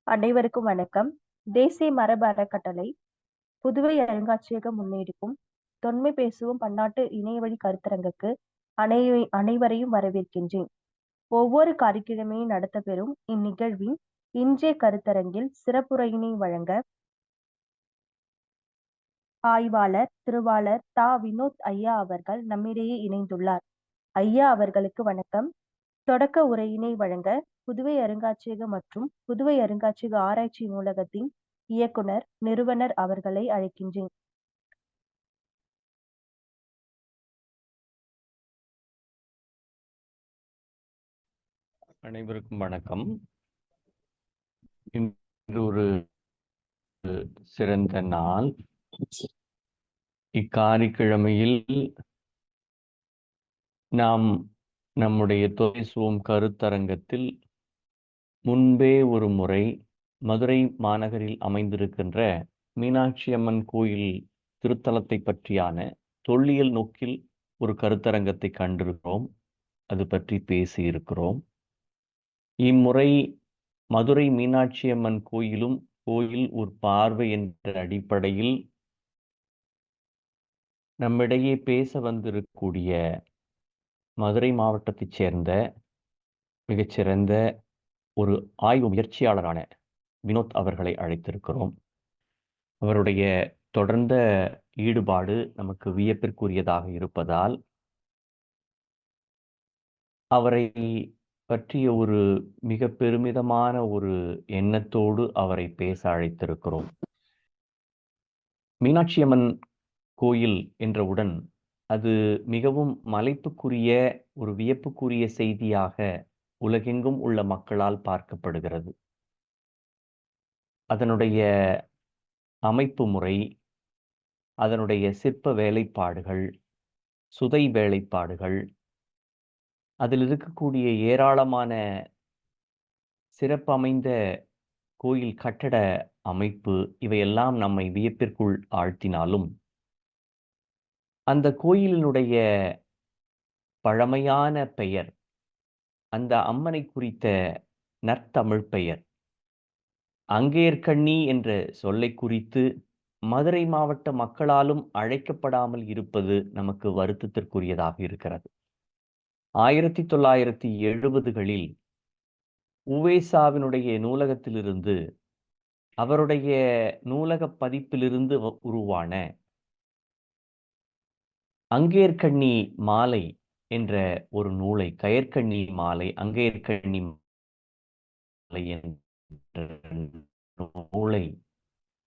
அனைவருக்கும் வணக்கம். தேசிய மரபு அறக்கட்டளை புதுவை அருங்காட்சியகம் முன்னெடுக்கும் தொன்மை பேசுவோம் பன்னாட்டு இணையவழி கருத்தரங்குக்கு அனைவரையும் வரவேற்கின்றேன். ஒவ்வொரு காரிக்கிழமையும் நடத்தப்பெறும் இந்நிகழ்வின் இன்றைய கருத்தரங்கில் சிறப்புரையினை வழங்க ஆய்வாளர் திருவாளர் தா. வினோத் ஐயா அவர்கள் நம்மிடையே இணைந்துள்ளார். ஐயா அவர்களுக்கு வணக்கம். தொடக்க உரையினை வழங்க புதுவை அருங்காட்சியகம் மற்றும் புதுவை அருங்காட்சியக ஆராய்ச்சி நூலகத்தின் இயக்குனர் நிறுவனர் அவர்களை அழைக்கின்றேன். அனைவருக்கும் வணக்கம். இன்று ஒரு சிறந்த நாள். இக்காரிக்கிழமையில் நாம் நம்முடைய தொலைசுவோம் கருத்தரங்கத்தில் முன்பே ஒரு முறை மதுரை மாநகரில் அமைந்திருக்கின்ற மீனாட்சி அம்மன் கோயில் திருத்தலத்தை பற்றியான தொல்லியல் நோக்கில் ஒரு கருத்தரங்கத்தை கண்டிருக்கிறோம். அது பற்றி பேசியிருக்கிறோம். இம்முறை மதுரை மீனாட்சி அம்மன் கோயில் ஒரு பார்வை என்ற அடிப்படையில் நம்மிடையே பேச வந்திருக்கக்கூடிய மதுரை மாவட்டத்தைச் சேர்ந்த மிகச்சிறந்த ஒரு ஆய்வு முயற்சியாளரான வினோத் அவர்களை அழைத்திருக்கிறோம். அவருடைய தொடர்ந்த ஈடுபாடு நமக்கு வியப்பிற்குரியதாக இருப்பதால் அவரை பற்றிய ஒரு மிக பெருமிதமான ஒரு எண்ணத்தோடு அவரை பேச அழைத்திருக்கிறோம். மீனாட்சி அம்மன் கோயில் என்றவுடன் அது மிகவும் மலைப்புக்குரிய ஒரு வியப்புக்குரிய செய்தியாக உலகெங்கும் உள்ள மக்களால் பார்க்கப்படுகிறது. அதனுடைய அமைப்பு முறை, அதனுடைய சிற்ப வேலைப்பாடுகள், சுதை வேலைப்பாடுகள், அதில் இருக்கக்கூடிய ஏராளமான சிறப்பமைந்த கோயில் கட்டட அமைப்பு, இவையெல்லாம் நம்மை வியப்பிற்குள் ஆழ்த்தினாலும் அந்த கோயிலினுடைய பழமையான பெயர், அந்த அம்மனை குறித்த நற்தமிழ் பெயர் அங்கேற்கண்ணி என்ற சொல்லை குறித்து மதுரை மாவட்ட மக்களாலும் அழைக்கப்படாமல் இருப்பது நமக்கு வருத்தத்திற்குரியதாக இருக்கிறது. 1970களில் உவேசாவினுடைய நூலகத்திலிருந்து, அவருடைய நூலக பதிப்பிலிருந்து உருவான அங்கேற்கண்ணி மாலை என்ற ஒரு நூலை, கயற்கண்ணி மாலை, அங்கேற்கண்ணி மாலை என்ற நூலை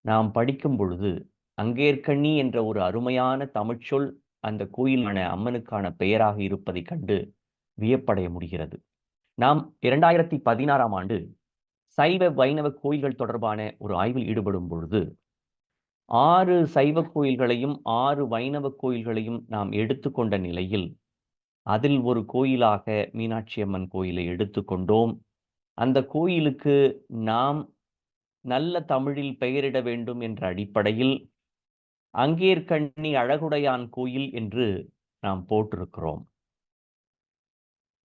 நாம் படிக்கும் பொழுது அங்கேற்கண்ணி என்ற ஒரு அருமையான தமிழ்ச்சொல் அந்த கோயிலான அம்மனுக்கான பெயராக இருப்பதை கண்டு வியப்படைய முடிகிறது. நாம் 2016ஆம் ஆண்டு சைவ வைணவ கோயில்கள் தொடர்பான ஒரு ஆய்வில் ஈடுபடும் பொழுது 6 சைவ கோயில்களையும் 6 வைணவ கோயில்களையும் நாம் எடுத்துக்கொண்ட நிலையில் அதில் ஒரு கோயிலாக மீனாட்சி அம்மன் கோயிலை எடுத்துக்கொண்டோம். அந்த கோயிலுக்கு நாம் நல்ல தமிழில் பெயரிட வேண்டும் என்ற அடிப்படையில் அங்கேற்கண்ணி அழகுடையான் கோயில் என்று நாம் போட்டிருக்கிறோம்.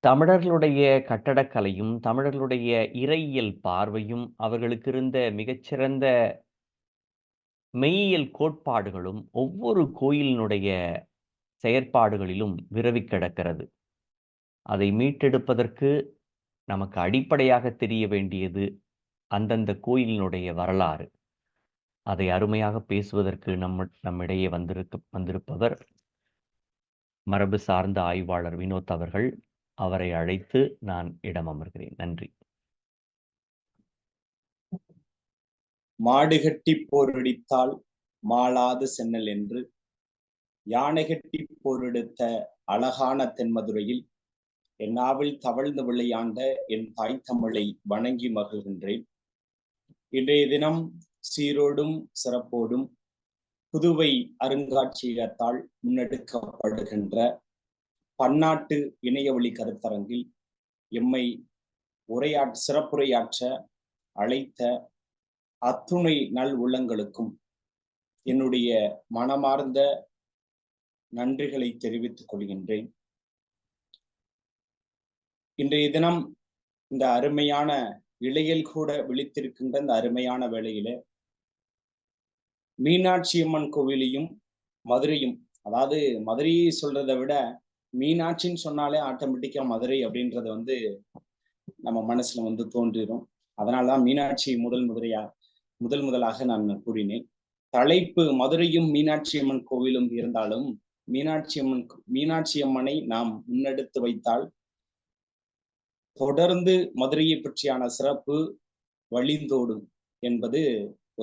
தமிழர்களுடைய கட்டடக்கலையும் தமிழர்களுடைய இறையியல் பார்வையும் அவர்களுக்கு இருந்த மிகச்சிறந்த மெய்யியல் கோட்பாடுகளும் ஒவ்வொரு கோயிலினுடைய செயற்பாடுகளிலும் விரவி கிடக்கிறது. அதை மீட்டெடுப்பதற்கு நமக்கு அடிப்படையாக தெரிய வேண்டியது அந்தந்த கோயிலினுடைய வரலாறு. அதை அருமையாக பேசுவதற்கு நம்மிடையே வந்திருப்பவர் மரபு சார்ந்த ஆய்வாளர் வினோத் அவர்கள். அவரை அழைத்து நான் இடம் அமர்கிறேன். நன்றி. மாடுகட்டி போரடித்தால் மாளாது சென்னல் என்று யானைகட்டி போரெடுத்த அழகான தென்மதுரையில் என் நாவில் தவழ்ந்து விளையாண்ட என் தாய் தமிழை வணங்கி மகிழ்கின்றேன். இன்றைய தினம் சீரோடும் சிறப்போடும் புதுவை அருங்காட்சியகத்தால் முன்னெடுக்கப்படுகின்ற பன்னாட்டு இணையவழி கருத்தரங்கில் எம்மை சிறப்புரையாற்ற அழைத்த அத்துணை நல் உள்ளங்களுக்கும் என்னுடைய மனமார்ந்த நன்றிகளை தெரிவித்துக் கொள்கின்றேன். இன்றைய தினம் இந்த அருமையான இளையல் கூட விழித்திருக்கின்ற இந்த அருமையான வேளையில மீனாட்சி அம்மன் கோவிலையும் மதுரையும், அதாவது மதுரையை சொல்றதை விட மீனாட்சின்னு சொன்னாலே ஆட்டோமேட்டிக்கா மதுரை அப்படின்றது நம்ம மனசுல தோன்றிடும். அதனாலதான் மீனாட்சி முதலாக நான் கூறினேன். தலைப்பு மதுரையும் மீனாட்சி அம்மன் கோவிலும் இருந்தாலும் மீனாட்சி அம்மனை நாம் முன்னெடுத்து வைத்தால் தொடர்ந்து மதுரையை பற்றியான சிறப்பு வழிந்தோடும் என்பது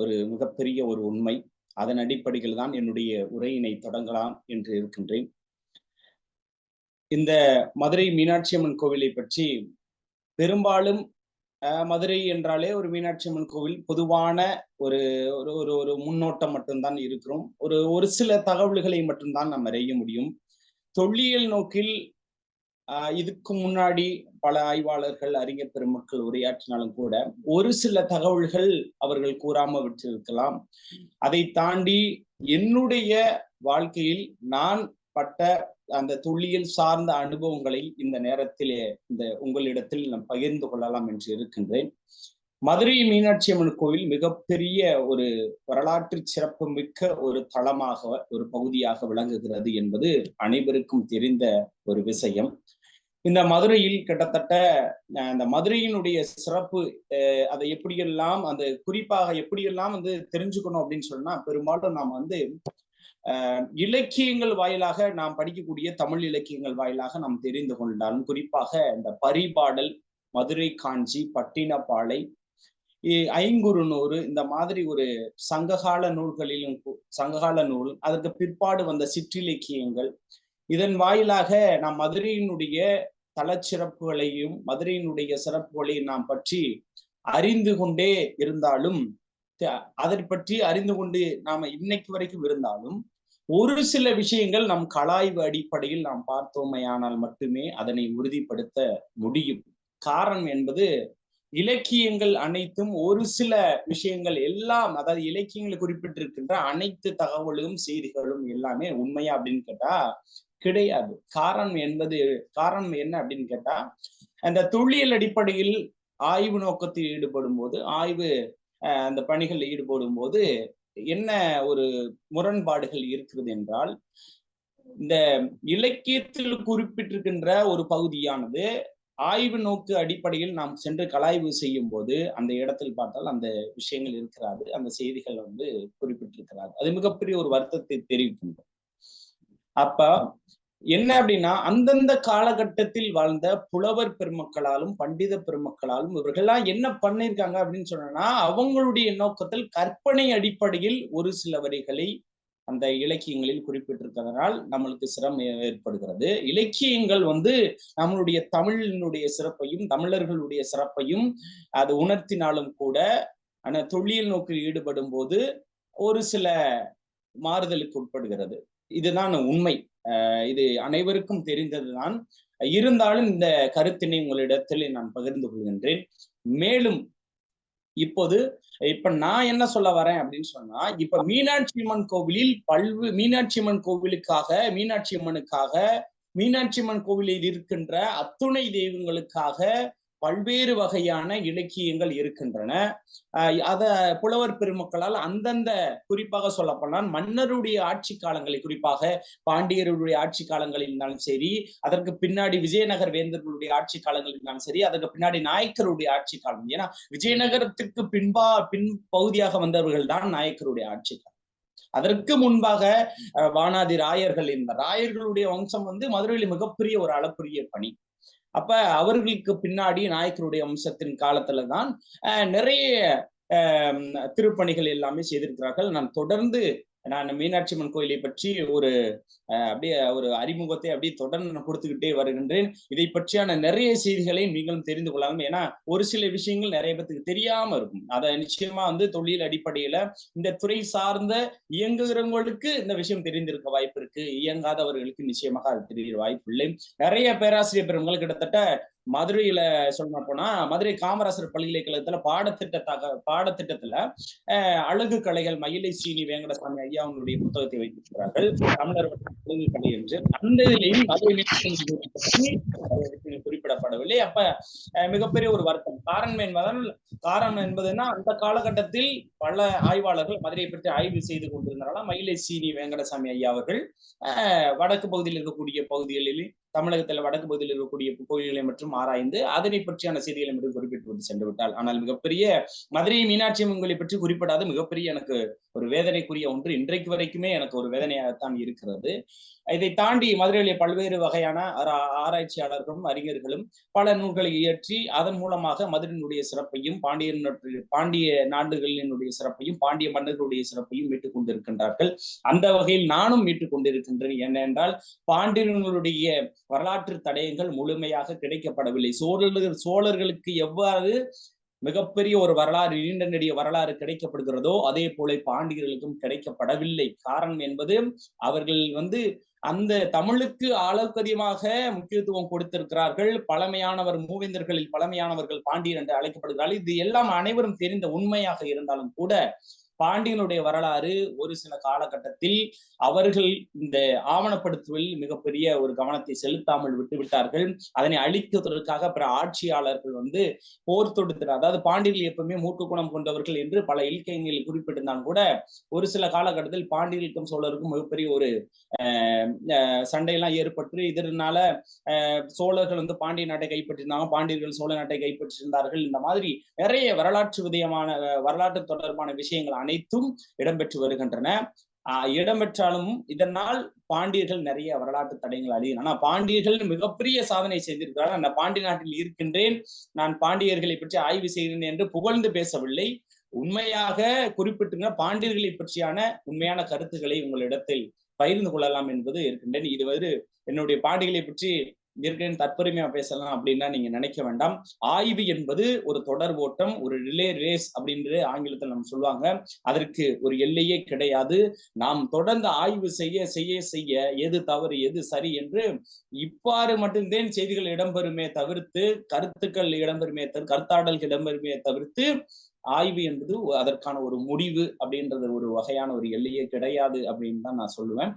ஒரு மிகப்பெரிய ஒரு உண்மை. அதன் அடிப்படையில் தான் என்னுடைய உரையினை தொடங்கலாம் என்று இருக்கின்றேன். இந்த மதுரை மீனாட்சி அம்மன் கோவிலை பற்றி பெரும்பாலும் மதுரை என்றாலே ஒரு மீனாட்சி அம்மன் கோவில் பொதுவான ஒரு ஒரு முன்னோட்டம் மட்டும்தான் இருக்கிறோம். ஒரு சில தகவல்களை மட்டும்தான் நாம் அறிய முடியும். தொல்லியல் நோக்கில் இதுக்கு முன்னாடி பல ஆய்வாளர்கள், அறிஞர் பெருமக்கள் உரையாற்றினாலும் கூட ஒரு சில தகவல்கள் அவர்கள் கூறாம விட்டிருக்கலாம். அதை தாண்டி என்னுடைய வாழ்க்கையில் நான் பட்ட அந்த தொல்லியல் சார்ந்த அனுபவங்களை இந்த நேரத்திலே உங்களிடத்தில் நான் பகிர்ந்து கொள்ளலாம் என்று இருக்கின்றேன். மதுரை மீனாட்சி அம்மன் கோவில் மிகப்பெரிய ஒரு வரலாற்று சிறப்பு மிக்க ஒரு தளமாக, ஒரு பகுதியாக விளங்குகிறது என்பது அனைவருக்கும் தெரிந்த ஒரு விஷயம். இந்த மதுரையில் கிட்டத்தட்ட அந்த மதுரையினுடைய சிறப்பு அதை எப்படியெல்லாம் குறிப்பாக எப்படியெல்லாம் தெரிஞ்சுக்கணும் அப்படின்னு சொன்னா, பெரும்பாலும் நாம் இலக்கியங்கள் வாயிலாக நாம் படிக்கக்கூடிய தமிழ் இலக்கியங்கள் வாயிலாக நாம் தெரிந்து கொண்டாலும், குறிப்பாக இந்த பரிபாடல், மதுரை காஞ்சி, பட்டினப்பாலை, ஐங்குறுநூறு, இந்த மாதிரி ஒரு சங்ககால நூல், அதற்கு பிற்பாடு வந்த சிற்றிலக்கியங்கள், இதன் வாயிலாக நாம் மதுரையினுடைய தலச்சிறப்புகளையும் மதுரையினுடைய சிறப்புகளையும் நாம் பற்றி அறிந்து கொண்டே இருந்தாலும், அதை பற்றி அறிந்து கொண்டு நாம இன்னைக்கு வரைக்கும் இருந்தாலும், ஒரு சில விஷயங்கள் நம் கலாய்வு அடிப்படையில் நாம் பார்த்தோமையானால் மட்டுமே அதனை உறுதிப்படுத்த முடியும். காரணம் என்பது இலக்கியங்கள் அனைத்தும் ஒரு சில விஷயங்கள் எல்லாம், அதாவது இலக்கியங்களை குறிப்பிட்டிருக்கின்ற அனைத்து தகவலும் செய்திகளும் எல்லாமே உண்மையா அப்படின்னு கேட்டா கிடையாது. காரணம் என்ன அப்படின்னு கேட்டா, அந்த தொல்லியல் அடிப்படையில் ஆய்வு நோக்கத்தில் ஈடுபடும் போது, அந்த பணிகளில் ஈடுபடும் போது என்ன ஒரு முரண்பாடுகள் இருக்கிறது என்றால், இந்த இலக்கியத்தில் குறிப்பிட்டிருக்கின்ற ஒரு பகுதியானது ஆய்வு நோக்கு அடிப்படையில் நாம் சென்று கலாய்வு செய்யும் போது அந்த இடத்தில் பார்த்தால் அந்த விஷயங்கள் இருக்கிறாது, அந்த செய்திகள் குறிப்பிட்டிருக்கிறாது. அது மிகப்பெரிய ஒரு வருத்தத்தை தெரிவிக்கின்றோம். அப்ப என்ன அப்படின்னா, அந்தந்த காலகட்டத்தில் வாழ்ந்த புலவர் பெருமக்களாலும் பண்டித பெருமக்களாலும் இவர்கள்லாம் என்ன பண்ணிருக்காங்க அப்படின்னு சொன்னா, அவங்களுடைய நோக்கத்தில் கற்பனை அடிப்படையில் ஒரு சில வரிகளை அந்த இலக்கியங்களில் குறிப்பிட்டிருக்கிறதுனால் நம்மளுக்கு சிரமம் ஏற்படுகிறது. இலக்கியங்கள் நம்மளுடைய தமிழினுடைய சிறப்பையும் தமிழர்களுடைய சிறப்பையும் அது உணர்த்தினாலும் கூட, ஆனா தொல்லியல் நோக்கில் ஈடுபடும் போது ஒரு சில மாறுதலுக்கு உட்படுகிறது. இதுதான் உண்மை. இது அனைவருக்கும் தெரிந்ததுதான். இருந்தாலும் இந்த கருத்தினை உங்களிடத்தில் நான் பகிர்ந்து கொள்கின்றேன். மேலும் இப்ப நான் என்ன சொல்ல வரேன் அப்படின்னு சொன்னா, இப்ப மீனாட்சி அம்மன் கோவிலில் மீனாட்சி அம்மன் கோவிலில் இருக்கின்ற அத்துணை தெய்வங்களுக்காக பல்வேறு வகையான இலக்கியங்கள் இருக்கின்றன. அத புலவர் பெருமக்களால் அந்தந்த, குறிப்பாக சொல்லப்போனால் மன்னருடைய ஆட்சி காலங்களில், குறிப்பாக பாண்டியருடைய ஆட்சி காலங்களில் இருந்தாலும் சரி, அதற்கு பின்னாடி விஜயநகர் வேந்தர்களுடைய ஆட்சி காலங்களில் இருந்தாலும் சரி, அதற்கு பின்னாடி நாயக்கருடைய ஆட்சி காலம். ஏன்னா விஜயநகரத்துக்கு பின் பகுதியாக வந்தவர்கள் தான் நாயக்கருடைய ஆட்சி காலம். அதற்கு முன்பாக வானாதி ராயர்கள், இந்த ராயர்களுடைய வம்சம் மதுரையில் மிகப்பெரிய ஒரு அளப்பரிய பணி. அப்ப அவர்களுக்கு பின்னாடி நாயக்கருடைய வம்சத்தின் காலத்துலதான் நிறைய திருப்பணிகள் எல்லாமே செய்திருக்கிறார்கள். நான் மீனாட்சி அம்மன் கோயிலை பற்றி அப்படியே ஒரு அறிமுகத்தை அப்படியே தொடர்ந்து கொடுத்துக்கிட்டே வருகின்றேன். இதை பற்றியான நிறைய செய்திகளை நீங்களும் தெரிந்து கொள்ளலாம். ஏன்னா ஒரு சில விஷயங்கள் நிறைய பேருக்கு தெரியாம இருக்கும். அதை நிச்சயமா தொழில் அடிப்படையில இந்த துறை சார்ந்த இயங்குகிறவங்களுக்கு இந்த விஷயம் தெரிந்திருக்க வாய்ப்பு இருக்கு. இயங்காதவர்களுக்கு நிச்சயமாக அது தெரிய வாய்ப்பு இல்லை. நிறைய பேராசிரியர் பெருமக்கள் கிட்டத்தட்ட மதுரையில சொல்ல போனா மதுரை காமராசர் பல்கலைக்கழகத்துல பாடத்திட்டத்துல அழகு கலைகள் மயிலை சீனி வேங்கடசாமி ஐயாவுடைய புத்தகத்தை வைத்திருக்கிறார்கள், தமிழர் அழகு கலை என்று. அந்த இதிலையும் மதுரை குறிப்பிடப்படவில்லை. அப்ப மிகப்பெரிய ஒரு வருத்தம். காரணம் என்பதுன்னா அந்த காலகட்டத்தில் பல ஆய்வாளர்கள் மதுரையை பற்றி ஆய்வு செய்து கொண்டிருந்தனால மயிலை சீனி வேங்கடசாமி ஐயா அவர்கள் வடக்கு பகுதியில் இருக்கக்கூடிய பகுதிகளில், தமிழகத்தில் வடக்கு பகுதியில் இருக்கக்கூடிய கோயில்களை மற்றும் ஆராய்ந்து அதனை பற்றியான செய்திகளை மட்டும் குறிப்பிட்டு சென்று விட்டால். ஆனால் மிகப்பெரிய மதுரை மீனாட்சி அம்மன் பற்றி குறிப்பிடாத மிகப்பெரிய எனக்கு ஒரு வேதனைக்குரிய ஒன்று இன்றைக்கு வரைக்குமே எனக்கு ஒரு வேதனையாகத்தான் இருக்கிறது. இதை தாண்டி மதுரையிலே பல்வேறு வகையான ஆராய்ச்சியாளர்களும் அறிஞர்களும் பல நூல்களை இயற்றி அதன் மூலமாக மதுரையினுடைய சிறப்பையும் பாண்டிய நாடுகளினுடைய சிறப்பையும் பாண்டிய மன்னர்களுடைய சிறப்பையும் மீட்டுக் கொண்டிருக்கின்றார்கள். அந்த வகையில் நானும் மீட்டுக் கொண்டிருக்கின்றேன். என்னென்றால் பாண்டியர்களுடைய வரலாற்று தடயங்கள் முழுமையாக கிடைக்கப்படவில்லை. சோழர்களுக்கு எவ்வாறு மிகப்பெரிய ஒரு வரலாறு, நீண்ட நெடிய வரலாறு கிடைக்கப்படுகிறதோ அதே போல பாண்டியர்களுக்கும் கிடைக்கப்படவில்லை. காரணம் என்பது அவர்கள் அந்த தமிழுக்கு அளவுக்கு அதிகமாக முக்கியத்துவம் கொடுத்திருக்கிறார்கள். பழமையானவர் மூவேந்தர்களில் பழமையானவர்கள் பாண்டியர் என்று அழைக்கப்படுகிறார்கள். இது எல்லாம் அனைவரும் தெரிந்த உண்மையாக இருந்தாலும் கூட பாண்டியனுடைய வரலாறு ஒரு சில காலகட்டத்தில் அவர்கள் இந்த ஆவணப்படுத்துவதில் மிகப்பெரிய ஒரு கவனத்தை செலுத்தாமல் விட்டுவிட்டார்கள். அதனை அழிப்பதற்காக பிற ஆட்சியாளர்கள் போர் தொடுத்தார். அதாவது பாண்டியர்கள் எப்பவுமே மூட்டு குணம் கொண்டவர்கள் என்று பல இலக்கியங்களில் குறிப்பிட்டிருந்தாலும் கூட ஒரு சில காலகட்டத்தில் பாண்டியர்களுக்கும் சோழருக்கும் மிகப்பெரிய ஒரு சண்டையெல்லாம் ஏற்பட்டு இதனால சோழர்கள் பாண்டிய நாட்டை கைப்பற்றிருந்தாங்க, பாண்டியர்கள் சோழ நாட்டை கைப்பற்றியிருந்தார்கள். இந்த மாதிரி நிறைய வரலாற்று தொடர்பான விஷயங்கள் அனைத்தும் இடம்பெற்று வருகின்றன. இடம்பெற்றாலும் இதனால் பாண்டியர்கள் நிறைய வரலாற்று தடயங்கள் அழியும். ஆனா பாண்டியர்கள் மிகப்பெரிய சாதனை செய்திருக்கிறார்கள். அந்த பாண்டிய நாட்டில் இருக்கின்றேன், நான் பாண்டியர்களை பற்றி ஆய்வு செய்கிறேன் என்று புகழ்ந்து பேசவில்லை. உண்மையாக குறிப்பிட்டுங்க பாண்டியர்களை பற்றியான உண்மையான கருத்துக்களை உங்களிடத்தில் பகிர்ந்து கொள்ளலாம் என்பது இருக்கின்றேன். இது என்னுடைய பாண்டியர்களை பற்றி ஏற்கனவே தற்பெருமையா பேசலாம் அப்படின்னா நீங்க நினைக்க வேண்டாம். ஆய்வு என்பது ஒரு தொடர் ஓட்டம், ஒரு ரிலே ரேஸ் அப்படின்ற ஆங்கிலத்தில் நம்ம சொல்லுவாங்க. அதற்கு ஒரு எல்லையே கிடையாது. நாம் தொடர்ந்து ஆய்வு செய்ய செய்ய செய்ய எது தவறு எது சரி என்று இவ்வாறு மட்டும்தான் செய்திகள் இடம்பெறுமே தவிர்த்து, கருத்துக்கள் இடம்பெறுமே கருத்தாடல்கள் இடம்பெறுமே தவிர்த்து ஆய்வு என்பது அதற்கான ஒரு முடிவு அப்படின்றது ஒரு வகையான ஒரு எல்லையே கிடையாது அப்படின்னு தான் நான் சொல்லுவேன்.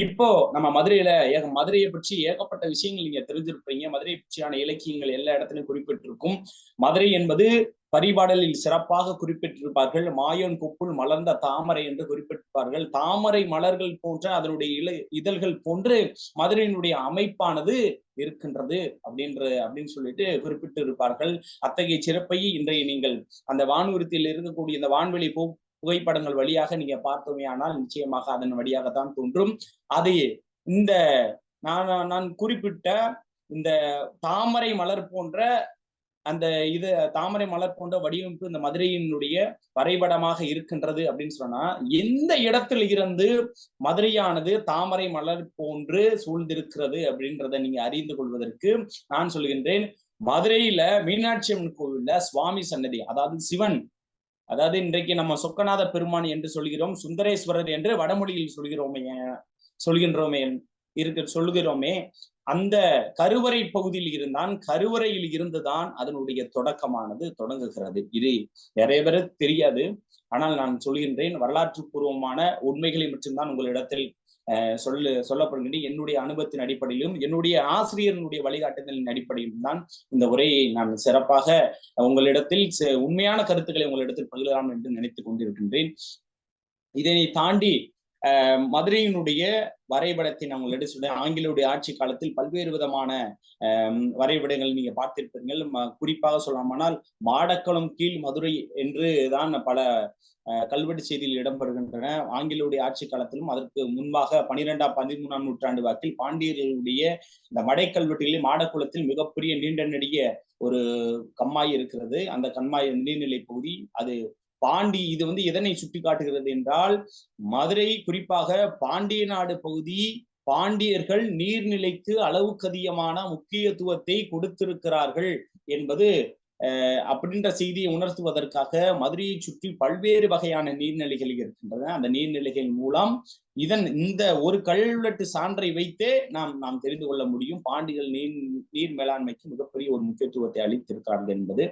இப்போ நம்ம மதுரையை பற்றி ஏகப்பட்ட விஷயங்கள் நீங்க தெரிஞ்சிருப்பீங்க. மதுரை பற்றியான இலக்கியங்கள் எல்லா இடத்துலயும் குறிப்பிட்டிருக்கும். மதுரை என்பது பரிபாடலில் சிறப்பாக குறிப்பிட்டிருப்பார்கள். மாயோன் கொப்புள் மலர்ந்த தாமரை என்று குறிப்பிட்டிருப்பார்கள். தாமரை மலர்கள் போன்ற அதனுடைய இதழ்கள் போன்று மதுரையினுடைய அமைப்பானது இருக்கின்றது அப்படின்னு சொல்லிட்டு குறிப்பிட்டு இருப்பார்கள். அத்தகைய சிறப்பை இன்றைய நீங்கள் அந்த வானூர்தியில் இருக்கக்கூடிய இந்த வான்வெளி புகைப்படங்கள் வழியாக நீங்க பார்த்தோமே ஆனால் நிச்சயமாக அதன் வழியாகத்தான் தோன்றும். அது இந்த நான் குறிப்பிட்ட இந்த தாமரை மலர் போன்ற தாமரை மலர் போன்ற வடிவமைப்பு இந்த மதுரையினுடைய வரைபடமாக இருக்கின்றது அப்படின்னு சொன்னா எந்த இடத்துல இருந்து மதுரையானது தாமரை மலர் போன்று சூழ்ந்திருக்கிறது அப்படின்றத நீங்க அறிந்து கொள்வதற்கு நான் சொல்கின்றேன். மதுரையில மீனாட்சி அம்மன் கோவில்ல சுவாமி சன்னதி, அதாவது சிவன், அதாவது இன்றைக்கு நம்ம சொக்கநாத பெருமான் என்று சொல்கிறோம், சுந்தரேஸ்வரர் என்று வடமொழியில் சொல்லுகிறோமே அந்த கருவறை பகுதியில் கருவறையில் இருந்துதான் அதனுடைய தொடக்கமானது தொடங்குகிறது. இது நிறைய பேரு தெரியாது. ஆனால் நான் சொல்கின்றேன், வரலாற்று பூர்வமான உண்மைகளை மட்டும்தான் உங்களிடத்தில் சொல்லப்படுகின்றேன். என்னுடைய அனுபவத்தின் அடிப்படையிலும் என்னுடைய ஆசிரியர்களுடைய வழிகாட்டுதலின் அடிப்படையிலும் தான் இந்த உரையை நான் சிறப்பாக உங்களிடத்தில் உண்மையான கருத்துக்களை உங்களிடத்தில் பகிரலாம் என்று நினைத்துக் கொண்டிருக்கின்றேன். இதனை தாண்டி மதுரையினுடைய வரைபடத்தை நான் உங்களிடம் சொல்ல, ஆங்கிலேயுடைய ஆட்சி காலத்தில் பல்வேறு விதமான வரைபடங்கள் நீங்க பார்த்திருப்பீர்கள். குறிப்பாக சொல்லாமல் மாடக்குளம் கீழ் மதுரை என்று தான் பல கல்வெட்டு செய்தியில் இடம்பெறுகின்றன. ஆங்கிலேயுடைய ஆட்சி காலத்திலும் அதற்கு முன்பாக 12ஆம் 13ஆம் நூற்றாண்டு வாக்கில் பாண்டியர்களுடைய இந்த மடை கல்வெட்டுகளில் மாடக்குளத்தில் மிகப்பெரிய நீண்ட நெடிய ஒரு கம்மாய் இருக்கிறது. அந்த கண்மாய் நீர்நிலை பகுதி அது இது எதனை சுட்டி காட்டுகிறது என்றால், மதுரை குறிப்பாக பாண்டிய நாடு பகுதி பாண்டியர்கள் நீர்நிலைக்கு அளவுக்கு அதிகமான முக்கியத்துவத்தை கொடுத்திருக்கிறார்கள் என்பது அப்படின்ற செய்தியை உணர்த்துவதற்காக மதுரையை சுற்றி பல்வேறு வகையான நீர்நிலைகள் இருக்கின்றன. அந்த நீர்நிலைகள் மூலம் இந்த ஒரு கல்வெட்டு சான்றை வைத்தே நாம் தெரிந்து கொள்ள முடியும். பாண்டியர்கள் நீர் மேலாண்மைக்கு மிகப்பெரிய ஒரு முக்கியத்துவத்தை அளித்திருக்கிறார்கள் என்பது.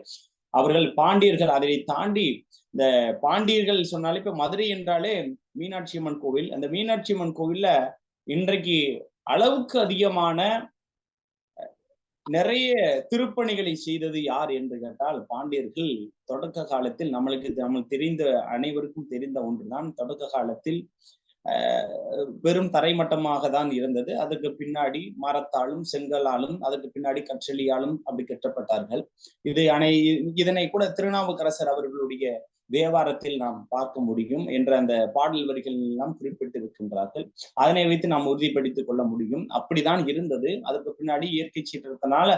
அவர்கள் பாண்டியர்கள், அதை தாண்டி இந்த பாண்டியர்கள் சொன்னாலே இப்ப மதுரை என்றாலே மீனாட்சி அம்மன் கோவில். அந்த மீனாட்சி அம்மன் கோவில்ல இன்றைக்கு அளவுக்கு அதிகமான நிறைய திருப்பணிகளை செய்தது யார் என்று கேட்டால் பாண்டியர்கள். தொடக்க காலத்தில் நம்மளுக்கு தெரிந்த அனைவருக்கும் தெரிந்த ஒன்றுதான். தொடக்க காலத்தில் வெறும் தரைமட்டமாக தான் இருந்தது. அதற்கு பின்னாடி மரத்தாலும் செங்கலாலும் அதற்கு பின்னாடி கற்றளியாலும் அப்படி கட்டப்பட்டார்கள். இதனை கூட திருநாவுக்கரசர் அவர்களுடைய தேவாரத்தில் நாம் பார்க்க முடியும் என்ற அந்த பாடல் வரிகள் எல்லாம் குறிப்பிட்டிருக்கின்றார்கள். அதனை வைத்து நாம் உறுதிப்படுத்திக் கொள்ள முடியும். அப்படிதான் இருந்தது. அதற்கு பின்னாடி இயற்கை சீற்றத்தினால,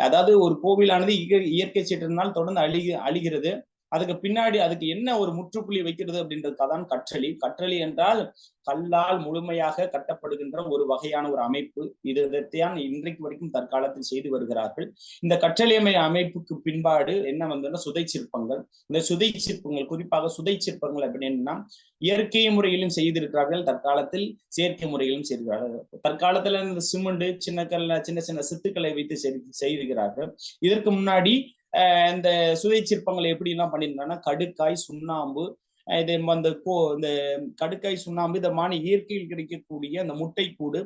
அதாவது ஒரு கோவிலானது இயற்கை சீற்றத்தினால் தொடர்ந்து அழிகிறது. அதுக்கு பின்னாடி அதுக்கு என்ன ஒரு முற்றுப்புள்ளி வைக்கிறது அப்படின்றதுக்காதான் கற்றளி. கற்றளி என்றால் கல்லால் முழுமையாக கட்டப்படுகின்ற ஒரு வகையான ஒரு அமைப்பு. இதைத்தான் இன்றைக்கு வரைக்கும் தற்காலத்தில் செய்து வருகிறார்கள். இந்த கற்றளி அமைப்புக்கு பின்பாடு என்ன வந்ததுன்னா சுதை சிற்பங்கள். இந்த சுதை சிற்பங்கள், குறிப்பாக சுதை சிற்பங்கள் அப்படின்னா இயற்கை முறையிலும் செய்திருக்கிறார்கள், தற்காலத்தில் செயற்கை முறையிலும் செய்திருக்கிறார்கள். தற்காலத்துல இந்த சிமெண்ட், சின்ன சின்ன சித்துக்களை வைத்து செய்திருக்கிறார்கள். இதற்கு முன்னாடி இந்த சுதை சிற்பங்களை எப்படி எல்லாம் பண்ணியிருந்தாங்கன்னா கடுக்காய், சுண்ணாம்பு, இந்த கடுக்காய், சுண்ணாம்பு, இந்த மாதிரி இயற்கையில் கிடைக்கக்கூடிய அந்த முட்டைக்கூடு,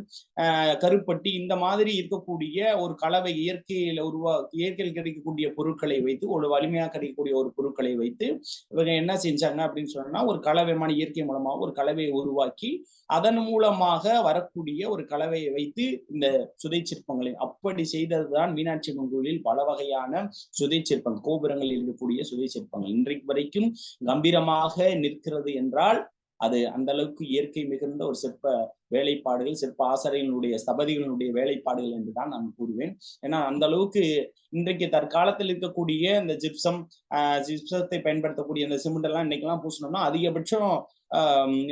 கருப்பட்டி, இந்த மாதிரி இருக்கக்கூடிய ஒரு கலவை இயற்கையில் கிடைக்கக்கூடிய பொருட்களை வைத்து, ஒரு வலிமையாக கிடைக்கக்கூடிய ஒரு பொருட்களை வைத்து இவங்க என்ன செஞ்சாங்க அப்படின்னு சொன்னா ஒரு கலவைமான இயற்கை மூலமாக ஒரு கலவையை உருவாக்கி அதன் மூலமாக வரக்கூடிய ஒரு கலவையை வைத்து இந்த சுதை சிற்பங்களை அப்படி செய்ததுதான் மீனாட்சி அம்மன் கோயிலில் பல வகையான சுதை சிற்பங்கள், கோபுரங்களில் இருக்கக்கூடிய சுதை சிற்பங்கள் இன்றைக்கு வரைக்கும் கம்பீரமாக நிற்கிறது என்றால் அது அந்த அளவுக்கு இயற்கை மிகுந்த ஒரு சிற்ப வேலைப்பாடுகள், சிற்ப ஆசிரியர்களுடைய ஸ்தபதிகளுடைய வேலைப்பாடுகள் என்றுதான் நான் கூறுவேன். ஏன்னா அந்த அளவுக்கு இன்றைக்கு தற்காலத்தில் இருக்கக்கூடிய இந்த ஜிப்சத்தை பயன்படுத்தக்கூடிய இந்த சிமெண்ட் எல்லாம் இன்னைக்கெல்லாம் பூசணும்னா அதிகபட்சம்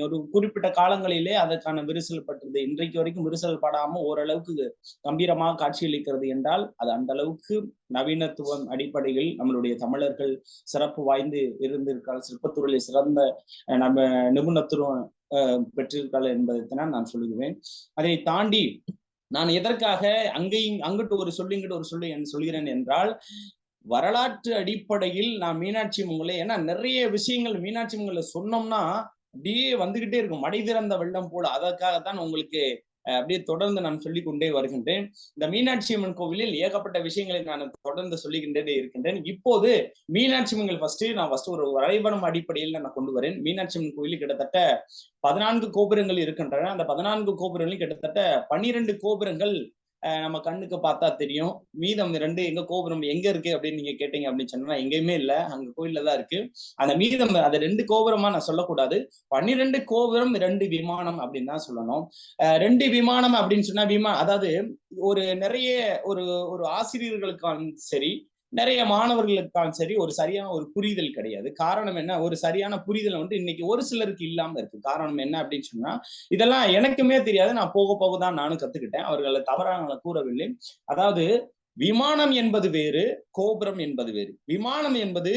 ஒரு குறிப்பிட்ட காலங்களிலே அதற்கான விரிசல் பட்டது. இன்றைக்கு வரைக்கும் விரிசல் படாம ஓரளவுக்கு கம்பீரமாக காட்சியளிக்கிறது என்றால் அது அந்த அளவுக்கு நவீனத்துவம் அடிப்படையில் நம்மளுடைய தமிழர்கள் சிறப்பு வாய்ந்து இருந்திருக்கால், சிற்பத்துறையில் சிறந்த நம்ம நிபுணத்துவம் பெற்றிருக்காள் என்பதைத்தான் நான் சொல்லுகிறேன். அதை தாண்டி நான் எதற்காக அங்கிட்டு ஒரு சொல்லி இங்கிட்டு ஒரு சொல்லி சொல்கிறேன் என்றால் வரலாற்று அடிப்படையில் நான் மீனாட்சி அம்மன், ஏன்னா நிறைய விஷயங்கள் மீனாட்சி அம்மன்ல சொன்னோம்னா அப்படியே வந்துகிட்டே இருக்கும், மடை திறந்த வெள்ளம் போல. அதற்காகத்தான் உங்களுக்கு அப்படியே தொடர்ந்து நான் சொல்லிக் கொண்டே வருகின்றேன். இந்த மீனாட்சி அம்மன் கோவிலில் ஏகப்பட்ட விஷயங்களை நான் தொடர்ந்து சொல்லிக்கின்றே இருக்கின்றேன். இப்போது மீனாட்சி அம்மன் ஃபர்ஸ்ட் ஒரு வரைபடம் அடிப்படையில் நான் கொண்டு வரேன். மீனாட்சி அம்மன் கோவிலில் கிட்டத்தட்ட 14 கோபுரங்கள் இருக்கின்றன. அந்த 14 கோபுரங்களில் கிட்டத்தட்ட 12 கோபுரங்கள் நம்ம கண்ணுக்கு பார்த்தா தெரியும். மீதம் 2 எங்க கோபுரம் எங்க இருக்கு அப்படின்னு நீங்க கேட்டீங்க அப்படின்னு சொன்னா எங்கேயுமே இல்ல, அங்க கோயில்ல தான் இருக்கு. அந்த மீதம் அது 2 கோபுரமா நான் சொல்லக்கூடாது, 12 கோபுரம் 2 விமானம் அப்படின்னு தான் சொல்லணும். 2 விமானம் அப்படின்னு சொன்னா அதாவது ஒரு நிறைய ஒரு ஆசிரியர்களுக்கான சரி, நிறைய மாணவர்களுக்கான சரி ஒரு சரியான ஒரு புரிதல் கிடையாது. காரணம் என்ன, ஒரு சரியான புரிதல் இன்னைக்கு ஒரு சிலருக்கு இல்லாம இருக்கு. காரணம் என்ன அப்படின்னு சொன்னா இதெல்லாம் எனக்குமே தெரியாது, நான் போக போக தான் நானும் கத்துக்கிட்டேன். அவர்களை தவறாக கூறவில்லை. அதாவது விமானம் என்பது வேறு, கோபுரம் என்பது வேறு. விமானம் என்பது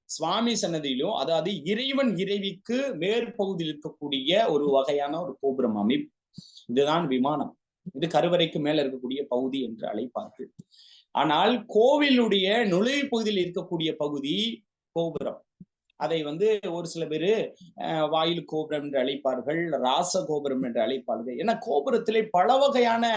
சுவாமி சன்னதியிலும், அதாவது இறைவன் இறைவிக்கு மேற்பகுதியில் இருக்கக்கூடிய ஒரு வகையான ஒரு கோபுரம் அமைப்பு. இதுதான் விமானம். இது கருவறைக்கு மேல இருக்கக்கூடிய பகுதி என்று அழைப்பார்கள். ஆனால் கோவிலுடைய நுழைவு பகுதியில் இருக்கக்கூடிய பகுதி கோபுரம். அதை ஒரு சில பேரு வாயில் கோபுரம் என்று அழைப்பார்கள், ராச கோபுரம் என்று அழைப்பார்கள். ஏன்னா கோபுரத்திலே பல வகையான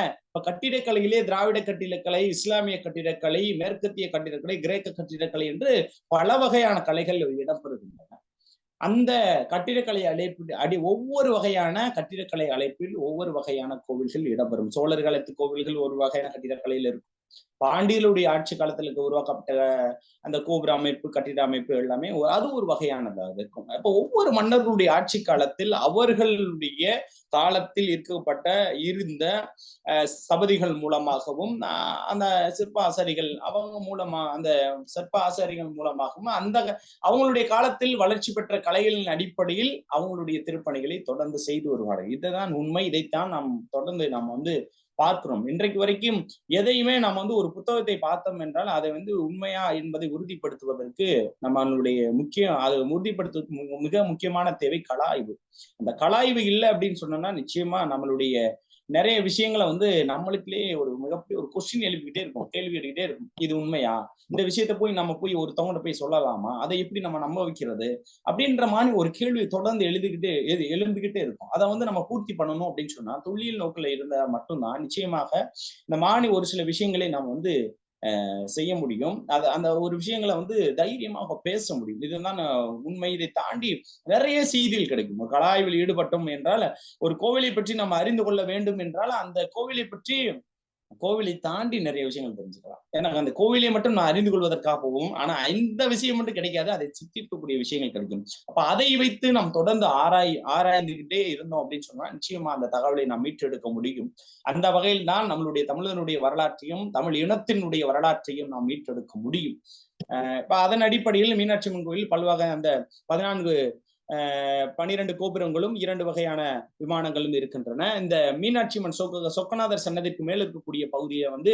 கட்டிடக்கலையிலே திராவிட கட்டிடக்கலை, இஸ்லாமிய கட்டிடக்கலை, மேற்கத்திய கட்டிடக்கலை, கிரேக்க கட்டிடக்கலை என்று பல வகையான கலைகள் இடம்பெறுகின்றன. அந்த கட்டிடக்கலை ஒவ்வொரு வகையான கட்டிடக்கலை அழைப்பில் ஒவ்வொரு வகையான கோவில்கள் இடம்பெறும். சோழர் காலத்து கோவில்கள் ஒரு வகையான கட்டிடக்கலையில் இருக்கும். பாண்டியர்களுடைய ஆட்சி காலத்துல உருவாக்கப்பட்ட அந்த கோபுர அமைப்பு, கட்டிட அமைப்பு எல்லாமே அது ஒரு வகையானதாக இருக்கும். அப்ப ஒவ்வொரு மன்னர்களுடைய ஆட்சி காலத்தில் அவர்களுடைய காலத்தில் இருந்த சபதிகள் மூலமாகவும் அந்த சிற்ப ஆசாரிகள் அந்த சிற்ப ஆசாரிகள் மூலமாகவும் அவங்களுடைய காலத்தில் வளர்ச்சி பெற்ற கலைகளின் அடிப்படையில் அவங்களுடைய திருப்பணிகளை தொடர்ந்து செய்து வருவார்கள். இதுதான் உண்மை. இதைத்தான் நாம் தொடர்ந்து பார்க்கிறோம். இன்றைக்கு வரைக்கும் எதையுமே நம்ம வந்து ஒரு புத்தகத்தை பார்த்தோம் என்றால் அதை வந்து உண்மையா என்பதை உறுதிப்படுத்துவதற்கு நம்மளுடைய அதை உறுதிப்படுத்துவதற்கு மிக முக்கியமான தேவை கலாய்வு. அந்த கலாய்வு இல்லை அப்படின்னு சொன்னோம்னா நிச்சயமா நம்மளுடைய நிறைய விஷயங்களை வந்து நம்மளுக்குள்ளேயே ஒரு மிகப்பெரிய ஒரு கொஸ்டின் எழுப்பிக்கிட்டே இருக்கும், கேள்வி எழுப்பிக்கிட்டே இருக்கும். இது உண்மையா? இந்த விஷயத்த போய் நம்ம போய் ஒருத்தவங்க போய் சொல்லலாமா? அதை எப்படி நம்ம நம்ப வைக்கிறது? அப்படின்ற மாதிரி ஒரு கேள்வி தொடர்ந்து எழும்பிக்கிட்டே இருக்கும். அதை வந்து நம்ம பூர்த்தி பண்ணணும் அப்படின்னு சொன்னா தொல்லியல் நோக்கில இருந்தா மட்டும்தான் நிச்சயமாக இந்த மாதிரி ஒரு சில விஷயங்களை நம்ம வந்து செய்ய முடியும். அந்த ஒரு விஷயங்களை வந்து தைரியமாக பேச முடியும். இதுதான் உண்மை. இதை தாண்டி நிறைய செய்திகள் கிடைக்கும். ஒரு கலாய்வில் ஈடுபட்டோம் என்றால், ஒரு கோவிலை பற்றி நம்ம அறிந்து கொள்ள வேண்டும் என்றால் அந்த கோவிலை தாண்டி நிறைய விஷயங்கள் தெரிஞ்சுக்கலாம். ஏன்னா அந்த கோவிலை மட்டும் நான் அறிந்து கொள்வதற்காக போகும். ஆனா இந்த விஷயம் மட்டும் கிடைக்காது, அதை சுத்தி இருக்கக்கூடிய விஷயங்கள் கிடைக்கும். அப்ப அதை வைத்து நாம் தொடர்ந்து ஆராய்ந்துகிட்டே இருந்தோம் அப்படின்னு சொன்னா நிச்சயமா அந்த தகவலை நாம் மீட்டெடுக்க முடியும். அந்த வகையில் தான் நம்மளுடைய தமிழனுடைய வரலாற்றையும் தமிழ் இனத்தினுடைய வரலாற்றையும் நாம் மீட்டெடுக்க முடியும். இப்ப அதன் அடிப்படையில் மீனாட்சி அம்மன் கோயில் பல்வகை அந்த 12 கோபுரங்களும் 2 வகையான விமானங்களும் இருக்கின்றன. இந்த மீனாட்சி அம்மன் சொக்கநாதர் சன்னதிக்கு மேல் இருக்கக்கூடிய பகுதியை வந்து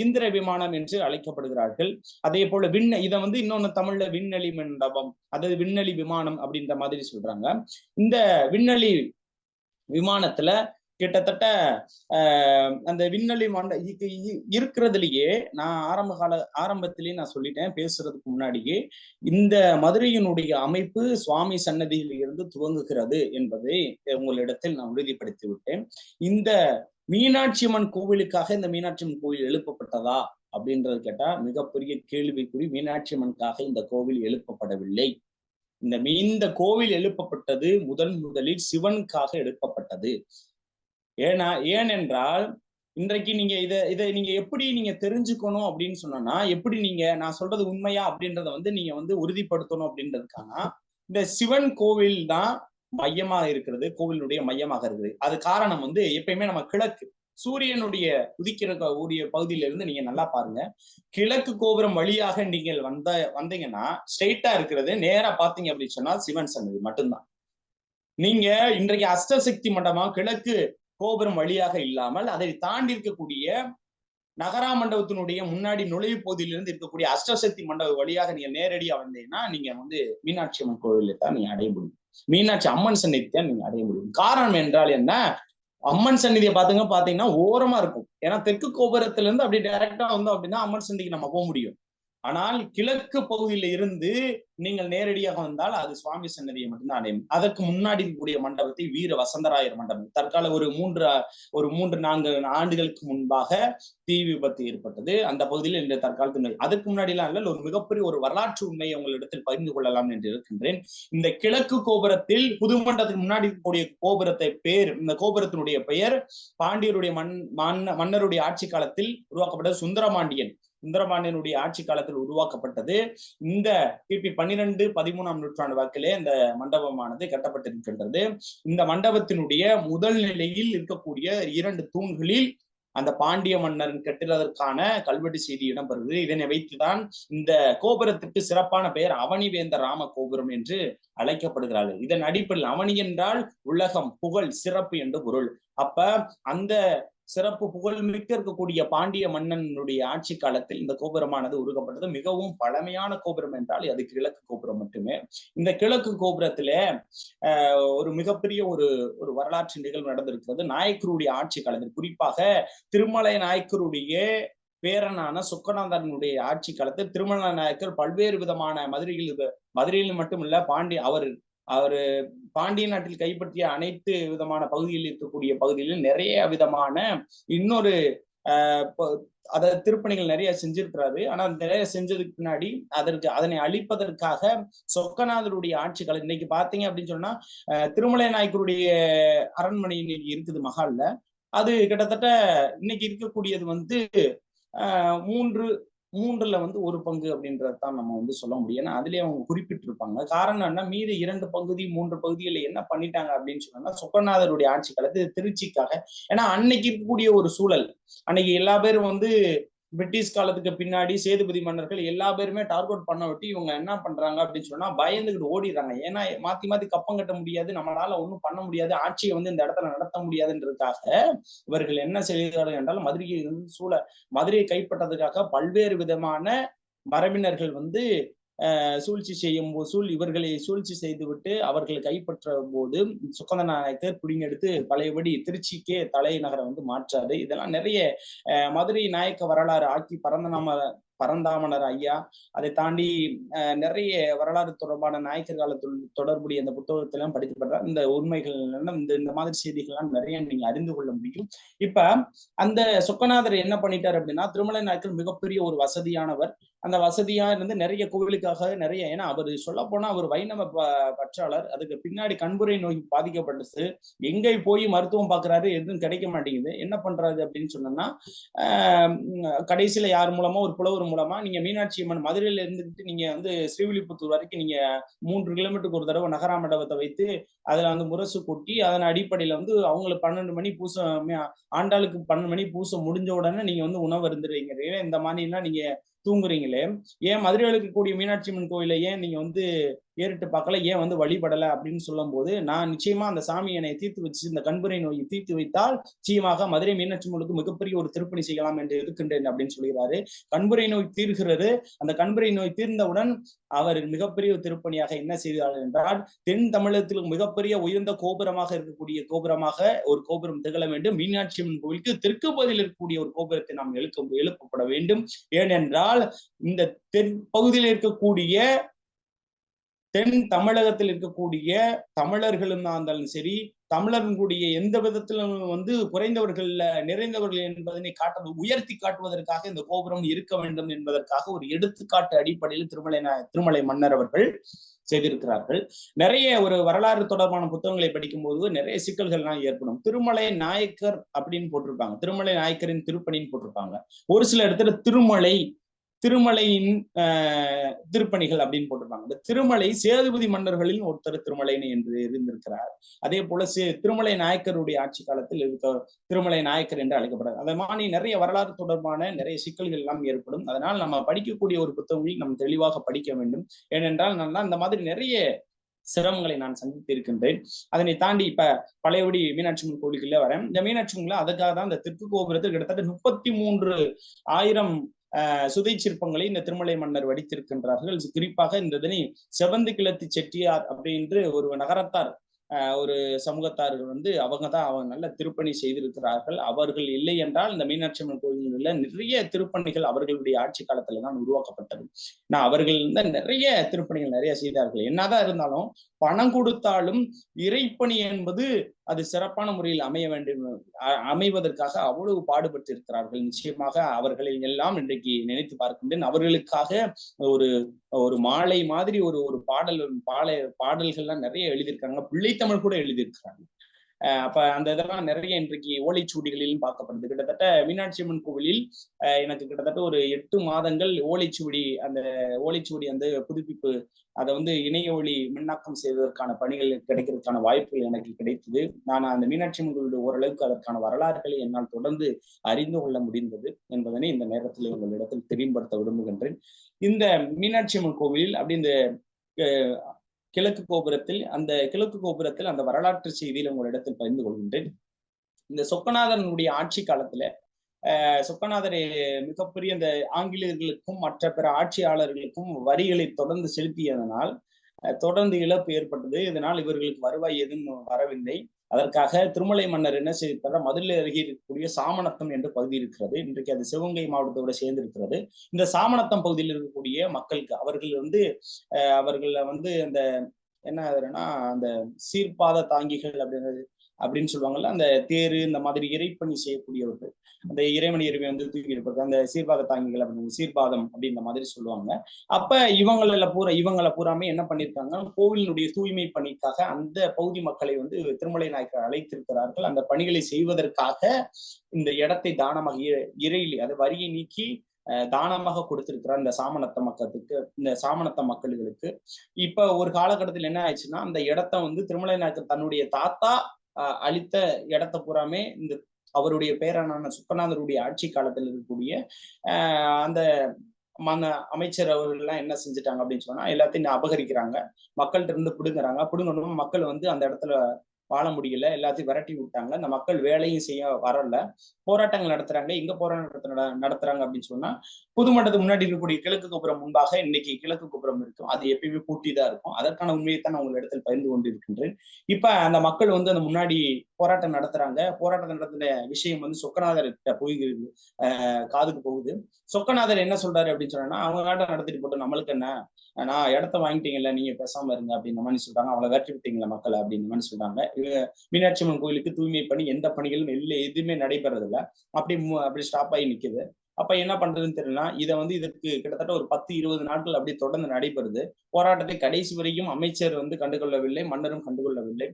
இந்திர விமானம் என்று அழைக்கப்படுகிறார்கள். அதே போல இதை வந்து இன்னொன்னு தமிழ்ல விண்ணெளி மண்டபம், அதாவது விண்ணெளி விமானம் அப்படின்ற மாதிரி சொல்றாங்க. இந்த விண்ணெளி விமானத்துல கிட்டத்தட்ட அந்த விண்ணெளி இருக்கிறதுலயே நான் ஆரம்பத்திலேயே நான் சொல்லிட்டேன் பேசுறதுக்கு முன்னாடியே, இந்த மதுரையினுடைய அமைப்பு சுவாமி சன்னதியில் இருந்து துவங்குகிறது என்பதை உங்களிடத்தில் நான் உறுதிப்படுத்தி விட்டேன். இந்த மீனாட்சி அம்மன் கோவிலுக்காக இந்த மீனாட்சி அம்மன் கோவில் எழுப்பப்பட்டதா அப்படின்றது கேட்டா மிகப்பெரிய கேள்விக்குறி. மீனாட்சி அம்மனுக்காக இந்த கோவில் எழுப்பப்படவில்லை. இந்த கோவில் எழுப்பப்பட்டது முதலில் சிவனுக்காக எழுப்பப்பட்டது. ஏனென்றால் இன்றைக்கு நீங்க இதை நீங்க எப்படி நீங்க தெரிஞ்சுக்கணும் அப்படின்னு சொன்னா, எப்படி நான் சொல்றது உண்மையா அப்படின்றத வந்து நீங்க வந்து உறுதிப்படுத்தணும் அப்படின்றதுக்கான இந்த சிவன் கோவில் தான் மையமாக இருக்கிறது, கோவிலுடைய மையமாக இருக்குது. அது காரணம் வந்து எப்பயுமே நம்ம கிழக்கு சூரியனுடைய உதிக்கக்கூடிய பகுதியில இருந்து நீங்க நல்லா பாருங்க. கிழக்கு கோபுரம் வழியாக நீங்கள் வந்தீங்கன்னா ஸ்ட்ரெயிட்டா இருக்கிறது நேரா பாத்தீங்க அப்படின்னு சொன்னா சிவன் சன்னதி மட்டும்தான். நீங்க இன்றைக்கு அஷ்டசக்தி மண்டபமா கிழக்கு கோபுரம் வழியாக இல்லாமல் அதை தாண்டி இருக்கக்கூடிய நகரா மண்டபத்தினுடைய முன்னாடி நுழைவு பகுதியிலிருந்து இருக்கக்கூடிய அஷ்டசக்தி மண்டபம் வழியாக நீங்க நேரடியா வந்தீங்கன்னா நீங்க வந்து மீனாட்சி அம்மன் கோவிலை தான் நீங்க அடைய முடியும். மீனாட்சி அம்மன் சன்னதி தான் நீங்க அடைய முடியும். காரணம் என்றால் என்ன? அம்மன் சன்னதியை பாத்தீங்கன்னா ஓரமா இருக்கும். ஏன்னா தெற்கு கோபுரத்துல இருந்து அப்படி டைரக்டா வந்தோம் அப்படின்னா அம்மன் சன்னதிக்கு நம்ம போக முடியும். ஆனால் கிழக்கு பகுதியில இருந்து நீங்கள் நேரடியாக வந்தால் அது சுவாமி சன்னதியை மட்டும்தான் அடையும். அதற்கு முன்னாடி இருக்கக்கூடிய மண்டபத்தை வீர வசந்தராயர் மண்டபம் தற்கால ஒரு 3-4 ஆண்டுகளுக்கு முன்பாக தீ விபத்து ஏற்பட்டது அந்த பகுதியில் இந்த தற்காலத்து. அதுக்கு முன்னாடி எல்லாம் இல்ல, ஒரு மிகப்பெரிய ஒரு வரலாற்று உண்மையை உங்களிடத்தில் பகிர்ந்து கொள்ளலாம் என்று இருக்கின்றேன். இந்த கிழக்கு கோபுரத்தில் புது மண்டபத்துக்கு முன்னாடி இருக்கக்கூடிய இந்த கோபுரத்தினுடைய பெயர் பாண்டியருடைய மன்னருடைய ஆட்சி காலத்தில் உருவாக்கப்பட்ட சுந்தரபாண்டியனுடைய ஆட்சி காலத்தில் உருவாக்கப்பட்டது. இந்த கிபி 12-13ஆம் நூற்றாண்டு வாக்கிலே இந்த மண்டபமானது கட்டப்பட்டிருக்கின்றது. இந்த மண்டபத்தினுடைய முதல் நிலையில் இருக்கக்கூடிய 2 தூண்களில் அந்த பாண்டிய மன்னரின் கட்டுவதற்கான கல்வெட்டு செய்தி இடம்பெறுகிறது. இதனை வைத்துதான் இந்த கோபுரத்துக்கு சிறப்பான பெயர் அவனிவேந்தர் ராம கோபுரம் என்று அழைக்கப்படுகிறார்கள். இதன் அடிப்படையில் அவனி என்றால் உலகம், புகழ், சிறப்பு என்று பொருள். அப்ப அந்த சிறப்பு புகழ்மிக்க இருக்கக்கூடிய பாண்டிய மன்னனுடைய ஆட்சி காலத்தில் இந்த கோபுரமானது உருவாக்கப்பட்டது. மிகவும் பழமையான கோபுரம் என்றால் அது கிழக்கு கோபுரம் மட்டுமே. இந்த கிழக்கு கோபுரத்திலே ஒரு மிகப்பெரிய ஒரு வரலாற்று நிகழ்வு நடந்திருக்கிறது. நாயக்கருடைய ஆட்சி காலத்தில், குறிப்பாக திருமலை நாயக்கருடைய பேரனான சொக்கநாதனுடைய ஆட்சி காலத்தில் திருமலை நாயக்கர் பல்வேறு விதமான மதுரையில் மட்டும் இல்ல அவரு பாண்டிய நாட்டில் கைப்பற்றிய அனைத்து விதமான பகுதியில் இருக்கக்கூடிய பகுதிகளில் நிறைய விதமான இன்னொரு திருப்பணிகள் நிறைய செஞ்சிருக்கிறாரு. ஆனா நிறைய செஞ்சதுக்கு பின்னாடி அதனை அழிப்பதற்காக சொக்கநாதருடைய ஆட்சி காலம் இன்னைக்கு பாத்தீங்க அப்படின்னு சொன்னா திருமலை நாயக்கருடைய அரண்மனை இன்னைக்கு இருக்குது மகால்ல. அது கிட்டத்தட்ட இன்னைக்கு இருக்கக்கூடியது வந்து 3/3 வந்து 1 பங்கு அப்படின்றதான் நம்ம வந்து சொல்ல முடியும். ஏன்னா அதுலயே அவங்க குறிப்பிட்டிருப்பாங்க. காரணம் என்ன, மீது 2 பகுதி 3 பகுதிகளில் என்ன பண்ணிட்டாங்க அப்படின்னு சொன்னா சொக்கநாதருடைய ஆட்சி காலத்து திருச்சிக்காக. ஏன்னா அன்னைக்கு இருக்கக்கூடிய ஒரு சூழல், அன்னைக்கு எல்லா பேரும் வந்து பிரிட்டிஷ் காலத்துக்கு பின்னாடி சேதுபதி மன்னர்கள் எல்லா பேருமே டார்கெட் பண்ண விட்டு இவங்க என்ன பண்றாங்க அப்படின்னு சொன்னா பயந்துகிட்டு ஓடிடுறாங்க. ஏன்னா மாத்தி மாத்தி கப்பம் கட்ட முடியாது, நம்மளால ஒண்ணும் பண்ண முடியாது, ஆட்சியை வந்து இந்த இடத்துல நடத்த முடியாதுன்றதுக்காக இவர்கள் என்ன செய்கிறார்கள் என்றால் மதுரையை கைப்பற்றதுக்காக பல்வேறு விதமான மரபினர்கள் வந்து இவர்களை சூழ்ச்சி செய்துவிட்டு அவர்களை கைப்பற்ற போது சுக்கந்த நாயக்கர் பிடிங்கெடுத்து பழையபடி திருச்சிக்கே தலைநகரை வந்து மாற்றாரு. இதெல்லாம் நிறைய மதுரை நாயக்க வரலாறு ஆக்கி பரந்தாமனர் ஐயா, அதை தாண்டி நிறைய வரலாறு தொடர்பான நாயக்கர் காலத்தில் தொடர்புடைய அந்த புத்தகத்திலாம் படிக்கப்பட்ட இந்த உண்மைகள் இந்த மாதிரி செய்திகள்லாம் நிறைய நீங்க அறிந்து கொள்ள முடியும். இப்ப அந்த சொக்கநாதர் என்ன பண்ணிட்டார் அப்படின்னா, திருமலை நாயக்கர் மிகப்பெரிய ஒரு வசதியானவர். அந்த வசதியா இருந்து நிறைய கோவிலுக்காக நிறைய, ஏன்னா அவர் சொல்ல போனா அவர் வைணவ பற்றாளர். அதுக்கு பின்னாடி கண்புரை நோய் பாதிக்கப்பட்டுச்சு. எங்கே போய் மருத்துவம் பாக்குறாரு, எதுவும் கிடைக்க மாட்டேங்குது. என்ன பண்றாரு அப்படின்னு சொன்னோம்னா, கடைசியில யார் மூலமா, ஒரு புலவர் மூலமா, நீங்க மீனாட்சி அம்மன் மதுரையில இருந்துட்டு நீங்க வந்து ஸ்ரீவில்லிபுத்தூர் வரைக்கும் நீங்க 3 கிலோமீட்டருக்கு ஒரு தடவை நகரா மண்டபத்தை வைத்து அதுல வந்து முரசு கொட்டி அதன் அடிப்படையில வந்து அவங்களுக்கு 12 மணி பூசம், ஆண்டாளுக்கு 12 மணி பூசம் முடிஞ்ச உடனே நீங்க வந்து உணவு இருந்துருவீங்க. இந்த மாதிரிலாம் நீங்க தூங்குறீங்களே, ஏன் மதுரையில் இருக்கக்கூடிய மீனாட்சி அம்மன் கோயிலை ஏன் நீங்க வந்து ஏறிட்டு பார்க்கல, ஏன் வந்து வழிபடல அப்படின்னு சொல்லும் போது, நான் நிச்சயமா அந்த சாமி என்னை தீர்த்து வச்சு இந்த கண்புரை நோயை தீர்த்து வைத்தால் நிச்சயமாக மதுரை மீனாட்சி அம்மனுக்கு மிகப்பெரிய ஒரு திருப்பணி செய்யலாம் என்று இருக்கின்றேன் அப்படின்னு சொல்கிறாரு. கண்புரை நோய் தீர்கிறது. அந்த கண்புரை நோய் தீர்ந்தவுடன் அவர் மிகப்பெரிய திருப்பணியாக என்ன செய்தார் என்றால், தென் தமிழகத்தில் மிகப்பெரிய உயர்ந்த கோபுரமாக இருக்கக்கூடிய ஒரு கோபுரம் திகழ வேண்டும். மீனாட்சி அம்மன் கோயிலுக்கு தெற்கு பகுதியில் இருக்கக்கூடிய ஒரு கோபுரத்தை நாம் எழுப்பப்பட வேண்டும். ஏனென்றால் இந்த தென் பகுதியில் இருக்கக்கூடிய தென் தமிழகத்தில் இருக்கக்கூடிய தமிழர்களும் இருந்தாலும் சரி, தமிழர்களுடைய எந்த விதத்திலும் வந்து குறைந்தவர்கள் நிறைந்தவர்கள் என்பதனை உயர்த்தி காட்டுவதற்காக இந்த கோபுரம் இருக்க வேண்டும் என்பதற்காக ஒரு எடுத்துக்காட்டு அடிப்படையில் திருமலை மன்னர் அவர்கள் செய்திருக்கிறார்கள். நிறைய ஒரு வரலாறு தொடர்பான புத்தகங்களை படிக்கும் போது நிறைய சிக்கல்கள்லாம் ஏற்படும். திருமலை நாயக்கர் அப்படின்னு போட்டிருப்பாங்க, திருமலை நாயக்கரின் திருப்பணின்னு போட்டிருப்பாங்க. ஒரு சில இடத்துல திருமலையின் திருப்பணிகள் அப்படின்னு போட்டிருப்பாங்க. இந்த திருமலை சேதுபதி மன்னர்களில் ஒருத்தர் திருமலைன்னு என்று இருந்திருக்கிறார். அதே போல திருமலை நாயக்கருடைய ஆட்சி காலத்தில் திருமலை நாயக்கர் என்று அழைக்கப்படுறார். அந்த மாதிரி நிறைய வரலாறு தொடர்பான நிறைய சிக்கல்கள் எல்லாம் ஏற்படும். அதனால் நம்ம படிக்கக்கூடிய ஒரு புத்தகங்களில் நம்ம தெளிவாக படிக்க வேண்டும். ஏனென்றால் நான் இந்த மாதிரி நிறைய சிரமங்களை நான் சந்தித்து இருக்கின்றேன். அதனை தாண்டி இப்ப பழையபடி மீனாட்சி அம்மன் கோயிலுக்குள்ள வரேன். இந்த மீனாட்சி அம்மன் அதுக்காக தான் இந்த தெற்கு கோபுரத்தில் கிட்டத்தட்ட 33,000 சுதை சிற்பங்களை இந்த திருமலை மன்னர் வடித்திருக்கின்றார்கள். குறிப்பாக இந்த இதனை செவந்து கிளத்தி செட்டியார் அப்படின்று ஒரு நகரத்தார், ஒரு சமூகத்தார்கள் வந்து அவங்க நல்ல திருப்பணி செய்திருக்கிறார்கள். அவர்கள் இல்லை என்றால் இந்த மீனாட்சி அம்மன் கோயில்களில் நிறைய திருப்பணிகள் அவர்களுடைய ஆட்சி காலத்துல தான் உருவாக்கப்பட்டது. அவர்கள் நிறைய திருப்பணிகள் நிறைய செய்தார்கள். என்னதான் இருந்தாலும் பணம் கொடுத்தாலும் இறைப்பணி என்பது அது சிறப்பான முறையில் அமைவதற்காக அவ்வளவு பாடுபட்டு இருக்கிறார்கள். நிச்சயமாக அவர்களை எல்லாம் இன்றைக்கு நினைத்து பார்க்கின்றேன். அவர்களுக்காக ஒரு மாலை மாதிரி ஒரு பாடல்கள்லாம் நிறைய எழுதியிருக்காங்க. பிள்ளைத்தமிழ் கூட எழுதியிருக்கிறாங்க. அப்ப அந்த இதெல்லாம் நிறைய இன்றைக்கு ஓலைச்சுவடிகளிலும் பார்க்கப்படுது. கிட்டத்தட்ட மீனாட்சி அம்மன் கோவிலில் எனக்கு கிட்டத்தட்ட ஒரு 8 மாதங்கள் ஓலைச்சுவடி அந்த புதுப்பிப்பு, அதை வந்து இணைய ஒளி மின்னாக்கம் செய்வதற்கான பணிகள் கிடைக்கிறதுக்கான வாய்ப்புகள் எனக்கு கிடைத்தது. நான் அந்த மீனாட்சி அம்மன் கோவிலுடைய ஓரளவுக்கு அதற்கான வரலாறுகளை என்னால் தொடர்ந்து அறிந்து கொள்ள முடிந்தது என்பதனை இந்த நேரத்தில் உங்களிடத்தில் தெளிவுபடுத்த விரும்புகின்றேன். இந்த மீனாட்சி அம்மன் கோவிலில் அப்படி இந்த கிழக்கு கோபுரத்தில் அந்த வரலாற்று செய்தியில் உங்களிடத்தில் பகிர்ந்து கொள்கின்றேன். இந்த சொக்கநாதனுடைய ஆட்சி காலத்துல சொக்கநாதரை மிகப்பெரிய இந்த ஆங்கிலேயர்களுக்கும் மற்ற பிற ஆட்சியாளர்களுக்கும் வரிகளை தொடர்ந்து செலுத்தியதனால் தொடர்ந்து இழப்பு ஏற்பட்டது. இதனால் இவர்களுக்கு வருவாய் எதுவும் வரவில்லை. அதற்காக திருமலை மன்னர் என்ன செய்தார், மதுரை அருகே இருக்கக்கூடிய சாமநத்தம் என்ற பகுதி இருக்கிறது. இன்றைக்கு அது சிவகங்கை மாவட்டத்தோட சேர்ந்து இருக்கிறது. இந்த சாமநத்தம் பகுதியில் இருக்கக்கூடிய மக்களுக்கு அவர்கள வந்து அந்த என்ன ஆகுதுன்னா, அந்த சீர்பாத தாங்கிகள் அப்படின்னு சொல்லுவாங்கல்ல, அந்த தேரு இந்த மாதிரி இறைப்பணி செய்யக்கூடியவர்கள், அந்த இறைமணி இறைவை வந்து தூக்கி இருப்பது அந்த சீர்பாத தாங்கிகள் அப்படின்னு சீர்பாதம் அப்படின்ற மாதிரி சொல்லுவாங்க. அப்ப இவங்களை பூராமே என்ன பண்ணிருக்காங்க, கோவிலினுடைய தூய்மை பணிக்காக அந்த பகுதி மக்களை வந்து திருமலை நாயக்கர் அழைத்திருக்கிறார்கள். அந்த பணிகளை செய்வதற்காக இந்த இடத்தை தானமாக இறையிலி அதை வரியை நீக்கி தானமாக கொடுத்திருக்கிறார் இந்த சாமநத்த மக்களுக்கு. இப்ப ஒரு காலகட்டத்தில் என்ன ஆயிடுச்சுன்னா, அந்த இடத்த வந்து திருமலை நாயக்கர் தன்னுடைய தாத்தா அளித்த இடத்த பூராமே இந்த அவருடைய பேரனான சுக்கநாதருடைய ஆட்சி காலத்தில் இருக்கக்கூடிய அந்த அமைச்சர் அவர்கள் எல்லாம் என்ன செஞ்சுட்டாங்க அப்படின்னு சொன்னா எல்லாத்தையும் அபகரிக்கிறாங்க, மக்கள்கிட்ட இருந்து பிடுங்குறாங்க. பிடுங்கணும் மக்கள் வந்து அந்த இடத்துல வாழ முடியல, எல்லாத்தையும் விரட்டி விட்டாங்க. அந்த மக்கள் வேலையும் செய்ய வரல, போராட்டங்கள் நடத்துறாங்க. எங்க போராட்டம் நடத்துறாங்க அப்படின்னு சொன்னா புதுமண்டத்துக்கு முன்னாடி இருக்கக்கூடிய கிழக்கு கோபுரம் முன்பாக இன்னைக்கு கிழக்கு கோபுரம் இருக்கும், அது எப்பயுமே பூட்டி தான் இருக்கும். அதற்கான உண்மையை தான் நான் உங்கள் இடத்தில் பகிர்ந்து கொண்டு இருக்கின்றேன். இப்ப அந்த மக்கள் வந்து அந்த முன்னாடி போராட்டம் நடத்துறாங்க. போராட்டம் நடத்தின விஷயம் வந்து சொக்கநாதர் கிட்ட போகிறது, காதுக்கு போகுது. சொக்கநாதர் என்ன சொல்றாரு அப்படின்னு சொன்னா, அவங்க நாட்டம் நடத்திட்டு போட்டு நம்மளுக்கு என்ன, நான் இடத்த வாங்கிட்டீங்கல்ல, நீங்க பேசாம இருங்க அப்படின்னு மாதிரி சொல்றாங்க. அவங்கள வேற்றி விட்டீங்களா மக்களை அப்படின்னு மாதிரி சொல்றாங்க. மீனாட்சி அம்மன் கோயிலுக்கு தூய்மை பணி எந்த பணிகளும் எதுவுமே நடைபெறது இல்லை, அப்படி ஸ்டாப் ஆகி நிக்குது. அப்ப என்ன பண்றதுன்னு தெரியல. இதை வந்து இதற்கு கிட்டத்தட்ட ஒரு 10-20 நாட்கள் அப்படி தொடர்ந்து நடைபெறுது. போராட்டத்தை கடைசி வரைக்கும் அமைச்சர் வந்து கண்டுகொள்ளவில்லை, மன்னரும் கண்டுகொள்ளவில்லை.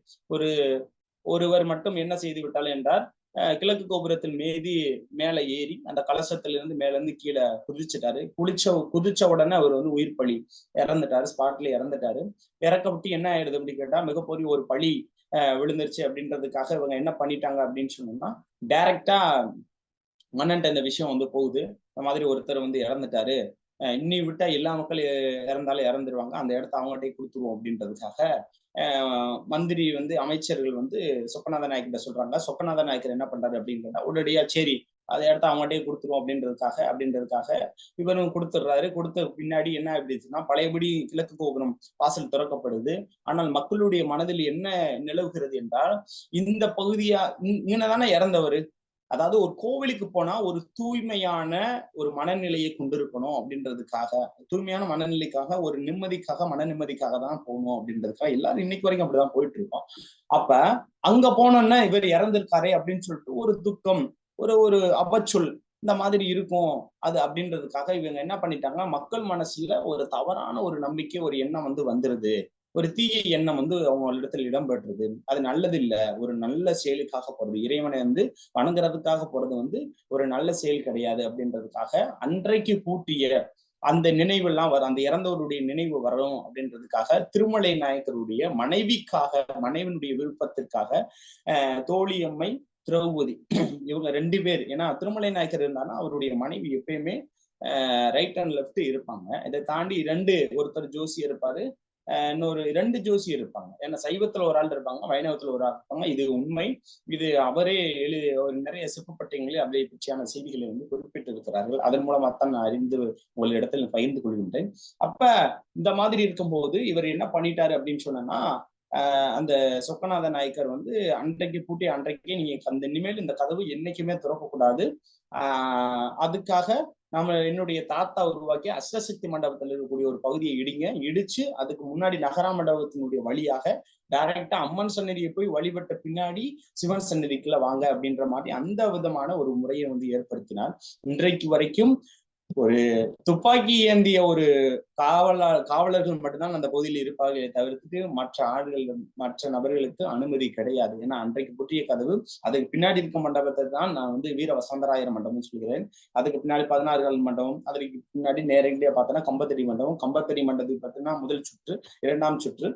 ஒருவர் மட்டும் என்ன செய்து விட்டால் என்றால், கிழக்கு கோபுரத்தில் மேல ஏறி அந்த கலசத்திலிருந்து மேல இருந்து கீழே குதிச்சுட்டாரு. குதிச்ச உடனே அவர் வந்து உயிர் பலி இறந்துட்டாரு, ஸ்பாட்ல இறந்துட்டாரு. இறக்கப்பட்டு என்ன ஆயிடுது அப்படின்னு கேட்டா மிகப்பெரிய ஒரு பழி விழுந்துருச்சு அப்படின்றதுக்காக இவங்க என்ன பண்ணிட்டாங்க அப்படின்னு சொன்னோம்னா, டைரக்டா மன்னன்ட்ட இந்த விஷயம் வந்து போகுது. இந்த மாதிரி ஒருத்தர் வந்து இறந்துட்டாரு, இன்னி விட்டா எல்லா மக்களும் இறந்தாலும் இறந்துருவாங்க, அந்த இடத்த அவங்ககிட்டே கொடுத்துருவோம் அப்படின்றதுக்காக மந்திரி வந்து அமைச்சர்கள் வந்து சொக்கநாத நாயக்கிட்ட சொல்றாங்க. சொக்கநாத நாயக்கர் என்ன பண்றாரு அப்படின்னு உடனடியா சரி அதை இடத்த அவங்ககிட்டே கொடுத்துருவோம் அப்படின்றதுக்காக இவரும் கொடுத்துடுறாரு. கொடுத்த பின்னாடி என்ன ஆயிடுச்சுன்னா, பழையபடி கிழக்கு கோபுரம் வாசல் திறக்கப்படுது. ஆனால் மக்களுடைய மனதில் என்ன நிலவுகிறது என்றால், இந்த பகுதியா இங்கதானே இறந்தவர், அதாவது ஒரு கோவிலுக்கு போனா ஒரு தூய்மையான ஒரு மனநிலையை கொண்டிருக்கணும் அப்படின்றதுக்காக, தூய்மையான மனநிலைக்காக, ஒரு நிம்மதிக்காக, மன நிம்மதிக்காக தான் போகணும் அப்படின்றதுக்காக எல்லாரும் இன்னைக்கு வரைக்கும் அப்படிதான் போயிட்டு இருக்கோம். அப்ப அங்க போனோம்னா இவர் இறந்திருக்காரே அப்படின்னு சொல்லிட்டு ஒரு துக்கம், ஒரு அபச்சொல் இந்த மாதிரி இருக்கும் அது அப்படின்றதுக்காக இவங்க என்ன பண்ணிட்டாங்கன்னா, மக்கள் மனசுல ஒரு தவறான ஒரு நம்பிக்கை, ஒரு எண்ணம் வந்து வந்துருது, ஒரு தீய எண்ணம் வந்து அவங்களிடத்தில் இடம்பெற்றது. அது நல்லது இல்ல, ஒரு நல்ல செயலுக்காக போறது, இறைவனை வந்து வணங்குறதுக்காக போறது வந்து ஒரு நல்ல செயல் கிடையாது அப்படின்றதுக்காக அன்றைக்கு பூட்டிய அந்த நினைவெல்லாம் வரும், அந்த இறந்தவருடைய நினைவு வரும் அப்படின்றதுக்காக திருமலை நாயக்கருடைய மனைவினுடைய விருப்பத்திற்காக தோழியம்மை, திரௌபதி இவங்க 2 பேர், ஏன்னா திருமலை நாயக்கர் இருந்தாலும் அவருடைய மனைவி எப்பயுமே ரைட் அண்ட் லெஃப்ட் இருப்பாங்க. இதை தாண்டி ஒருத்தர் ஜோசி இருப்பாரு, இன்னொரு 2 ஜோசி இருப்பாங்க. ஏன்னா சைவத்துல ஒரு ஆள் இருப்பாங்க, வைணவத்துல ஒரு ஆள் இருப்பாங்க. இது உண்மை. இது அவரே நிறைய சிற்பப்பட்டியங்களில் அதை பற்றியான செய்திகளை வந்து குறிப்பிட்டு இருக்கிறார்கள். அதன் மூலமாத்தான் நான் அறிந்து உங்களிடத்தில் பகிர்ந்து கொள்கின்றேன். அப்ப இந்த மாதிரி இருக்கும்போது இவர் என்ன பண்ணிட்டாரு அப்படின்னு சொன்னா, அந்த சொக்கநாத நாயக்கர் வந்து அன்றைக்கு பூட்டி அன்றைக்கே நீங்க இனிமேல் இந்த கதவு என்னைக்குமே திறக்கக்கூடாது, அதுக்காக என்னுடைய தாத்தா உருவாக்கிய அஷ்டசக்தி மண்டபத்தில் இருக்கக்கூடிய ஒரு பகுதியை இடிச்சு அதுக்கு முன்னாடி நகரா மண்டபத்தினுடைய வழியாக டைரக்டா அம்மன் சன்னதியை போய் வழிபட்ட பின்னாடி சிவன் சன்னதிக்குள்ள வாங்க அப்படின்ற மாதிரி அந்த விதமான ஒரு முறையை வந்து ஏற்படுத்தினார். இன்றைக்கு வரைக்கும் ஒரு துப்பாக்கி ஏந்திய ஒரு காவலர்கள் மட்டும்தான் அந்த பகுதியில் இருப்பார்களே தவிர்த்துட்டு மற்ற நபர்களுக்கு அனுமதி கிடையாது. ஏன்னா அன்றைக்கு புற்றிய கதவு, அதுக்கு பின்னாடி இருக்க மண்டபத்தை தான் நான் வந்து வீர வசந்தராயர் மண்டபம் சொல்கிறேன். அதுக்கு பின்னாடி 16 கால் மண்டபம், அதுக்கு பின்னாடி நேரடியா பார்த்தோன்னா கம்பத்தடி மண்டபம். கம்பத்தடி மண்டபத்துக்கு பார்த்தீங்கன்னா முதல் சுற்று, இரண்டாம் சுற்று,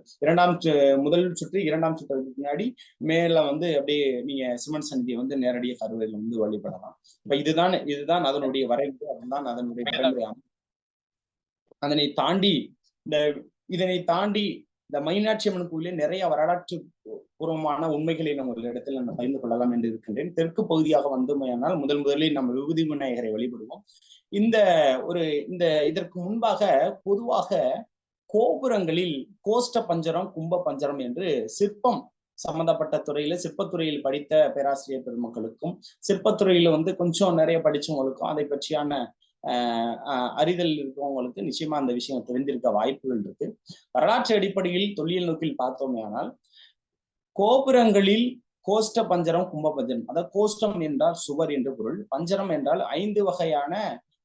முதல் சுற்று, இரண்டாம் சுற்றுக்கு பின்னாடி மேல வந்து அப்படியே நீங்க சிவன் சந்நிதியை வந்து நேரடியாக கருவறையில வந்து வழிபடலாம். இப்ப இதுதான் அதனுடைய வரைவு, அதுதான் அதனுடைய நடைமுறை. இதனை தாண்டி இந்த மீனாட்சி அம்மன் கோயிலே நிறைய வரலாற்று பூர்வமான உண்மைகளை நம்ம ஒரு இடத்துல நம்ம பகிர்ந்து கொள்ளலாம் என்று இருக்கின்றேன். தெற்கு பகுதியாக வந்தோமையானால் முதலில் நம்ம விபூதி விநாயகரை வழிபடுவோம். இதற்கு முன்பாக பொதுவாக கோபுரங்களில் கோஷ்ட பஞ்சரம், கும்ப பஞ்சரம் என்று சிற்பம் சம்பந்தப்பட்ட துறையில, சிற்பத்துறையில் படித்த பேராசிரியர் பெருமக்களுக்கும், சிற்பத்துறையில வந்து கொஞ்சம் நிறைய படிச்சவங்களுக்கும் அதை பற்றியான அறிதல் இருக்கிறவங்களுக்கு நிச்சயமா அந்த விஷயம் தெரிந்திருக்க வாய்ப்புகள் இருக்கு. வரலாற்று அடிப்படையில் தொல்லியல் நோக்கில் பார்த்தோமே ஆனால், கோபுரங்களில் கோஷ்ட பஞ்சரம், கும்ப பஞ்சரம், அதாவது கோஷ்டம் என்றால் சுவர் என்று பொருள், பஞ்சரம் என்றால் 5 வகையான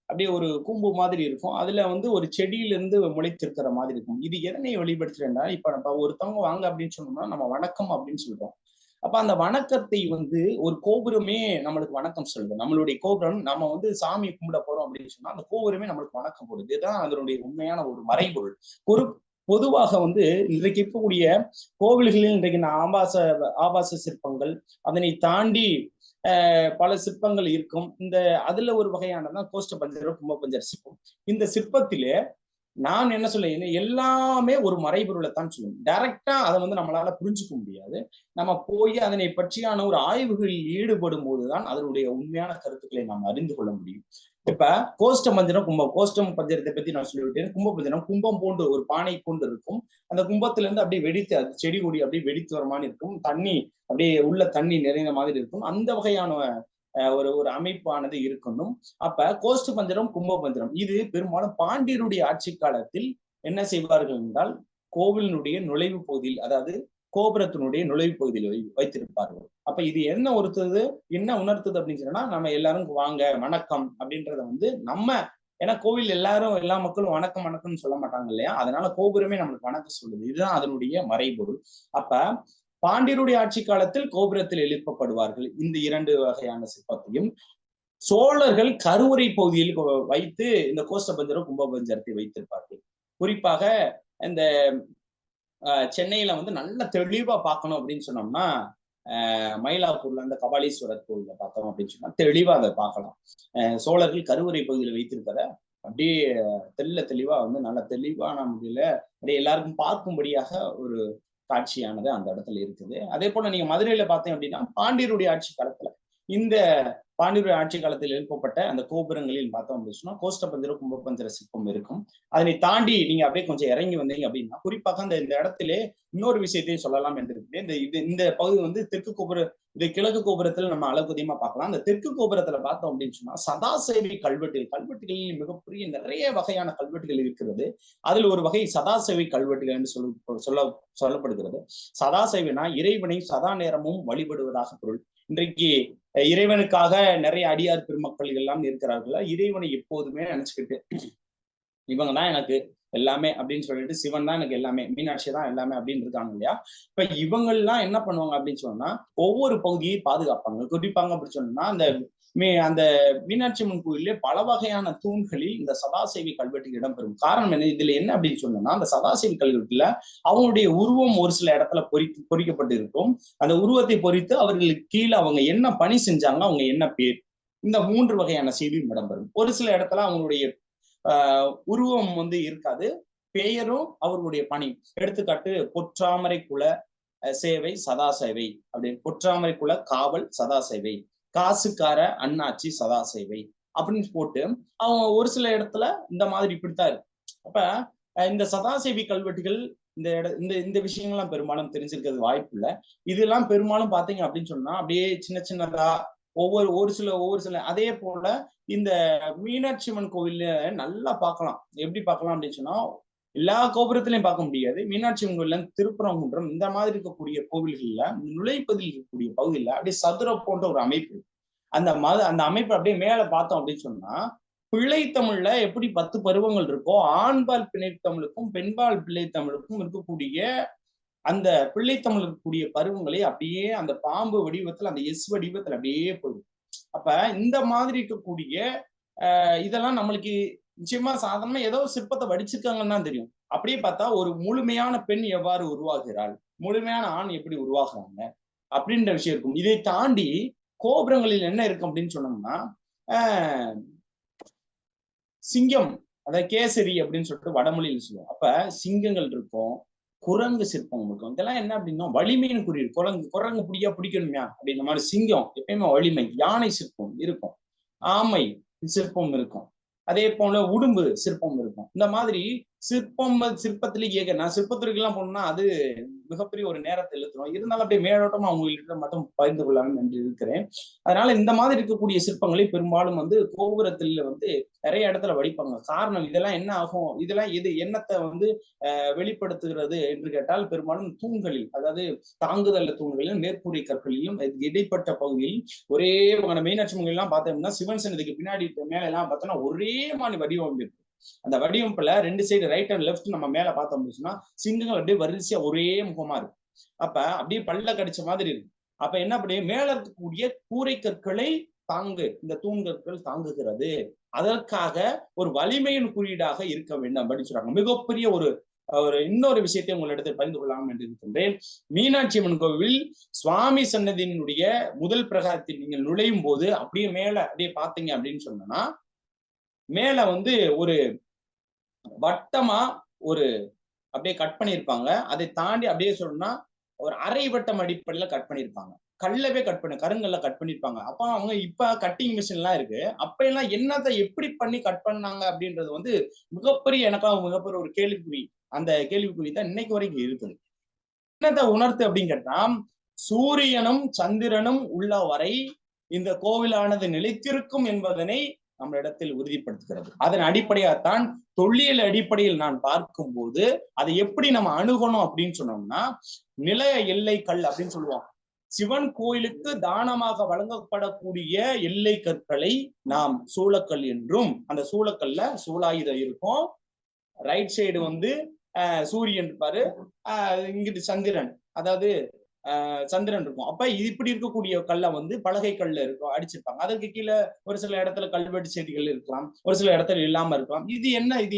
அப்படியே ஒரு கூம்பு மாதிரி இருக்கும், அதுல வந்து ஒரு செடியிலிருந்து முளைத்திருக்கிற மாதிரி இருக்கும். இது எதனை வெளிப்படுத்துறேன்னா, இப்ப நம்ம ஒருத்தவங்க வாங்க அப்படின்னு சொன்னோம்னா நம்ம வணக்கம் அப்படின்னு சொல்றோம். அப்ப அந்த வணக்கத்தை வந்து ஒரு கோபுரமே நம்மளுக்கு வணக்கம் சொல்லுது. நம்மளுடைய கோபுரம், நம்ம வந்து சாமியை கும்பிட போறோம் அப்படின்னு சொன்னா அந்த கோபுரமே நம்மளுக்கு வணக்கம் போடுது. இதுதான் அதனுடைய உண்மையான ஒரு மறைபொருள். பொதுவாக வந்து இன்றைக்கு இருக்கக்கூடிய கோவில்களில் இன்றைக்கு ஆபாச சிற்பங்கள், அதனை தாண்டி பல சிற்பங்கள் இருக்கும். அதுல ஒரு வகையானதான் கோஷ்ட பஞ்சரம், கும்ப பஞ்சர சிற்பம். இந்த சிற்பத்திலே நான் என்ன சொல்ல, எல்லாமே ஒரு மறைபொருளைத்தான் சொல்லுவேன். டைரக்டா அதை நம்மளால புரிஞ்சுக்க முடியாது. நம்ம போய் அதனை பற்றியான ஒரு ஆய்வுகளில் ஈடுபடும் போதுதான் அதனுடைய உண்மையான கருத்துக்களை நாம் அறிந்து கொள்ள முடியும். இப்ப கோஷ்ட பஞ்சரம், கோஷ்டம் பஞ்சரத்தை பத்தி நான் சொல்லிவிட்டேன். கும்ப பஞ்சரம் கும்பம் போன்று ஒரு பானை போன்று இருக்கும். அந்த கும்பத்துல இருந்து அப்படியே வெடித்து, அது செடி கொடி அப்படியே வெடித்து வர மாதிரி இருக்கும். தண்ணி அப்படியே உள்ள தண்ணி நிறைந்த மாதிரி இருக்கும். அந்த வகையான ஒரு அமைப்பானது இருக்கணும். அப்ப கோஷ்ட பஞ்சரம், கும்ப பஞ்சரம் இது பெரும்பாலும் பாண்டியருடைய ஆட்சி காலத்தில் என்ன செய்வார்கள் என்றால், கோவிலினுடைய நுழைவு பகுதியில், அதாவது கோபுரத்தினுடைய நுழைவு பகுதியில் வைத்திருப்பார்கள். அப்ப இது என்ன உணர்த்துது அப்படின்னு சொன்னா, நம்ம எல்லாரும் வாங்க வணக்கம் அப்படின்றத நம்ம, ஏன்னா கோவில் எல்லாரும் எல்லா மக்களும் வணக்கம் வணக்கம்னு சொல்ல மாட்டாங்க இல்லையா, அதனால கோபுரமே நம்மளுக்கு வணக்கம் சொல்லுது. இதுதான் அதனுடைய மறைபொருள். அப்ப பாண்டியருடைய ஆட்சி காலத்தில் கோபுரத்தில் எழுப்பப்படுவார்கள் இந்த 2 வகையான சிற்பத்தையும். சோழர்கள் கருவறை பகுதியில் வைத்து இந்த கோஷ்ட பஞ்சரம், கும்ப பஞ்சரத்தை வைத்திருப்பார்கள். குறிப்பாக இந்த சென்னையில நல்ல தெளிவா பார்க்கணும் அப்படின்னு சொன்னோம்னா, மயிலாப்பூர்ல அந்த கபாலீஸ்வரர் கோவில பார்த்தோம் அப்படின்னு சொன்னா தெளிவா அதை பார்க்கலாம். சோழர்கள் கருவறை பகுதியில் வைத்திருப்பத அப்படியே தெளிவா நல்ல தெளிவான முறையில அப்படியே எல்லாருக்கும் பார்க்கும்படியாக ஒரு காட்சியானது அந்த இடத்துல இருக்குது. அதே போல நீங்க மதுரையில பார்த்தீங்க அப்படின்னா, பாண்டியருடைய ஆட்சி காலத்துல பாண்டியருடைய ஆட்சி காலத்தில் எழுப்பப்பட்ட அந்த கோபுரங்களில் பார்த்தோம் அப்படின்னு சொன்னா கோஷ்ட பஞ்சரம், கும்ப பஞ்சர சிற்பம் இருக்கும். அதனை தாண்டி நீங்க அப்படியே கொஞ்சம் இறங்கி வந்தீங்க அப்படின்னா, குறிப்பாக இந்த இடத்திலே இன்னொரு விஷயத்தையும் சொல்லலாம் என்று இருக்கு. இந்த பகுதி தெற்கு கோபுர, இது கிழக்கு கோபுரத்துல நம்ம அளவுக்கு அதிகமா பார்க்கலாம். அந்த தெற்கு கோபுரத்துல பார்த்தோம் அப்படின்னு சொன்னா சதாசேவி கல்வெட்டுகளில் மிகப்பெரிய நிறைய வகையான கல்வெட்டுகள் இருக்கிறது. அதுல ஒரு வகை சதாசேவி கல்வெட்டுகள் என்று சொல்லப்படுகிறது. சதாசேவினா இறைவனை சதா நேரமும் வழிபடுவதாக பொருள். இன்றைக்கு இறைவனுக்காக நிறைய அடியார் பெருமக்கள் எல்லாம் இருக்கிறார்கள். இறைவனை எப்போதுமே நினைச்சுக்கிட்டு இவங்க தான் எனக்கு எல்லாமே அப்படின்னு சொல்லிட்டு, சிவன் தான் எனக்கு எல்லாமே, மீனாட்சி தான் எல்லாமே அப்படின்னு இருக்காங்க இல்லையா. இப்ப இவங்கெல்லாம் என்ன பண்ணுவாங்க அப்படின்னு சொன்னா, ஒவ்வொரு பகுதியை பாதுகாப்பாங்க, குறிப்பாங்க அப்படின்னு சொன்னா அந்த மீனாட்சி அம்மன் கோயிலே பல வகையான தூண்களில் இந்த சதாசேவி கல்வெட்டு இடம்பெறும். காரணம் என்ன, இதுல என்ன அப்படின்னு சொன்னா, அந்த சதாசேவி கல்வெட்டுல அவங்களுடைய உருவம் ஒரு சில இடத்துல பொறிக்கப்பட்டு இருக்கும். அந்த உருவத்தை பொறித்து அவர்களுக்கு கீழே அவங்க என்ன பணி செஞ்சாங்க, அவங்க என்ன பேர், இந்த 3 வகையான செய்தியும் இடம்பெறும். ஒரு சில இடத்துல அவங்களுடைய உருவம் இருக்காது, பெயரும் அவர்களுடைய பணி. எடுத்துக்காட்டு பொற்றாமரை குல சேவை சதாசேவை அப்படின்னு, பொற்றாமரை குல காவல் சதாசேவை, காசுக்கார அண்ணாச்சி சதாசேவை அப்படின்னு போட்டு அவங்க ஒரு சில இடத்துல இந்த மாதிரி இப்படித்தான் இருக்கு. அப்ப இந்த சதாசேவி கல்வெட்டுகள் இந்த விஷயங்கள்லாம் பெரும்பாலும் தெரிஞ்சிருக்கிறது வாய்ப்பு இல்லை. இதெல்லாம் பெரும்பாலும் பாத்தீங்க அப்படின்னு சொன்னா அப்படியே சின்ன சின்னதா ஒவ்வொரு சில அதே போல இந்த மீனாட்சி அம்மன் கோவில்ல நல்லா பார்க்கலாம். எப்படி பார்க்கலாம் அப்படின்னு சொன்னா, எல்லா கோபுரத்திலையும் பார்க்க முடியாது. மீனாட்சி அம்மன் கோவில்ல, திருப்பரங்குன்றம் இந்த மாதிரி இருக்கக்கூடிய கோவில்கள்ல நுழைப்பதில் இருக்கக்கூடிய பகுதியில அப்படியே சதுர போன்ற ஒரு அமைப்பு. அந்த அமைப்பு அப்படியே மேல பார்த்தோம் அப்படின்னு சொன்னா, பிள்ளை தமிழ்ல எப்படி 10 பருவங்கள் இருக்கோ, ஆண்பால் பிள்ளை தமிழுக்கும் பெண்பால் பிள்ளை தமிழுக்கும் இருக்கக்கூடிய அந்த பிள்ளை தமிழ் இருக்கக்கூடிய பருவங்களை அப்படியே அந்த பாம்பு வடிவத்துல, அந்த எஸ் வடிவத்துல அப்படியே போயிடும். அப்ப இந்த மாதிரி இருக்கக்கூடிய இதெல்லாம் நம்மளுக்கு நிச்சயமா சாதாரணமா ஏதோ சிற்பத்தை வடிச்சிருக்காங்கன்னு தான் தெரியும். அப்படியே பார்த்தா ஒரு முழுமையான பெண் எவ்வாறு உருவாகிறாள், முழுமையான ஆண் எப்படி உருவாகுறாங்க அப்படின்ற விஷயம் இருக்கும். இதை தாண்டி கோபுரங்களில் என்ன இருக்கு அப்படின்னு சொன்னோம்னா, சிங்கம், அதாவது கேசரி அப்படின்னு சொல்லிட்டு வடமொழியில் சொல்லுவோம். அப்ப சிங்கங்கள் இருக்கும், குரங்கு சிற்பம் இருக்கும். இதெல்லாம் என்ன அப்படின்னா வலிமையின் குறியீடு. குரங்கு பிடிக்கணுமையா அப்படின்ற மாதிரி சிங்கம் எப்பயுமே வலிமை. யானை சிற்பம் இருக்கும், ஆமை சிற்பம் இருக்கும், அதே போல உடும்பு சிற்பம் இருக்கும். இந்த மாதிரி சிற்பத்திலேயே நான் சிற்பத்திற்கு எல்லாம் போனோம்னா அது மிகப்பெரிய ஒரு நேரத்தை இழுத்துரும். இருந்தாலும் அப்படியே மேலோட்டமா அவங்ககிட்ட மட்டும் பகிர்ந்து கொள்ளலாம் என்று இருக்கிறேன். அதனால இந்த மாதிரி இருக்கக்கூடிய சிற்பங்களை பெரும்பாலும் கோபுரத்தில் நிறைய இடத்துல வடிப்பாங்க. காரணம் இதெல்லாம் என்ன ஆகும், இதெல்லாம் எண்ணத்தை வெளிப்படுத்துகிறது என்று கேட்டால், பெரும்பாலும் தூண்களில், அதாவது தாங்குதல் தூண்களிலும் மேற்கூரை கற்களிலும் இடைப்பட்ட பகுதியில் ஒரே மீனாட்சி அம்மன் எல்லாம் பார்த்தோம்னா சிவன் சன்னதிக்கு பின்னாடி மேல எல்லாம் பார்த்தோம்னா ஒரே மாதிரி வடிவம் இருக்கு. அந்த வடிவமைப்புல 2 சைடு ரைட் அண்ட் லெஃப்ட் நம்ம மேல பார்த்தோம் அப்படின்னா சிங்கங்கள் அப்படியே வரிசையா ஒரே முகமா இருக்கு. அப்ப அப்படியே பல்ல கடிச்ச மாதிரி இருக்கு. அப்ப என்ன பண்ணி மேல இருக்கக்கூடிய கூரை கற்களை இந்த தூண்கற்கள் தாங்குகிறது. அதற்காக ஒரு வலிமையின் குறியீடாக இருக்க வேண்டும் அப்படின்னு சொல்றாங்க. மிகப்பெரிய ஒரு இன்னொரு விஷயத்தை உங்களிடத்தில் பகிர்ந்து கொள்ளலாம் என்று இருக்கின்றேன். மீனாட்சி அம்மன் கோவில் சுவாமி சன்னதியினுடைய முதல் பிரகாரத்தில் நீங்கள் நுழையும் போது அப்படியே மேல அப்படியே பாத்தீங்க அப்படின்னு சொன்னா, மேல வந்து ஒரு வட்டமா ஒரு அப்படியே கட் பண்ணியிருப்பாங்க. அதை தாண்டி அப்படியே சொல்லணும்னா ஒரு அரை வட்டம் அடிப்படையில கட் பண்ணியிருப்பாங்க. கல்லவே கருங்கல்ல கட் பண்ணிருப்பாங்க. அப்ப அவங்க இப்ப கட்டிங் மிஷின் எல்லாம் இருக்கு. அப்ப எல்லாம் என்னத்தை எப்படி பண்ணி கட் பண்ணாங்க அப்படின்றது வந்து எனக்காக மிகப்பெரிய ஒரு கேள்விக்குறி. அந்த கேள்விக்குறி தான் இன்னைக்கு வரைக்கும் இருக்குது. என்னத்தை உணர்த்து அப்படின்னு கேட்டா, சூரியனும் சந்திரனும் உள்ள வரை இந்த கோவிலானது நிலைத்திருக்கும் என்பதனை நம்மளிடத்தில் உறுதிப்படுத்துகிறது. அதன் அடிப்படையாகத்தான் தொல்லியல் அடிப்படையில் நான் பார்க்கும் போது அதை எப்படி நம்ம அணுகணும் அப்படின்னு சொன்னோம்னா, நிலைய எல்லை கல் அப்படின்னு சொல்லுவோம். சிவன் கோயிலுக்கு தானமாக வழங்கப்படக்கூடிய எல்லை கற்களை நாம் சூளக்கல் என்றும், அந்த சூளக்கல்ல சூளாயுதம் இருக்கும், ரைட் சைடு வந்து சூரியன் இருப்பாரு, இங்கிட்டு சந்திரன், அதாவது சந்திரன் இருக்கும். அப்ப இப்படி இருக்கக்கூடிய கல்லை வந்து பலகை கல்ல இருக்கும் அடிச்சிருப்பாங்க. அதற்கு கீழே ஒரு சில இடத்துல கல்வெட்டு செய்திகள் இருக்கலாம், ஒரு சில இடத்துல இல்லாம இருக்கலாம். இது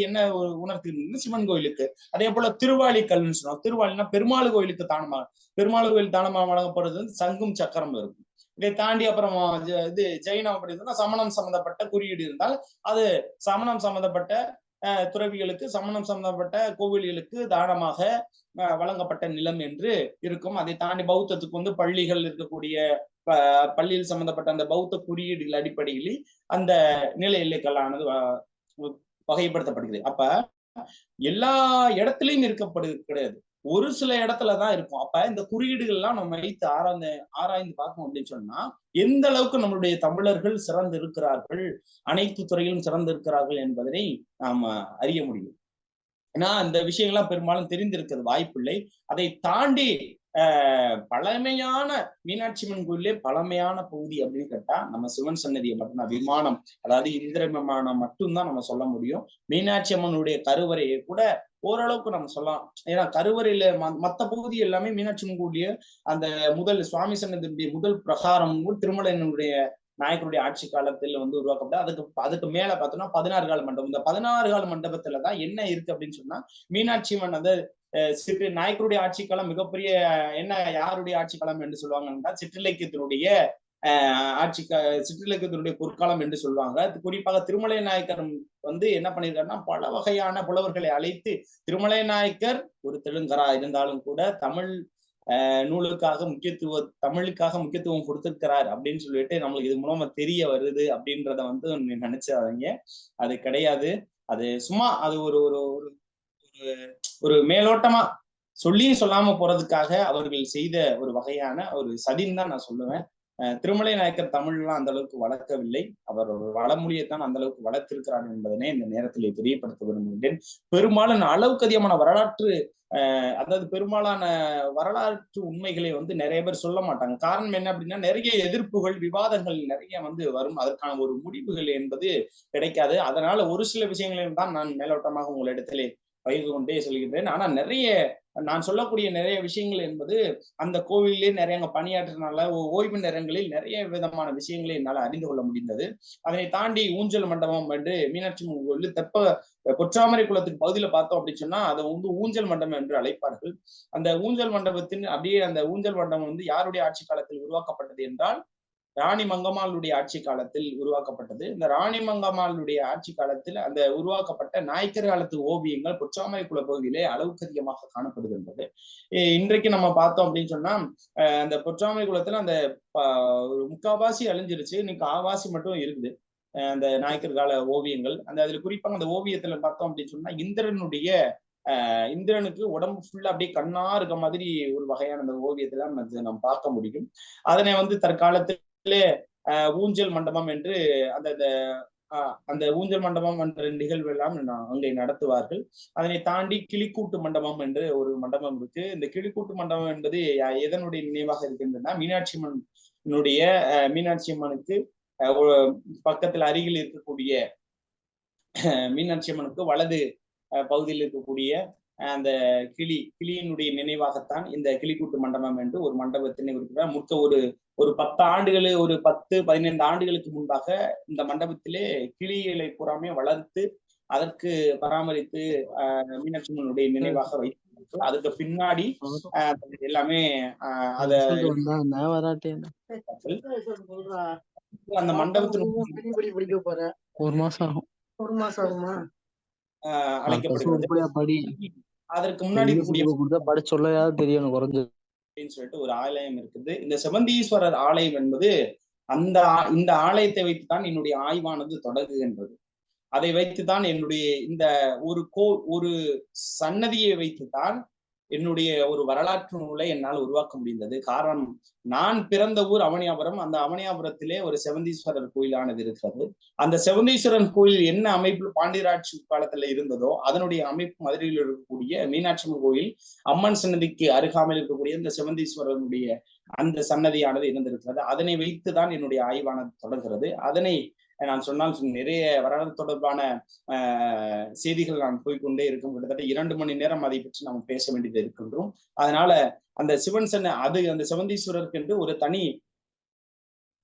என்ன ஒரு உணர்த்து சிவன் கோயிலுக்கு. அதே போல திருவாளி கல்னு சொன்னோம். திருவாளினா பெருமாள் கோயிலுக்கு தானமாக, பெருமாள் கோயில் தானமாக வழங்கப்படுறது வந்து சங்கும் சக்கரம் இருக்கும். இதை தாண்டி அப்புறம் இது ஜெயினம் அப்படி சமணம் சம்பந்தப்பட்ட குறியீடு இருந்தால் அது சமணம் சம்பந்தப்பட்ட துறவிகளுக்கு, சமணம் சம்பந்தப்பட்ட கோவில்களுக்கு தானமாக வழங்கப்பட்ட நிலம் என்று இருக்கும். அதை தாண்டி பௌத்தத்துக்கு வந்து பள்ளிகள் இருக்கக்கூடிய பள்ளியில் சம்பந்தப்பட்ட அந்த பௌத்த குறியீடுகள் அடிப்படையில் அந்த நில எல்லைக்கல்லானது வகைப்படுத்தப்படுகிறது. அப்ப எல்லா இடத்துலயும் கிடையாது, ஒரு சில இடத்துலதான் இருக்கும். அப்ப இந்த குறியீடுகள்லாம் நம்ம வைத்து ஆராய்ந்து பார்க்கணும் அப்படின்னு சொன்னா, எந்த அளவுக்கு நம்மளுடைய தமிழர்கள் சிறந்து இருக்கிறார்கள், அனைத்து துறையிலும் சிறந்து இருக்கிறார்கள் என்பதனை நாம அறிய முடியும். ஏன்னா இந்த விஷயங்கள்லாம் பெரும்பாலும் தெரிந்திருக்கிறது வாய்ப்பில்லை. அதை தாண்டி பழமையான மீனாட்சி அம்மன் கோயிலே பழமையான பகுதி அப்படின்னு கேட்டா நம்ம சிவன் சன்னதியை மட்டும்தான். விமானம், அதாவது இந்திர விமானம் மட்டும்தான் நம்ம சொல்ல முடியும். மீனாட்சி அம்மனுடைய கருவறையை கூட ஓரளவுக்கு நம்ம சொல்லலாம். ஏன்னா கருவறையில மத்த பகுதி எல்லாமே மீனாட்சி அம்மன் கோயிலே அந்த முதல் சுவாமி சன்னதியுடைய முதல் பிரகாரம் திருமலையினுடைய நாயக்கருடைய ஆட்சி காலத்தில் வந்து உருவாக்கப்பட்ட அதுக்கு மேல பார்த்தோம்னா 16 கால மண்டபம். இந்த 16 கால மண்டபத்துலதான் என்ன இருக்கு அப்படின்னு சொன்னா, மீனாட்சி அம்மன் அந்த நாயக்கருடைய ஆட்சி காலம் மிகப்பெரிய யாருடைய ஆட்சி காலம் என்று சொல்லுவாங்கன்னா, சிற்றிலக்கியத்தினுடைய சிற்றிலக்கியத்தினுடைய பொற்காலம் என்று சொல்லுவாங்க. குறிப்பாக திருமலை நாயக்கர் வந்து என்ன பண்ணியிருக்காருன்னா, பல வகையான புலவர்களை அழைத்து, திருமலை நாயக்கர் ஒரு தெலுங்கரா இருந்தாலும் கூட தமிழ் தமிழுக்காக முக்கியத்துவம் கொடுத்திருக்கிறார் அப்படின்னு சொல்லிட்டு நம்மளுக்கு இது மூலமா தெரிய வருது அப்படின்றத வந்து நினைச்சாதீங்க. அது கிடையாது. அது சும்மா அது ஒரு ஒரு மேலோட்டமா சொல்லியும் சொல்லாம போறதுக்காக அவர்கள் செய்த ஒரு வகையான ஒரு சதின்னு தான் நான் சொல்லுவேன். திருமலை நாயக்கர் தமிழ்லாம் அந்த அளவுக்கு வளர்க்கவில்லை, அவர் ஒரு வடமொழியைத்தான் அந்த அளவுக்கு வளர்த்திருக்கிறார் என்பதனை இந்த நேரத்தில் தெரியப்படுத்த விரும்புகின்றேன். பெரும்பாலும் அளவுக்கு அதிகமான அதாவது பெரும்பாலான வரலாற்று உண்மைகளை வந்து நிறைய பேர் சொல்ல மாட்டாங்க. காரணம் என்ன அப்படின்னா, நிறைய எதிர்ப்புகள், விவாதங்கள் நிறைய வந்து வரும். அதற்கான ஒரு முடிவுகள் என்பது கிடைக்காது. அதனால ஒரு சில விஷயங்களையும் தான் நான் மேலோட்டமாக உங்களிடத்திலே பகிர்ந்து கொண்டே சொல்கின்றேன். ஆனா நான் சொல்லக்கூடிய நிறைய விஷயங்கள் என்பது அந்த கோவிலே நிறைய பணியாற்றினால ஓய்வு நேரங்களில் நிறைய விதமான விஷயங்களை என்னால் அறிந்து கொள்ள முடிந்தது. அதனை தாண்டி ஊஞ்சல் மண்டபம் என்று மீனாட்சி கோவில் பொற்றாமரை குளத்துக்கு பகுதியில பார்த்தோம் அப்படின்னு சொன்னா அதை வந்து ஊஞ்சல் மண்டபம் என்று அழைப்பார்கள். அந்த ஊஞ்சல் மண்டபத்தின் அப்படியே அந்த ஊஞ்சல் மண்டபம் வந்து யாருடைய ஆட்சி காலத்தில் உருவாக்கப்பட்டது என்றால், ராணி மங்கம்மாளுடைய ஆட்சி காலத்தில் உருவாக்கப்பட்டது. இந்த ராணி மங்கம்மாளுடைய ஆட்சி காலத்தில் அந்த உருவாக்கப்பட்ட நாயக்கர் காலத்து ஓவியங்கள் பொற்றாமரை குள பகுதியிலே அளவுக்கு அதிகமாக காணப்படுகின்றது. இன்றைக்கு நம்ம பார்த்தோம் அப்படின்னு சொன்னா, அந்த பொற்றாமரை குளத்துல அந்த ஒரு முக்காவாசி அழிஞ்சிருச்சு, இன்னைக்கு ஆவாசி மட்டும் இருக்குது அந்த நாயக்கர் கால ஓவியங்கள். அதுல குறிப்பாக அந்த ஓவியத்துல பார்த்தோம் அப்படின்னு சொன்னா, இந்திரனுக்கு உடம்பு ஃபுல்லா அப்படியே கண்ணா இருக்க மாதிரி ஒரு வகையான அந்த ஓவியத்தை நம்ம பார்க்க முடியும். அதனை வந்து தற்காலத்தில் ஊஞ்சல் மண்டபம் என்று அந்த ஊஞ்சல் மண்டபம் என்ற நிகழ்வு எல்லாம் அங்கே நடத்துவார்கள். அதனை தாண்டி கிளிக்கூட்டு மண்டபம் என்று ஒரு மண்டபம் இருக்கு. இந்த கிளிக்கூட்டு மண்டபம் என்பது எதனுடைய நினைவாக இருக்கின்றன, மீனாட்சி அம்மனுக்கு பக்கத்தில் அருகில் இருக்கக்கூடிய மீனாட்சி அம்மனுக்கு வலது பகுதியில் இருக்கக்கூடிய அந்த கிளியினுடைய நினைவாகத்தான் இந்த கிளிக்கூட்டு மண்டபம் என்று ஒரு மண்டபத்தினை இருக்கிறார். ஒரு 10 ஆண்டுகள், ஒரு 10-15 ஆண்டுகளுக்கு முன்பாக இந்த மண்டபத்திலே கிளிகளை பூராமே வளர்த்து அதற்கு பராமரித்து மீனாட்சி அம்மனுடைய நினைவாக வைத்து அதுக்கு பின்னாடி எல்லாமே அத அந்த மண்டபத்தின் அழைக்கப்படுகிறது. அதற்கு முன்னாடி அப்படின்னு சொல்லிட்டு ஒரு ஆலயம் இருக்குது. இந்த செவந்தீஸ்வரர் ஆலயம் என்பது இந்த ஆலயத்தை வைத்துதான் என்னுடைய ஆய்வானது தொடங்குகின்றது. அதை வைத்துதான் என்னுடைய இந்த ஒரு சன்னதியை வைத்துதான் என்னுடைய ஒரு வரலாற்று நூலை என்னால் உருவாக்க முடிந்தது. காரணம், நான் பிறந்த ஊர் அவனியாபுரம். அந்த அவனியாபுரத்திலே ஒரு செவந்தீஸ்வரர் கோயிலானது இருக்கிறது. அந்த செவந்தீஸ்வரன் கோயில் என்ன அமைப்பு பாண்டியராட்சி காலத்துல இருந்ததோ அதனுடைய அமைப்பு மதுரையில் இருக்கக்கூடிய மீனாட்சி அம்மன் கோயில் அம்மன் சன்னதிக்கு அருகாமையில் இருக்கக்கூடிய இந்த செவந்தீஸ்வரனுடைய அந்த சன்னதியானது இருந்திருக்கிறது. அதனை வைத்துதான் என்னுடைய ஆய்வானது தொடர்கிறது. அதனை நான் சொன்னால் நிறைய வரலாறு தொடர்பான செய்திகள் நான் போய்கொண்டே இருக்கும். கிட்டத்தட்ட 2 மணி நேரம் அதை பற்றி நாம் பேச வேண்டியது இருக்கின்றோம். அதனால அந்த சிவன் அந்த செவந்தீஸ்வரருக்கு என்று ஒரு தனி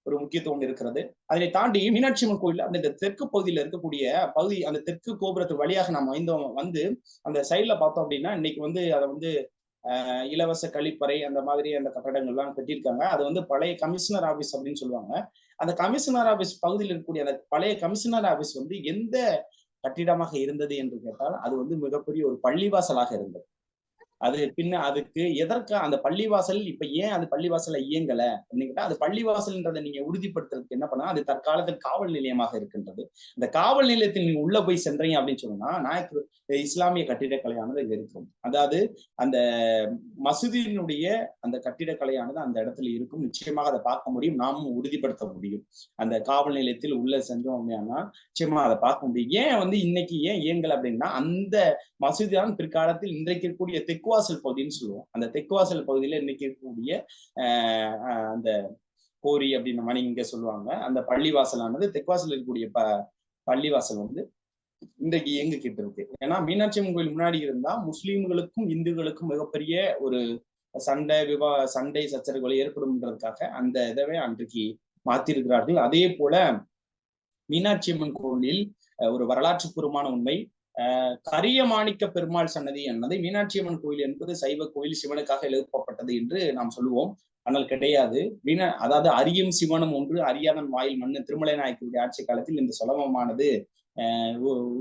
ஒரு முக்கியத்துவம் இருக்கிறது. அதனை தாண்டி மீனாட்சி அம்மன் கோயில் அந்த தெற்கு பகுதியில இருக்கக்கூடிய பகுதி, அந்த தெற்கு கோபுரத்து வழியாக நாம் வந்து அந்த சைட்ல பார்த்தோம் அப்படின்னா இன்னைக்கு அதை இலவச கழிப்பறை அந்த மாதிரி அந்த கட்டடங்கள்லாம் கட்டியிருக்காங்க. அது பழைய கமிஷனர் ஆபீஸ் அப்படின்னு சொல்லுவாங்க. அந்த கமிஷனர் ஆபீஸ் பகுதியில் இருக்கக்கூடிய அந்த பழைய கமிஷனர் ஆபீஸ் எந்த கட்டிடமாக இருந்தது என்று கேட்டால் அது மிகப்பெரிய ஒரு பள்ளிவாசலாக இருந்தது. அதுக்கு எதற்கா அந்த பள்ளிவாசல் இப்ப ஏன் அது பள்ளிவாசல இயங்கல அப்படின்னு கேட்டா, அது பள்ளிவாசல்ன்றதை நீங்க உறுதிப்படுத்துறதுக்கு என்ன பண்ணா, அது தற்காலத்தில் காவல் நிலையமாக இருக்கின்றது. அந்த காவல் நிலையத்தில் நீங்க உள்ள போய் சென்றீங்க அப்படின்னு சொன்னா இஸ்லாமிய கட்டிடக்கலையானது இங்க இருக்கும். அதாவது அந்த மசூதியினுடைய அந்த கட்டிடக்கலையானது அந்த இடத்துல இருக்கும். நிச்சயமாக அதை பார்க்க முடியும், நாமும் உறுதிப்படுத்த முடியும். அந்த காவல் நிலையத்தில் உள்ள சென்றோம் அப்படின்னா நிச்சயமா அதை பார்க்க முடியும். ஏன் இன்னைக்கு ஏன் இயங்கல அப்படின்னா, அந்த மசூதி தான் பிற்காலத்தில் இன்றைக்கு இருக்கக்கூடிய தெக்குவாசல் பகுதின்னு சொல்லுவோம். அந்த தெக்குவாசல் பகுதியில இன்னைக்கு இருக்கக்கூடிய அந்த கோரி அப்படின்னு மணி இங்க சொல்லுவாங்க. அந்த பள்ளிவாசலானது தெக்குவாசல் இருக்கக்கூடிய பள்ளிவாசல் இன்றைக்கு இயங்கிக்கிட்டு இருக்கு. ஏன்னா மீனாட்சி அம்மன் கோயில் முன்னாடி இருந்தா முஸ்லீம்களுக்கும் இந்துக்களுக்கும் மிகப்பெரிய ஒரு சண்டை சச்சரவுகள் ஏற்படும்ன்றதுக்காக அந்த இதவே அன்றைக்கு மாத்திருக்கிறார்கள். அதே போல மீனாட்சி அம்மன் கோயிலில் ஒரு வரலாற்று பூர்வமான உண்மை, கரியமாணிக்க பெருமாள் சன்னதி என்னது மீனாட்சி அம்மன் கோயில் என்பது சைவ கோயில், சிவனுக்காக எழுப்பப்பட்டது என்று நாம் சொல்லுவோம். ஆனால் கிடையாது. அதாவது அரியும் சிவனும் ஒன்று, அரியாதன் வாயில் மண்ணு திருமலை நாயக்கருடைய ஆட்சி காலத்தில் இந்த சொலவமானது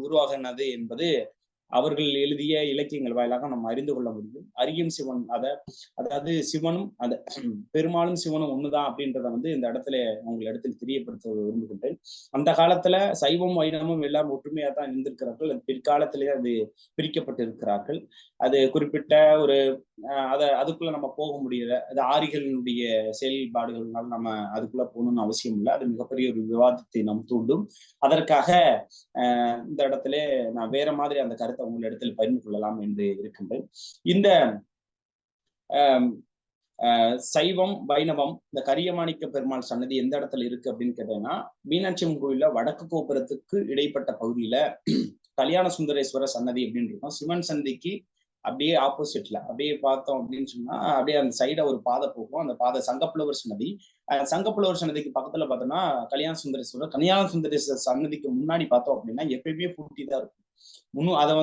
உருவாகினது என்பது அவர்கள் எழுதிய இலக்கியங்கள் வாயிலாக நம்ம அறிந்து கொள்ள முடியும். அரியும் சிவன் அதாவது சிவனும் அந்த பெருமாளும் சிவனும் ஒண்ணுதான் அப்படின்றத இந்த இடத்துல உங்கள் இடத்தில் தெரியப்படுத்த விரும்புகின்றேன். அந்த காலத்துல சைவம் வைணவமும் எல்லாம் ஒற்றுமையா தான் இருந்திருக்கிறார்கள். பிற்காலத்திலே அது பிரிக்கப்பட்டு இருக்கிறார்கள். அது குறிப்பிட்ட ஒரு அதுக்குள்ள நம்ம போக முடியல. அது ஆரிகளினுடைய செயல்பாடுகள்னால நம்ம அதுக்குள்ள போகணும்னு அவசியம் இல்லை. அது மிகப்பெரிய ஒரு விவாதத்தை நாம் தூண்டும். அதற்காக இந்த இடத்துல நான் வேற மாதிரி அந்த கருத்தை உங்கள் இடத்தில் பகிர்ந்து கொள்ளலாம் என்று இருக்கின்றேன். இந்த சைவம் வைணவம் இந்த கரியமாணிக்க பெருமாள் சன்னதி எந்த இடத்துல இருக்கு அப்படின்னு கேட்டீங்கன்னா, மீனாட்சி அம்மன் கோயில்ல வடக்கு கோபுரத்துக்கு இடைப்பட்ட பகுதியில கல்யாண சுந்தரேஸ்வரர் சன்னதி அப்படின்னு இருக்கும். சிவன் சன்னதிக்கு அப்படியே ஆப்போசிட்ல அப்படியே பார்த்தோம் அப்படின்னு சொன்னா அப்படியே அந்த சைட ஒரு பாதை போகும். அந்த பாதை சங்கப்புலவர் சன்னதி. சங்கப்புலவர் சன்னதிக்கு பக்கத்துல பார்த்தோம்னா கல்யாண சுந்தரேஸ்வரர் சன்னதிக்கு முன்னாடி பார்த்தோம் அப்படின்னா எப்பயுமே பூட்டி தான் இருக்கும். அதை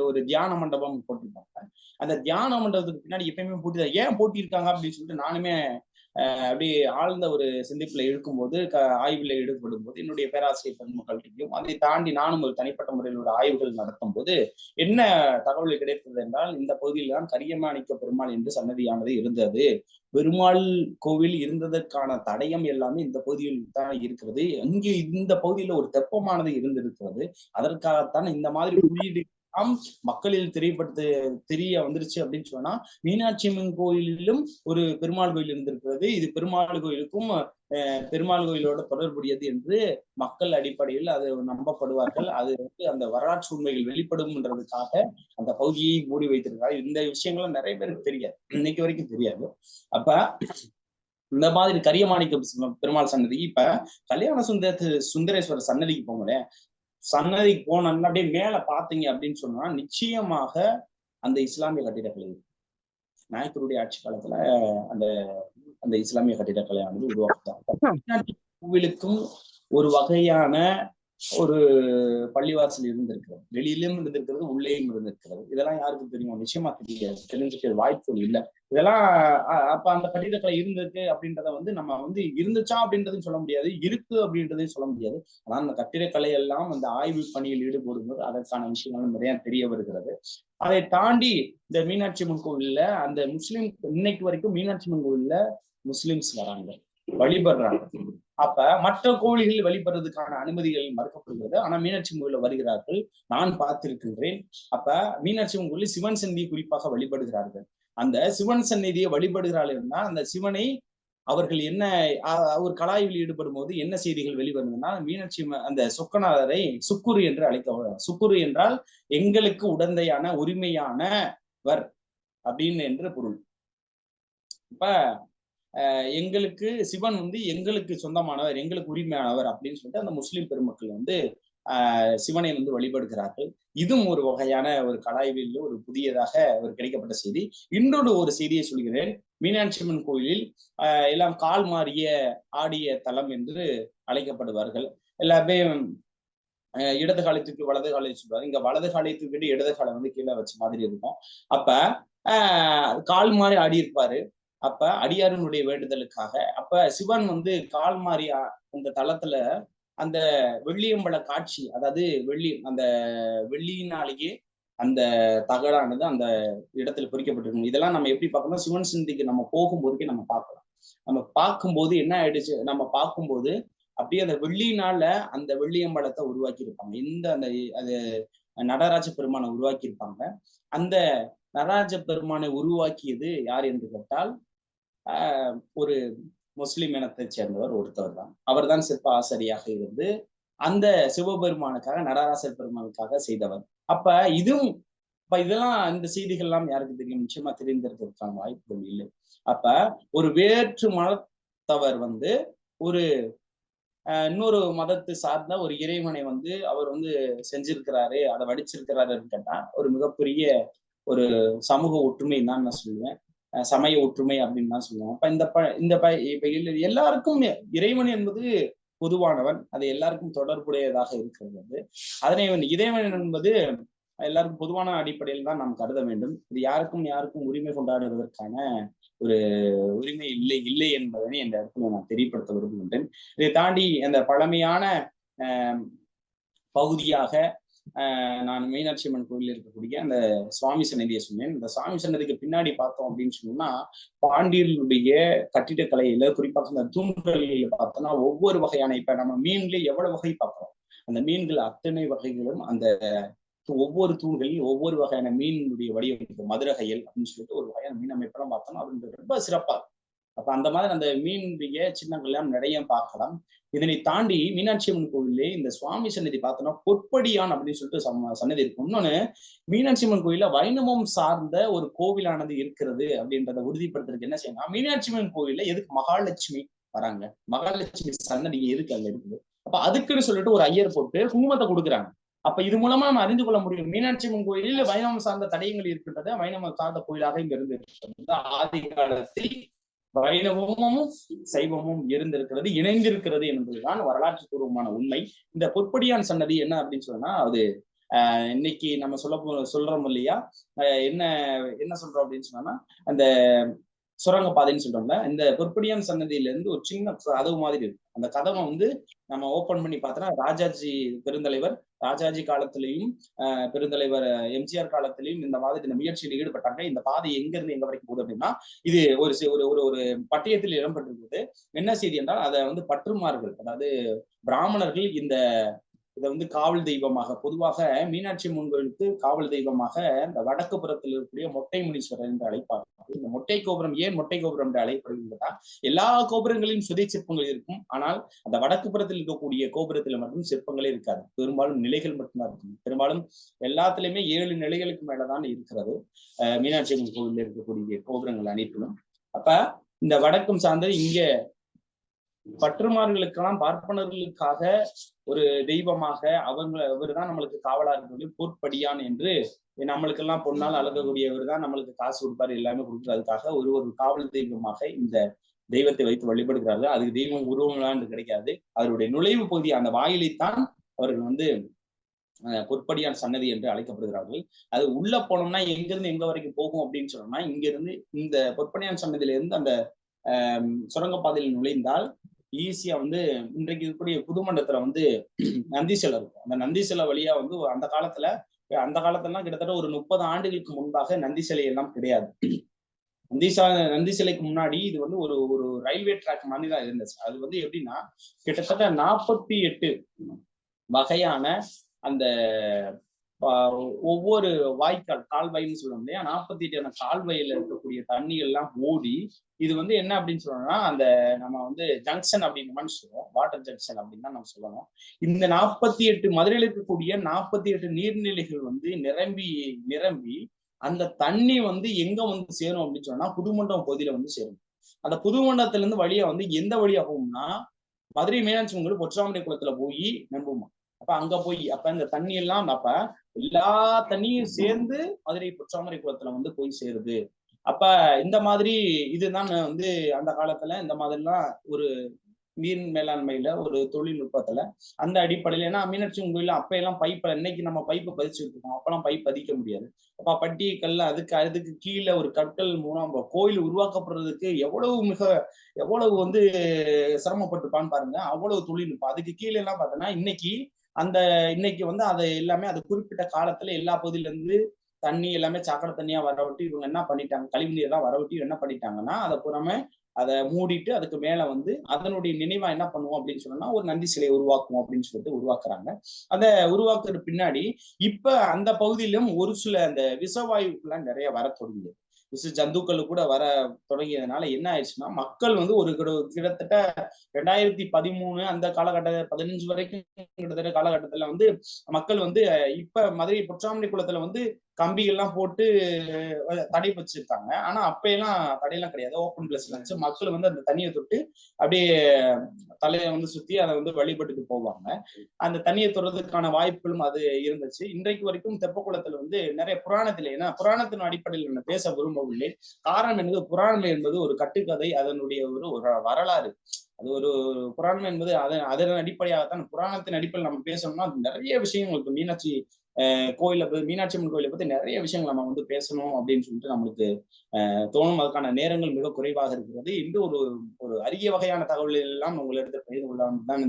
ஒரு தியான மண்டபம் போட்டிருப்பாங்க. அந்த தியான மண்டபத்துக்கு பின்னாடி எப்பயுமே பூட்டிதான். ஏன் போட்டியிருக்காங்க அப்படின்னு சொல்லிட்டு நானுமே அப்படியே ஆழ்ந்த ஒரு சிந்திப்புல இருக்கும்போது ஆய்வுல ஈடுபடும் போது என்னுடைய பேராசிரியர் பெருமக்கள்கிட்டையும் அதை தாண்டி நானும் ஒரு தனிப்பட்ட முறையில் ஒரு ஆய்வுகள் நடத்தும் போது என்ன தகவல் கிடைத்தது என்றால், இந்த பகுதியில் தான் கரியமாணிக்க பெருமாள் என்று சன்னதியானது இருந்தது. பெருமாள் கோவில் இருந்ததற்கான தடயம் எல்லாமே இந்த பகுதியில் தான் இருக்கிறது. இங்கே இந்த பகுதியில ஒரு தெப்பமானது இருந்திருக்கிறது. அதற்காகத்தான் இந்த மாதிரி குறியீடு மக்களில் தெரிய வந்துருச்சு அப்படின்னு சொன்னா, மீனாட்சி அம்மன் கோயிலிலும் ஒரு பெருமாள் கோயில் இருந்திருக்கிறது. இது பெருமாள் கோயிலுக்கும் பெருமாள் கோயிலோட தொடர்புடையது என்று மக்கள் அடிப்படையில் அது நம்பப்படுவார்கள். அது அந்த வரலாற்று உண்மைகள் வெளிப்படும்ன்றதுக்காக அந்த பகுதியை மூடி வைத்திருக்காங்க. இந்த விஷயங்களும் நிறைய பேருக்கு தெரியாது, இன்னைக்கு வரைக்கும் தெரியாது. அப்ப இந்த மாதிரி கரியமாணிக்க பெருமாள் சன்னதி இப்ப கல்யாண சுந்தரேஸ்வரர் சன்னதிக்கு போங்களேன். சன்னதிக்கு போனோம்னா அப்படியே மேல பாத்தீங்க அப்படின்னு சொன்னா நிச்சயமாக அந்த இஸ்லாமிய கட்டிடக்கலை நாயக்கருடைய ஆட்சி காலத்துல அந்த இஸ்லாமிய கட்டிடக்கலையானது உருவாக்குறாங்க. கோவிலுக்கும் ஒரு வகையான ஒரு பள்ளிவாசல் இருந்திருக்கிறது. வெளியிலும் இருந்திருக்கிறது, உள்ளேயும் இருந்திருக்கிறது. இதெல்லாம் யாருக்கு தெரியும்? நிச்சயமா தெரியாது, தெரிஞ்சுக்க வாய்ப்புகள் இல்லை. இதெல்லாம் அப்ப அந்த கட்டிடக்கலை இருந்திருக்கு அப்படின்றத நம்ம இருந்துச்சா அப்படின்றதையும் சொல்ல முடியாது, இருக்கு அப்படின்றதையும் சொல்ல முடியாது. ஆனா அந்த கட்டிடக்கலை எல்லாம் அந்த ஆய்வு பணியில் ஈடுபடும்போது அதற்கான விஷயங்கள் நிறைய தெரிய வருகிறது. அதை தாண்டி இந்த மீனாட்சி அம்மன் கோவில்ல அந்த முஸ்லிம் இன்னைக்கு வரைக்கும் மீனாட்சி அம்மன் கோவில்ல முஸ்லிம்ஸ் வராங்க, வழிபடுறாங்க. அப்ப மற்ற கோவில்களில் வழிபடுறதுக்கான அனுமதிகள் மறுக்கப்படுகிறது. ஆனா மீனாட்சி கோவில்ல வருகிறார்கள், நான் பார்த்திருக்கின்றேன். அப்ப மீனாட்சி அம்மன் கோவிலில் சிவன் சந்நிதியை குறிப்பாக வழிபடுகிறார்கள். அந்த சிவன் சந்நிதியை வழிபடுகிறார்கள்னா அந்த சிவனை அவர்கள் என்ன ஒரு கலாய்வில் ஈடுபடும் போது என்ன செய்திகள் வெளிவருதுன்னா, மீனாட்சி அந்த சொக்கநாதரை சுக்குரு என்று அழைக்க, சுக்குரு என்றால் எங்களுக்கு உடந்தையான உரிமையானவர் அப்படின்னு என்று பொருள். இப்ப எங்களுக்கு சிவன் எங்களுக்கு சொந்தமானவர், எங்களுக்கு உரிமையானவர் அப்படின்னு சொல்லிட்டு அந்த முஸ்லிம் பெருமக்கள் சிவனை வழிபடுகிறார்கள். இதுவும் ஒரு வகையான ஒரு கலாய்வில் ஒரு புதியதாக ஒரு கிடைக்கப்பட்ட செய்தி. இன்னொரு ஒரு செய்தியை சொல்கிறேன். மீனாட்சி அம்மன் கோயிலில் எல்லாம் கால் மாறிய ஆடிய தலம் என்று அழைக்கப்படுவார்கள். எல்லாமே இடது காலத்துக்கு வலது காலை சொல்றாரு. இங்க வலது காலத்துக்கு இடது காலை கீழே வச்ச மாதிரி இருக்கும். அப்ப கால் மாறி ஆடி இருப்பாரு. அப்ப அடியாரனுடைய வேண்டுதலுக்காக அப்ப சிவன் கால் மாறி அந்த தளத்துல அந்த வெள்ளியம்பல காட்சி, அதாவது அந்த வெள்ளியினாலேயே அந்த தகடானது அந்த இடத்துல பொறிக்கப்பட்டிருக்கும். இதெல்லாம் நம்ம எப்படி பார்க்கணும்? சிவன் சந்நிதிக்கு நம்ம போகும்போதுக்கே நம்ம பார்க்கலாம். நம்ம பார்க்கும்போது என்ன ஆயிடுச்சு, நம்ம பார்க்கும்போது அப்படியே அந்த வெள்ளியினால அந்த வெள்ளியம்பலத்தை உருவாக்கி இருப்பாங்க. அந்த அது நடராஜ பெருமானை உருவாக்கி இருப்பாங்க. அந்த நடராஜ பெருமானை உருவாக்கியது யார் என்று கேட்டால் ஒரு முஸ்லிம் இனத்தை சேர்ந்தவர் ஒருத்தவர் தான். அவர் தான் சிற்ப ஆசிரியாக இருந்து அந்த சிவபெருமானுக்காக, நடராசர் பெருமானுக்காக செய்தவர். அப்ப இதெல்லாம் இந்த செய்திகள் எல்லாம் யாருக்கு தெரியும்? நிச்சயமா தெரிந்திருக்கிறதுக்கான வாய்ப்புகள் இல்லை. அப்ப ஒரு வேற்று மதத்தவர் ஒரு இன்னொரு மதத்தை சார்ந்த ஒரு இறைவனை அவர் செஞ்சிருக்கிறாரு, அதை வடிச்சிருக்கிறாருன்னு கேட்டா ஒரு மிகப்பெரிய ஒரு சமூக ஒற்றுமை தான் நான் சொல்லுவேன், சமய ஒற்றுமை அப்படின்னு தான் சொல்லுவோம். அப்ப இப்ப எல்லாருக்கும் இறைவன் என்பது பொதுவானவன், அது எல்லாருக்கும் தொடர்புடையதாக இருக்கிறது. அதனை இறைவன் என்பது எல்லாருக்கும் பொதுவான அடிப்படையில் தான் நாம் கருத வேண்டும். இது யாருக்கும் உரிமை கொண்டாடுவதற்கான ஒரு உரிமை இல்லை என்பதனை இந்த இடத்துல நான் தெரியப்படுத்த விரும்புகின்றேன். இதை தாண்டி அந்த பழமையான பகுதியாக நான் மீனாட்சி அம்மன் கோயிலில் இருக்கக்கூடிய அந்த சுவாமி சன்னதியை சொன்னேன். இந்த சுவாமி சன்னதிக்கு பின்னாடி பார்த்தோம் அப்படின்னு சொன்னோம்னா பாண்டியர்களுடைய கட்டிடக்கலையில குறிப்பாக அந்த தூண்களில் பார்த்தோம்னா ஒவ்வொரு வகையான, இப்ப நம்ம மீன்ல எவ்வளவு வகை பார்க்கிறோம், அந்த மீன்கள் அத்தனை வகைகளும் அந்த ஒவ்வொரு தூண்களில் ஒவ்வொரு வகையான மீனுடைய வடிவமைப்பு, மதுரகையல் அப்படின்னு சொல்லிட்டு ஒரு வகையான மீன் அமைப்பெல்லாம் பார்த்தோம்னா அது ரொம்ப சிறப்பா இருக்கும். அப்ப அந்த மாதிரி அந்த மீனுடைய சின்னங்கள் எல்லாம் நிறைய பார்க்கலாம். இதனை தாண்டி மீனாட்சி அம்மன் கோவிலே இந்த சுவாமி சன்னதி பார்த்தோம்னா பொற்படியான் அப்படின்னு சொல்லிட்டு சன்னதி இருக்கும். இன்னொன்னு, மீனாட்சி அம்மன் கோயில வைணவம் சார்ந்த ஒரு கோவிலானது இருக்கிறது அப்படின்றத உறுதிப்படுத்துறதுக்கு என்ன செய்யணும், மீனாட்சி அம்மன் கோயில எதுக்கு மகாலட்சுமி வராங்க, மகாலட்சுமி சன்னதி எதுக்கு அங்க இருக்குது, அப்ப அதுக்குன்னு சொல்லிட்டு ஒரு ஐயர் போட்டு குங்குமத்தை கொடுக்குறாங்க. அப்ப இது மூலமா நம்ம அறிந்து கொள்ள முடியும் மீனாட்சி அம்மன் கோயிலில் வைணவம் சார்ந்த தடயங்கள் இருக்கின்றது, வைணவம் சார்ந்த கோயிலாக இங்க இருந்து ஆதி காலத்தில் வைணவமும் சைவமும் இருந்திருக்கிறது, இணைந்திருக்கிறது என்பதுதான் வரலாற்று பூர்வமான உண்மை. இந்த பொற்படியான் சன்னதி என்ன அப்படின்னு சொன்னா, அது இன்னைக்கு நம்ம சொல்றோம் இல்லையா, என்ன சொல்றோம் அப்படின்னு சொன்னா அந்த சுரங்கப்பாதைன்னு சொல்றோம்ல, இந்த பொற்படியான் சன்னதியில இருந்து ஒரு சின்ன கதவு மாதிரி இருக்கு. அந்த கதவை நம்ம ஓபன் பண்ணி பார்த்தோம்னா ராஜாஜி பெருந்தலைவர், ராஜாஜி காலத்திலையும் பெருந்தலைவர் எம்ஜிஆர் காலத்திலையும் இந்த மாதிரி இந்த முயற்சியில் ஈடுபட்டாங்க. இந்த பாதை எங்க இருந்து எங்க வரைக்கும் போகுது அப்படின்னா, இது ஒரு பட்டயத்தில் இடம்பெற்றிருக்கிறது. என்ன செய்தி என்றால், அதை பற்றுமார்கள், அதாவது பிராமணர்கள் இதை காவல் தெய்வமாக, பொதுவாக மீனாட்சி அம்மன் கோயிலுக்கு காவல் தெய்வமாக இந்த வடக்கு புறத்தில் இருக்கக்கூடிய மொட்டை முனீஸ்வரர் என்று அழைப்பார்கள். இந்த மொட்டை கோபுரம் ஏன் மொட்டை கோபுரம் என்று அழைக்கப்படுகிறதா, எல்லா கோபுரங்களிலும் சுதை சிற்பங்கள் இருக்கும், ஆனால் அந்த வடக்கு புறத்தில் இருக்கக்கூடிய கோபுரத்தில் மட்டும் சிற்பங்களே இருக்காது. பெரும்பாலும் நிலைகள் மட்டும்தான் இருக்கும். பெரும்பாலும் எல்லாத்துலயுமே 7 நிலைகளுக்கு மேலதான் இருக்கிறது மீனாட்சி அம்மன் கோவிலில் இருக்கக்கூடிய கோபுரங்கள் அனைத்திலும். அப்ப இந்த வடக்கும் சார்ந்தது இங்க பற்றுமார்களுக்கெல்லாம் பார்ப்பனர்களுக்காக ஒரு தெய்வமாக அவர் தான் நம்மளுக்கு காவலா இருக்கிறது. பொற்படியான் என்று நம்மளுக்கெல்லாம் பொன்னால் அழகக்கூடியவர் தான் நம்மளுக்கு காசு கொடுப்பாரு, எல்லாமே கொடுக்குறதுக்காக ஒரு காவல் தெய்வமாக இந்த தெய்வத்தை வைத்து வழிபடுகிறார்கள். அதுக்கு தெய்வம் உருவங்களான்னு கிடைக்காது, அவருடைய நுழைவு பகுதி அந்த வாயிலைத்தான் அவர்கள் வந்து பொற்படியான் சன்னதி என்று அழைக்கப்படுகிறார்கள். அது உள்ள போனோம்னா எங்கிருந்து எங்க வரைக்கும் போகும் அப்படின்னு சொன்னோம்னா, இங்க இருந்து இந்த பொற்படியான் சன்னதியில இருந்து அந்த சுரங்கப்பாதையில் நுழைந்தால் ஈஸியா வந்து இன்றைக்கு இருக்கக்கூடிய புதுமண்டலத்துல வந்து நந்தி சிலை இருக்கும். அந்த நந்தி சிலை வழியா வந்து அந்த காலத்துலாம் கிட்டத்தட்ட ஒரு 30 ஆண்டுகளுக்கு முன்பாக நந்தி சிலை எல்லாம் கிடையாது. நந்தி சிலைக்கு முன்னாடி இது வந்து ஒரு ஒரு ரயில்வே ட்ராக் மாதிரி தான் இருந்துச்சு. அது வந்து எப்படின்னா கிட்டத்தட்ட 48 வகையான அந்த ஒவ்வொரு வாய்க்கால் கால்வாய்ன்னு சொல்லுவோம் இல்லையா, 48 கால்வாயில இருக்கக்கூடிய தண்ணி எல்லாம் ஓடி இது வந்து என்ன அப்படின்னு சொல்லணும்னா, அந்த நம்ம வந்து ஜங்ஷன் அப்படின்ற மாதிரி சொல்லுவோம், வாட்டர் ஜங்ஷன் அப்படின்னு தான் நம்ம சொல்லணும். இந்த 48 மதுரையில் இருக்கக்கூடிய 48 நீர்நிலைகள் வந்து நிரம்பி அந்த தண்ணி வந்து எங்க வந்து சேரும் அப்படின்னு சொன்னா புதுமண்டபம் பகுதியில வந்து சேரும். அந்த புதுமண்டபத்துல இருந்து வழியா வந்து எந்த வழியா போகும்னா மதுரை மீனாட்சி அம்மன் பொற்றாமரை குளத்துல போய் நம்புமா. அப்ப அங்க போய் அப்ப இந்த தண்ணி எல்லாம் அப்ப எல்லா தண்ணியும் சேர்ந்து மதுரை பொற்றாமரை குளத்துல வந்து போய் சேருது. அப்ப இந்த மாதிரி இதுதான் வந்து அந்த காலத்துல இந்த மாதிரிலாம் ஒரு நீர் மேலாண்மையில ஒரு தொழில்நுட்பத்துல அந்த அடிப்படையில, ஏன்னா மீனாட்சி கோயில அப்ப எல்லாம் பைப்ப இன்னைக்கு நம்ம பைப்பை பதிச்சுட்டு இருக்கோம், அப்பெல்லாம் பைப் பதிக்க முடியாது. அப்ப பட்டி கல்ல அதுக்கு கீழே ஒரு கற்கள் மூலம் கோயில் உருவாக்கப்படுறதுக்கு எவ்வளவு வந்து சிரமப்பட்டுப்பான்னு பாருங்க. அவ்வளவு தொழில்நுட்பம் அதுக்கு கீழே எல்லாம் பார்த்தோன்னா இன்னைக்கு வந்து அதை எல்லாமே அது குறிப்பிட்ட காலத்துல எல்லா பகுதியில இருந்து தண்ணி எல்லாமே சாக்கடை தண்ணியா வரவிட்டு இவங்க என்ன பண்ணிட்டாங்க, கழிவுநீர் எல்லாம் வரவிட்டு என்ன பண்ணிட்டாங்கன்னா அதை புறமே அதை மூடிட்டு அதுக்கு மேல வந்து அதனுடைய நினைவா என்ன பண்ணுவோம் அப்படின்னு சொன்னா ஒரு நந்தி சிலையை உருவாக்குவோம் அப்படின்னு சொல்லிட்டு உருவாக்குறாங்க. அதை உருவாக்குறது பின்னாடி இப்ப அந்த பகுதியிலும் ஒரு சில அந்த விஷவாயுக்கெல்லாம் நிறைய வர தொடங்கியது. விஷ ஜந்துக்கள் கூட வர தொடங்கியதுனால என்ன ஆயிடுச்சுன்னா மக்கள் வந்து ஒரு கிட்டத்தட்ட 2013 அந்த காலகட்ட 15 வரைக்கும் கிட்டத்தட்ட காலகட்டத்துல வந்து மக்கள் வந்து இப்ப மதுரை பொற்றாமரை குளத்துல வந்து கம்பிகள்லாம் போட்டு தடை வச்சிருக்காங்க. ஆனா அப்ப எல்லாம் தடையெல்லாம் கிடையாது, ஓப்பன் பிளேஸ்ல இருந்துச்சு. மக்கள் வந்து அந்த தண்ணியை தொட்டு அப்படியே தலையை வந்து சுத்தி அதை வந்து வழிபட்டுட்டு போவாங்க. அந்த தண்ணியை தொடுறதுக்கான வாய்ப்புகளும் அது இருந்துச்சு. இன்றைக்கு வரைக்கும் தெப்பக்குளத்துல வந்து நிறைய புராணத்துல, ஏன்னா புராணத்தின் அடிப்படையில் நான் பேச விரும்பவில்லை. காரணம் என்பது புராணம் என்பது ஒரு கட்டுக்கதை, அதனுடைய ஒரு வரலாறு. அது ஒரு புராணம் என்பது அதன் அடிப்படையாகத்தான். புராணத்தின் அடிப்படையில் நம்ம பேசணும்னா நிறைய விஷயங்கள் இருக்கு. மீனாட்சி மீனாட்சி அம்மன் கோயிலை பத்தி நிறைய விஷயங்கள் நம்ம வந்து பேசணும் அப்படின்னு சொல்லிட்டு நம்மளுக்கு தோணும். அதுக்கான நேரங்கள் மிக குறைவாக இருக்கிறது. இந்த ஒரு அரிய வகையான தகவல்கள் எல்லாம் உங்களிடத்தில் பகிர்ந்து கொள்ளலாம் தான்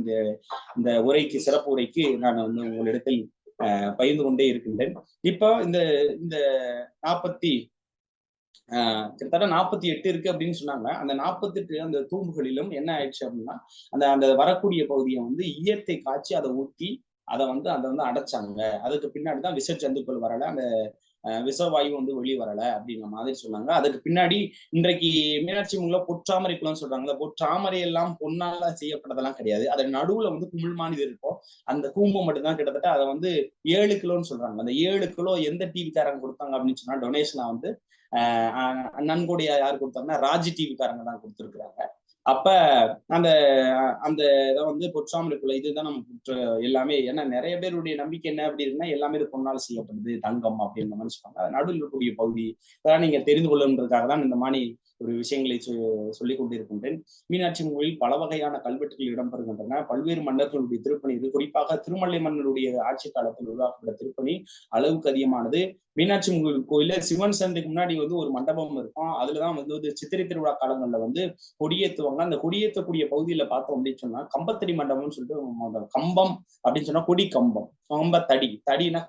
இந்த சிறப்பு உரைக்கு நான் வந்து உங்களிடத்தில் பகிர்ந்து கொண்டே இருக்கின்றேன். இப்போ இந்த 40 கிட்டத்தட்ட 48 இருக்கு அப்படின்னு சொன்னாங்க. அந்த 48 அந்த தூம்புகளிலும் என்ன ஆயிடுச்சு அப்படின்னா அந்த வரக்கூடிய பகுதியை வந்து இயற்கை காய்ச்சி அதை ஊற்றி அதை வந்து அடைச்சாங்க. அதுக்கு பின்னாடிதான் விஷ ஜந்துக்கள் வரல, அந்த விஷவாயு வந்து வெளியே வரல அப்படிங்கிற மாதிரி சொன்னாங்க. அதுக்கு பின்னாடி இன்றைக்கு மீனாட்சி அம்மன்ல பொற்றாமரை குளம் சொல்றாங்க. பொற்றாமரை எல்லாம் பொன்னால செய்யப்பட்டதெல்லாம் கிடையாது. அதன் நடுவுல வந்து குமிழ்மானது இருக்கும். அந்த கூம்பு மட்டும்தான் கிட்டத்தட்ட அதை வந்து 7 கிலோன்னு சொல்றாங்க. அந்த 7 கிலோ எந்த டிவிக்காரங்க கொடுத்தாங்க அப்படின்னு சொன்னா டொனேஷனா வந்து நன்கொடைய யார் கொடுத்தாங்கன்னா ராஜ் டிவிக்காரங்க தான் கொடுத்துருக்குறாங்க. அப்ப அந்த இதை வந்து பொற்றாமரை குளம் இதுதான் நம்ம எல்லாமே. ஏன்னா நிறைய பேருடைய நம்பிக்கை என்ன அப்படி இருக்குன்னா எல்லாமே இது பொன்னால் செய்யப்படுது, தங்கம் அப்படின்னு நினைச்சுப்பாங்க. அது நடுவில் இருக்கக்கூடிய பகுதி அதான் நீங்க தெரிந்து கொள்ளுன்றதுக்காக தான் இந்த மாதிரி ஒரு விஷயங்களை சொல்லிக் கொண்டிருக்கின்றேன். மீனாட்சி கோயில் பல வகையான கல்வெட்டுகள் இடம்பெறுகின்றன. பல்வேறு மன்னர்களுடைய திருப்பணி, இது குறிப்பாக திருமலை மன்னருடைய ஆட்சி காலத்தில் உருவாக்கப்பட்ட திருப்பணி அளவுக்கு அதிகமானது. மீனாட்சி கோயில சிவன் சந்தைக்கு முன்னாடி வந்து ஒரு மண்டபம் இருக்கும். அதுலதான் வந்து சித்திரை திருவிழா காலங்கள்ல வந்து கொடியேற்றுவாங்க. அந்த கொடியேற்றக்கூடிய பகுதியில பார்த்தோம் அப்படின்னு சொன்னா கம்பத்தடி மண்டபம்னு சொல்லிட்டு, கம்பம் அப்படின்னு சொன்னா கொடி கம்பம், கம்பத்தடி, தடினா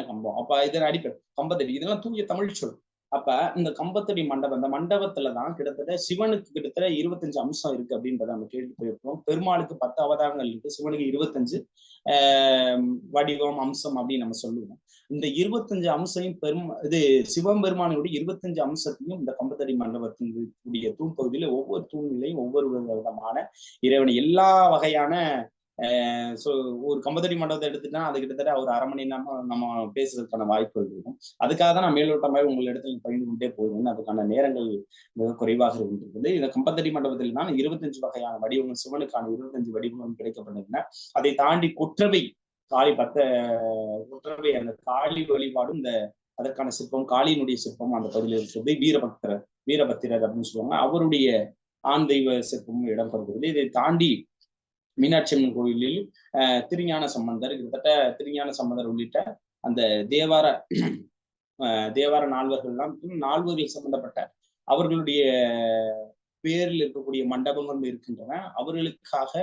கம்பம். அப்ப இதன் அடிப்படை கம்பத்தடி, இதெல்லாம் தூய தமிழ் சொல். அப்ப இந்த கம்பத்தடி மண்டபம், இந்த மண்டபத்துலதான் கிட்டத்தட்ட சிவனுக்கு கிட்டத்தட்ட 25 அம்சம் இருக்கு அப்படின்றத நம்ம கேள்வி போயிருக்கோம். பெருமாளுக்கு 10 அவதாரங்கள் இருக்கு, சிவனுக்கு 25 வடிவம் அம்சம் அப்படின்னு நம்ம சொல்லுவோம். இந்த 25 அம்சையும் இது சிவபெருமானுடைய 25 அம்சத்தையும் இந்த கம்பத்தடி மண்டபத்தினுடைய தூண் பகுதியில ஒவ்வொரு தூண்நிலையும் ஒவ்வொரு விதமான இறைவனை எல்லா வகையான ஒரு கம்பத்தடி மண்டபத்தை எடுத்துட்டா அது கிட்டத்தட்ட ஒரு 1/2 மணி நேரம் நம்ம பேசுறதுக்கான வாய்ப்புகள் இருக்கும். அதுக்காக தான் நான் மேலோட்டமாக உங்கள் இடத்துல பகிர்ந்து கொண்டே போகுதுன்னு அதுக்கான நேரங்கள் மிக குறைவாக இருக்கின்றது. இந்த கம்பத்தடி மண்டபத்தில் தான் 25 வகையான வடிவங்கள், சிவனுக்கான 25 வடிவங்களும் கிடைக்கப்பட்டன. அதை தாண்டி குற்றவை அந்த காளி வழிபாடும் அதற்கான சிற்பம், காளியினுடைய சிற்பம் அந்த பகுதியில் இருக்கிறது. வீரபத்திரர் அப்படின்னு சொல்லுவாங்க, அவருடைய ஆண் தெய்வ சிற்பமும் இடம்பெறுகிறது. இதை தாண்டி மீனாட்சி அம்மன் கோயிலில் திருஞான சம்பந்தர், கிட்டத்தட்ட திருஞான சம்பந்தர் உள்ளிட்ட அந்த தேவார தேவார நால்வர்கள்லாம் நால்வர்கள் சம்பந்தப்பட்ட அவர்களுடைய பேரில் இருக்கக்கூடிய மண்டபங்களும் இருக்கின்றன. அவர்களுக்காக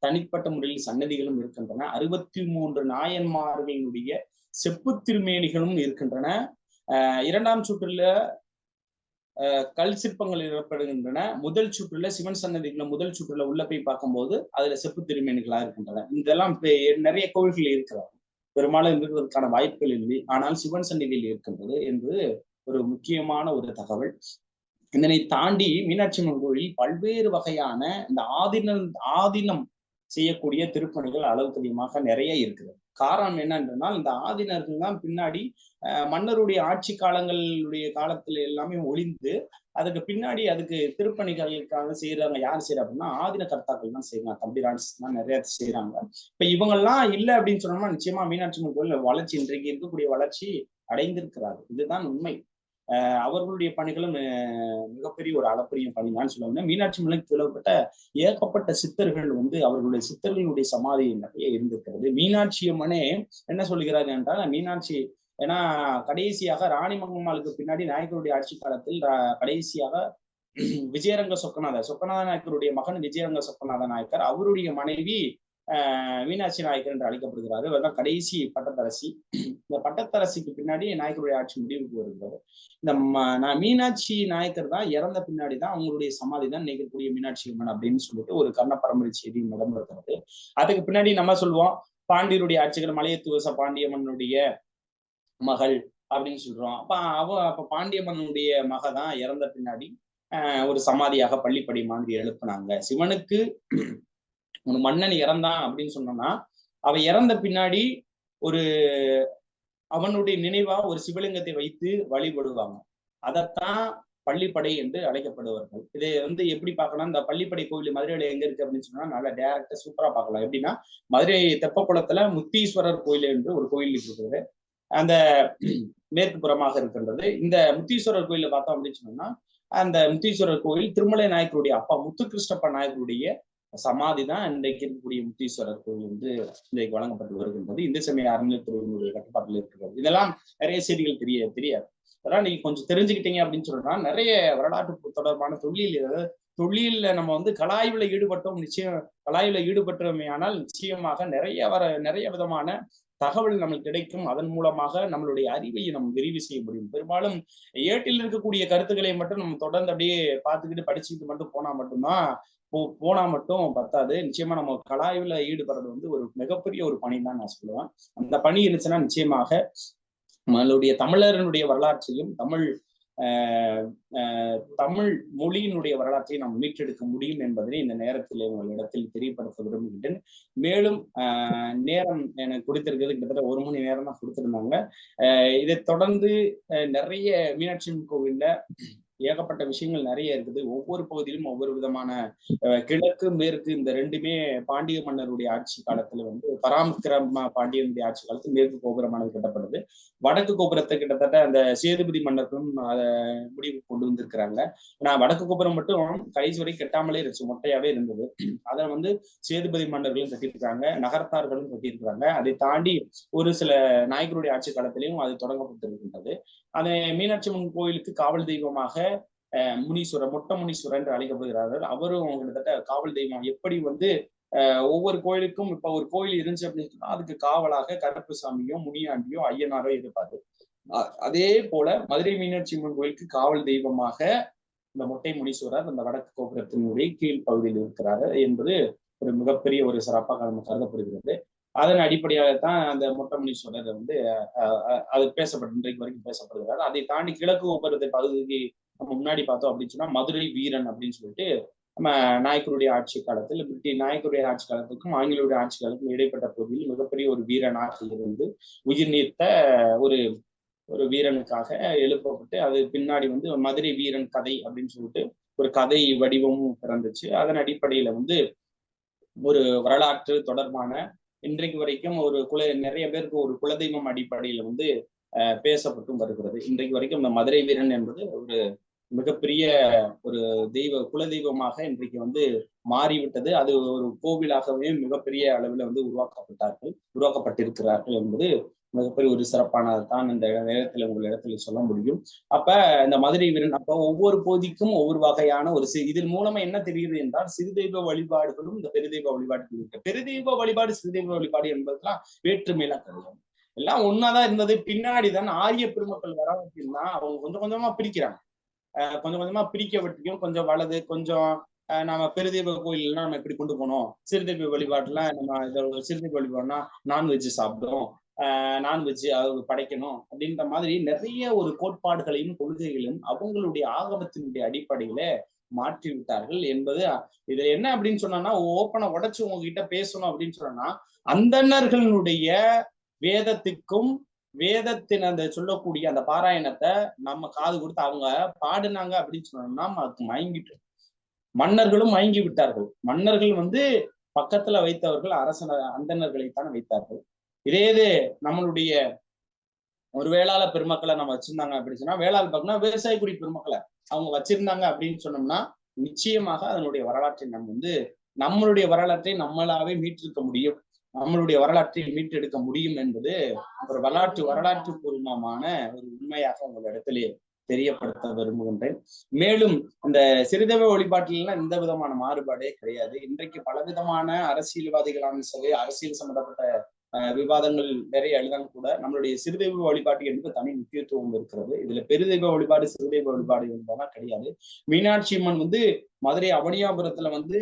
தனிப்பட்ட முறையில் சன்னதிகளும் இருக்கின்றன. 63 நாயன்மார்களுடைய செப்பு திருமேனிகளும் இருக்கின்றன. இரண்டாம் சுற்றுல கல் சிற்பங்கள் இடப்படுகின்றன. முதல் சுற்றுல சிவன் சன்னதிகளை முதல் சுற்றுல உள்ள போய் பார்க்கும்போது அதுல செப்பு திருமேனிகளா இருக்கின்றன. இதெல்லாம் நிறைய கோவில்கள் இருக்கிறார், பெரும்பாலும் இருக்கிறதுக்கான வாய்ப்புகள் இல்லை. ஆனால் சிவன் சன்னதியில் இருக்கின்றது என்பது ஒரு முக்கியமான ஒரு தகவல். இதனை தாண்டி மீனாட்சி அம்மன் கோயில் பல்வேறு வகையான இந்த ஆதீனம் செய்யக்கூடிய திருப்பணிகள் அளவுக்கு அதிகமாக நிறைய இருக்குது. காரணம் என்னன்றனால் இந்த ஆதீனர்கள் தான் பின்னாடி மன்னருடைய ஆட்சி காலத்துல எல்லாமே ஒளிந்து அதுக்கு பின்னாடி அதுக்கு திருப்பணிகளுக்காக செய்யறாங்க. யார் செய்யறா அப்படின்னா ஆதீன கர்த்தாக்கள் தான் செய்யறாங்க. தம்பிரான்ஸ் தான் நிறைய செய்யறாங்க. இப்ப இவங்கெல்லாம் இல்லை அப்படின்னு சொன்னோம்னா நிச்சயமா மீனாட்சி அம்மன் கோயில் வளர்ச்சி, இன்றைக்கு இருக்கக்கூடிய வளர்ச்சி அடைந்திருக்கிறாரு. இதுதான் உண்மை. அவர்களுடைய பணிகளும் மிகப்பெரிய ஒரு அளப்பரிய பணி தான் சொல்லுவாங்க. மீனாட்சி அம்மனுக்கு சொல்லப்பட்ட ஏகப்பட்ட சித்தர்கள் அவர்களுடைய சித்தர்களுடைய சமாதி நிறைய இருந்திருக்கிறது. மீனாட்சி அம்மனே என்ன சொல்லுகிறார் என்றால், மீனாட்சி ஏன்னா கடைசியாக ராணிமங்கம்மாளுக்கு பின்னாடி நாயக்கருடைய ஆட்சி காலத்தில் கடைசியாக விஜயரங்க சொக்கநாத நாயக்கருடைய மகன் விஜயரங்க சொக்கநாத நாயக்கர், அவருடைய மனைவி மீனாட்சி நாயக்கர் என்று அழைக்கப்படுகிறாரு. இவர்தான் கடைசி பட்டத்தரசி. இந்த பட்டத்தரசிக்கு பின்னாடி நாயக்கருடைய ஆட்சி முடிவுக்கு வருகிறது. இந்த மீனாட்சி நாயக்கர் தான் இறந்த பின்னாடிதான் அவங்களுடைய சமாதி தான் நினைக்கக்கூடிய மீனாட்சி அம்மன் அப்படின்னு சொல்லிட்டு ஒரு கர்ண பரம்பரை செய்தி நடந்திருக்கிறது. அதுக்கு பின்னாடி நம்ம சொல்லுவோம் பாண்டியருடைய ஆட்சிகள் மலையத்துவச பாண்டியம்மனுடைய மகள் அப்படின்னு சொல்றோம். அப்ப பாண்டியம்மனுடைய மக தான் இறந்த பின்னாடி ஒரு சமாதியாக பள்ளிப்படை மாதிரி எழுப்புனாங்க. சிவனுக்கு ஒரு மன்னன் இறந்தான் அப்படின்னு சொன்னோம்னா அவன் இறந்த பின்னாடி அவனுடைய நினைவா ஒரு சிவலிங்கத்தை வைத்து வழிபடுவாங்க. அதைத்தான் பள்ளிப்படை என்று அழைக்கப்படுவார்கள். இதை எப்படி பார்க்கலாம், இந்த பள்ளிப்படை கோவில் மதுரையில எங்க இருக்கு அப்படின்னு சொன்னா நல்லா டைரக்டா சூப்பரா பார்க்கலாம். எப்படின்னா மதுரை தெப்பக்குளத்துல முத்தீஸ்வரர் கோயில் என்று ஒரு கோயில் இருக்குது. அந்த மேற்கு புறமாக இருக்கின்றது. இந்த முத்தீஸ்வரர் கோயில பார்த்தோம் அப்படின்னு சொன்னோம்னா அந்த முத்தீஸ்வரர் கோயில் திருமலை நாயக்கருடைய அப்பா முத்துகிருஷ்ணப்ப நாயக்கருடைய சமாதி தான் இன்றைக்கு இருக்கக்கூடிய முத்தீஸ்வரர் கோயில் இன்றைக்கு வழங்கப்பட்டு வருகின்றது. இந்து சமய அறநிலையத்துறையினுடைய கட்டுப்பாட்டில் இருக்கிறது. இதெல்லாம் நிறைய செய்திகள் தெரியாது. அதெல்லாம் நீங்க கொஞ்சம் தெரிஞ்சுக்கிட்டீங்க அப்படின்னு சொன்னா நிறைய வரலாற்று தொடர்பான தொழில நம்ம கலாய்வுல ஈடுபட்டோம். கலாய்வுல ஈடுபட்டோமே ஆனால் நிச்சயமாக நிறைய விதமான தகவல் நம்மளுக்கு கிடைக்கும். அதன் மூலமாக நம்மளுடைய அறிவை நம்ம விரிவு செய்ய முடியும். பெரும்பாலும் ஏட்டில் இருக்கக்கூடிய கருத்துக்களை மட்டும் நம்ம தொடர்ந்து அப்படியே பார்த்துக்கிட்டு படிச்சுக்கிட்டு மட்டும் போனா மட்டும் பத்தாது. நிச்சயமா நம்ம கலாய்வுல ஈடுபடுறது ஒரு மிகப்பெரிய ஒரு பணி தான் நான் சொல்லுவேன். அந்த பணி இருந்துச்சுன்னா நிச்சயமாக நம்மளுடைய தமிழர்களுடைய வரலாற்றையும் தமிழ் மொழியினுடைய வரலாற்றை நாம் மீட்டெடுக்க முடியும் என்பதனை இந்த நேரத்தில் உங்களிடத்தில் தெரியப்படுத்த விரும்புகின்றேன். மேலும் நேரம் எனக்கு கொடுத்திருக்கிறது கிட்டத்தட்ட 1 மணி நேரம் தான் கொடுத்திருந்தாங்க. இதை தொடர்ந்து நிறைய மீனாட்சி அம்மன் கோவில்ல ஏகப்பட்ட விஷயங்கள் நிறைய இருக்குது. ஒவ்வொரு பகுதியிலும் ஒவ்வொரு விதமான கிழக்கு மேற்கு இந்த ரெண்டுமே பாண்டிய மன்னருடைய ஆட்சி காலத்துல பராமக்கிரம பாண்டியனுடைய ஆட்சி காலத்தில் மேற்கு கோபுரமானது கட்டப்படுது. வடக்கு கோபுரத்தை கிட்டத்தட்ட அந்த சேதுபதி மன்னர்களும் அதை முடிவு கொண்டு வந்திருக்கிறாங்க. ஏன்னா வடக்கு கோபுரம் மட்டும் கடைசி வரை கட்டாமலே இருந்துச்சு, மொட்டையாவே இருந்தது. அதை சேதுபதி மன்னர்களும் கட்டியிருக்காங்க, நகரத்தார்களும் கட்டியிருக்கிறாங்க. அதை தாண்டி ஒரு சில நாயக்கருடைய ஆட்சி காலத்திலையும் அது தொடங்கப்பட்டிருக்கின்றது. அந்த மீனாட்சி அம்மன் கோயிலுக்கு காவல் தெய்வமாக முனீஸ்வரர், மொட்டை முனீஸ்வரர் என்று அழைக்கப்படுகிறார்கள். அவரும் கிட்டத்தட்ட காவல் தெய்வம். எப்படி ஒவ்வொரு கோயிலுக்கும் இப்ப ஒரு கோயில் இருந்துச்சு அப்படின்னு சொன்னா அதுக்கு காவலாக கருப்புசாமியோ முனியாண்டியோ ஐயனாரோ இருப்பாரு. அதே போல மதுரை மீனாட்சி அம்மன் கோயிலுக்கு காவல் தெய்வமாக இந்த மொட்டை முனீஸ்வரர் அந்த வடக்கு கோபுரத்தினுடைய கீழ் பகுதியில் இருக்கிறாரு என்பது ஒரு மிகப்பெரிய ஒரு சிறப்பாக நம்ம கருதப்படுகிறது. அதன் அடிப்படையாகத்தான் அந்த மொட்டை முனீஸ்வரர் அது இன்றைக்கு வரைக்கும் பேசப்படுகிறார். அதை தாண்டி கிழக்கு கோபுரத்தை பகுதிக்கு நம்ம முன்னாடி பார்த்தோம் அப்படின்னு சொன்னா மதுரை வீரன் அப்படின்னு சொல்லிட்டு நம்ம நாயக்கருடைய ஆட்சி காலத்தில் நாயக்கருடைய ஆட்சி காலத்துக்கும் ஆங்கிலேயருடைய ஆட்சி காலத்துக்கும் இடைப்பட்ட பகுதியில் மிகப்பெரிய ஒரு வீரனாக இருந்து உயிர் நீத்த ஒரு வீரனுக்காக எழுப்பப்பட்டு அது பின்னாடி மதுரை வீரன் கதை அப்படின்னு சொல்லிட்டு ஒரு கதை வடிவமும் பிறந்துச்சு. அதன் அடிப்படையில ஒரு வரலாற்று தொடர்பான இன்றைக்கு வரைக்கும் நிறைய பேருக்கு ஒரு குலதெய்வம் அடிப்படையில பேசப்பட்டும் வருகிறது. இன்றைக்கு வரைக்கும் இந்த மதுரை வீரன் என்பது ஒரு மிகப்பெரிய ஒரு குல தெய்வமாக இன்றைக்கு வந்து மாறிவிட்டது. அது ஒரு கோவிலாகவே மிகப்பெரிய அளவில் வந்து உருவாக்கப்பட்டிருக்கிறார்கள் என்பது மிகப்பெரிய ஒரு சிறப்பானதான் இந்த நேரத்தில் உங்களிடத்தில் சொல்ல முடியும். அப்ப இந்த மதுரை வீரன் அப்ப ஒவ்வொரு பகுதிக்கும் ஒவ்வொரு வகையான இதன் மூலமா என்ன தெரியுது என்றால் சிறுதெய்வ வழிபாடுகளும் இந்த பெருதெய்வ வழிபாடுகளும் இருக்கு. பெருதெய்வ வழிபாடு சிறுதெய்வ வழிபாடு என்பதெல்லாம் வேற்றுமையெல்லாம் கிடையாது. எல்லாம் ஒன்னாதான் இருந்தது. பின்னாடிதான் ஆரிய பெருமக்கள் வர அப்படின்னா அவங்க கொஞ்சம் கொஞ்சமா பிரிக்கிறாங்க. கொஞ்சம் கொஞ்சமா பிரிக்க விட்டுக்கும் கொஞ்சம் வலது கொஞ்சம் நம்ம பெருதெய்வ கோயில்லாம் நம்ம எப்படி கொண்டு போனோம். சிறுதெய்வ வழிபாட்டுல நம்ம சிறுதெய்வ வழிபாடுனா நான்வெஜ் சாப்பிடும், நான்வெஜ் அவங்க படைக்கணும் அப்படின்ற மாதிரி நிறைய ஒரு கோட்பாடுகளையும் கொள்கைகளையும் அவங்களுடைய ஆகமத்தினுடைய அடிப்படையில மாற்றி விட்டார்கள் என்பது. இது என்ன அப்படின்னு சொன்னா ஓப்பனை உடைச்சு உங்ககிட்ட பேசணும் அப்படின்னு சொன்னா அந்தணர்களுடைய வேதத்துக்கும் வேதத்தின் அந்த சொல்லக்கூடிய அந்த பாராயணத்தை நம்ம காது கொடுத்து அவங்க பாடுனாங்க அப்படின்னு சொன்னோம்னா அதுக்கு மயங்கிட்டு மன்னர்களும் மயங்கி விட்டார்கள். மன்னர்கள் வந்து பக்கத்துல வைத்தவர்கள் அந்தணர்களைத்தான் வைத்தார்கள். இதே நம்மளுடைய ஒரு வேளாள பெருமக்களை நம்ம வச்சிருந்தாங்க அப்படின்னு சொன்னா வேளாள் பார்த்தோம்னா விவசாய குடி பெருமக்களை அவங்க வச்சிருந்தாங்க அப்படின்னு சொன்னோம்னா நிச்சயமாக அதனுடைய வரலாற்றை நம்ம வந்து நம்மளுடைய வரலாற்றை நம்மளாவே மீட்டிருக்க முடியும், நம்மளுடைய வரலாற்றை மீட்டெடுக்க முடியும் என்பது ஒரு வரலாற்று பூர்வமான ஒரு உண்மையாக உங்களிடத்திலே தெரியப்படுத்த விரும்புகின்றேன். மேலும் இந்த சிறுதெய்வ வழிபாட்டிலாம் எந்த விதமான மாறுபாடே கிடையாது. இன்றைக்கு பலவிதமான அரசியல்வாதிகளான சரி அரசியல் சம்பந்தப்பட்ட விவாதங்கள் நிறைய எழுதாலும் கூட நம்மளுடைய சிறுதெய்வ வழிபாட்டு என்பது தனி முக்கியத்துவம் இருக்கிறது. இதுல பெருதெய்வ வழிபாடு சிறுதெய்வ வழிபாடு என்பதெல்லாம் கிடையாது. மீனாட்சி அம்மன் வந்து மதுரை அவனியாபுரத்துல வந்து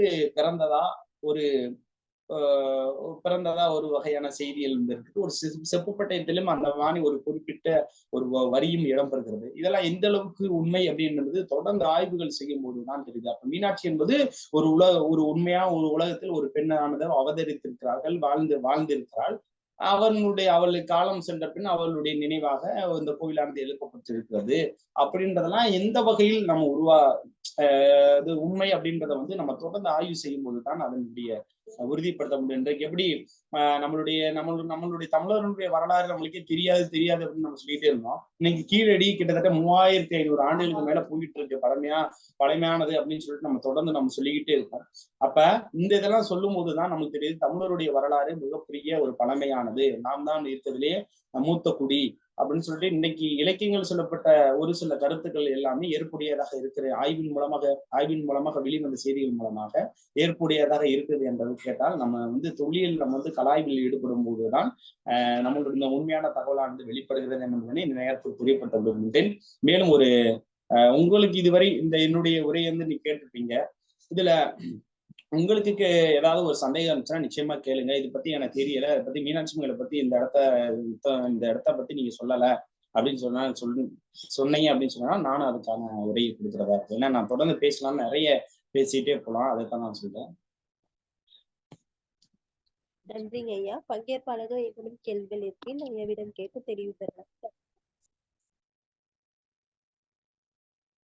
பிறந்ததா ஒரு வகையான செய்திகள் இருக்குது. ஒரு செப்புப்பட்டயத்திலும் அந்த மாதிரி ஒரு குறிப்பிட்ட ஒரு வரியும் இடம்பெறுகிறது. இதெல்லாம் எந்த அளவுக்கு உண்மை அப்படின்றது தொடர்ந்து ஆய்வுகள் செய்யும் போதுதான் தெரியுது. அப்ப மீனாட்சி என்பது ஒரு உண்மையான ஒரு உலகத்தில் ஒரு பெண்ணானது அவதரித்திருக்கிறார்கள், வாழ்ந்திருக்கிறாள். அவளுக்கு காலம் சென்ற பின் அவளுடைய நினைவாக இந்த கோவிலானது எழுப்பப்பட்டிருக்கிறது அப்படின்றதெல்லாம் எந்த வகையில் நம்ம இது உண்மை அப்படின்றத வந்து நம்ம தொடர்ந்து ஆய்வு செய்யும் போதுதான் அதனுடைய உறுதிப்படுத்த முடியும். இன்றைக்கு எப்படி நம்மளுடைய தமிழர்களுடைய வரலாறு நம்மளுக்கே தெரியாது அப்படின்னு நம்ம சொல்லிட்டே இருந்தோம். இன்னைக்கு கீழடி கிட்டத்தட்ட 3500 ஆண்டுகளுக்கு மேல போயிட்டு இருக்கு, பழமையானது அப்படின்னு சொல்லிட்டு நம்ம தொடர்ந்து நம்ம சொல்லிக்கிட்டே இருக்கோம். அப்ப இந்த இதெல்லாம் சொல்லும் போதுதான் நமக்கு தெரியுது தமிழருடைய வரலாறு மிகப்பெரிய ஒரு பழமையானது, நாம் தான் இருக்கிறதுலேயே மூத்த குடி அப்படின்னு சொல்லிட்டு இன்னைக்கு இலக்கியங்கள் சொல்லப்பட்ட ஒரு சில கருத்துக்கள் எல்லாமே ஏற்புடையதாக இருக்கிற ஆய்வின் மூலமாக வெளிவந்த செய்திகள் மூலமாக ஏற்புடையதாக இருக்குது என்பது கேட்டால் நம்ம வந்து தொழிலில் நம்ம வந்து கலாய்வில் ஈடுபடும் போதுதான் நம்மளுடைய இந்த உண்மையான தகவலானது வெளிப்படுகிறது என்பதனை இந்த நேரத்தில் புரியப்பட்ட விரும்புகின்றேன். மேலும் உங்களுக்கு இதுவரை இந்த என்னுடைய உரையை வந்து நீ கேட்டிருப்பீங்க. இதுல உங்களுக்கு ஏதாவது ஒரு சந்தேகம் இருந்துச்சுன்னா நிச்சயமா கேளுங்க. இதை பத்தி எனக்கு தெரியல, இதை பத்தி மீனாட்சி அம்மனை பத்தி இந்த இடத்த பத்தி நீங்க சொல்லல அப்படின்னு சொன்னீங்க அப்படின்னு சொன்னா நானும் அதுக்கான உரையை கொடுக்குறதா இருக்கு. ஏன்னா நான் தொடர்ந்து பேசலாம்னு நிறைய பேசிட்டே போலாம், அதைத்தான் நான் சொல்றேன். நன்றிங்க ஐயா. பங்கேற்பாளர்கள் ஏதேனும் கேள்விகள் இருப்பின் ஐயாவிடம் கேட்டு தெரிவு பெறலாம்.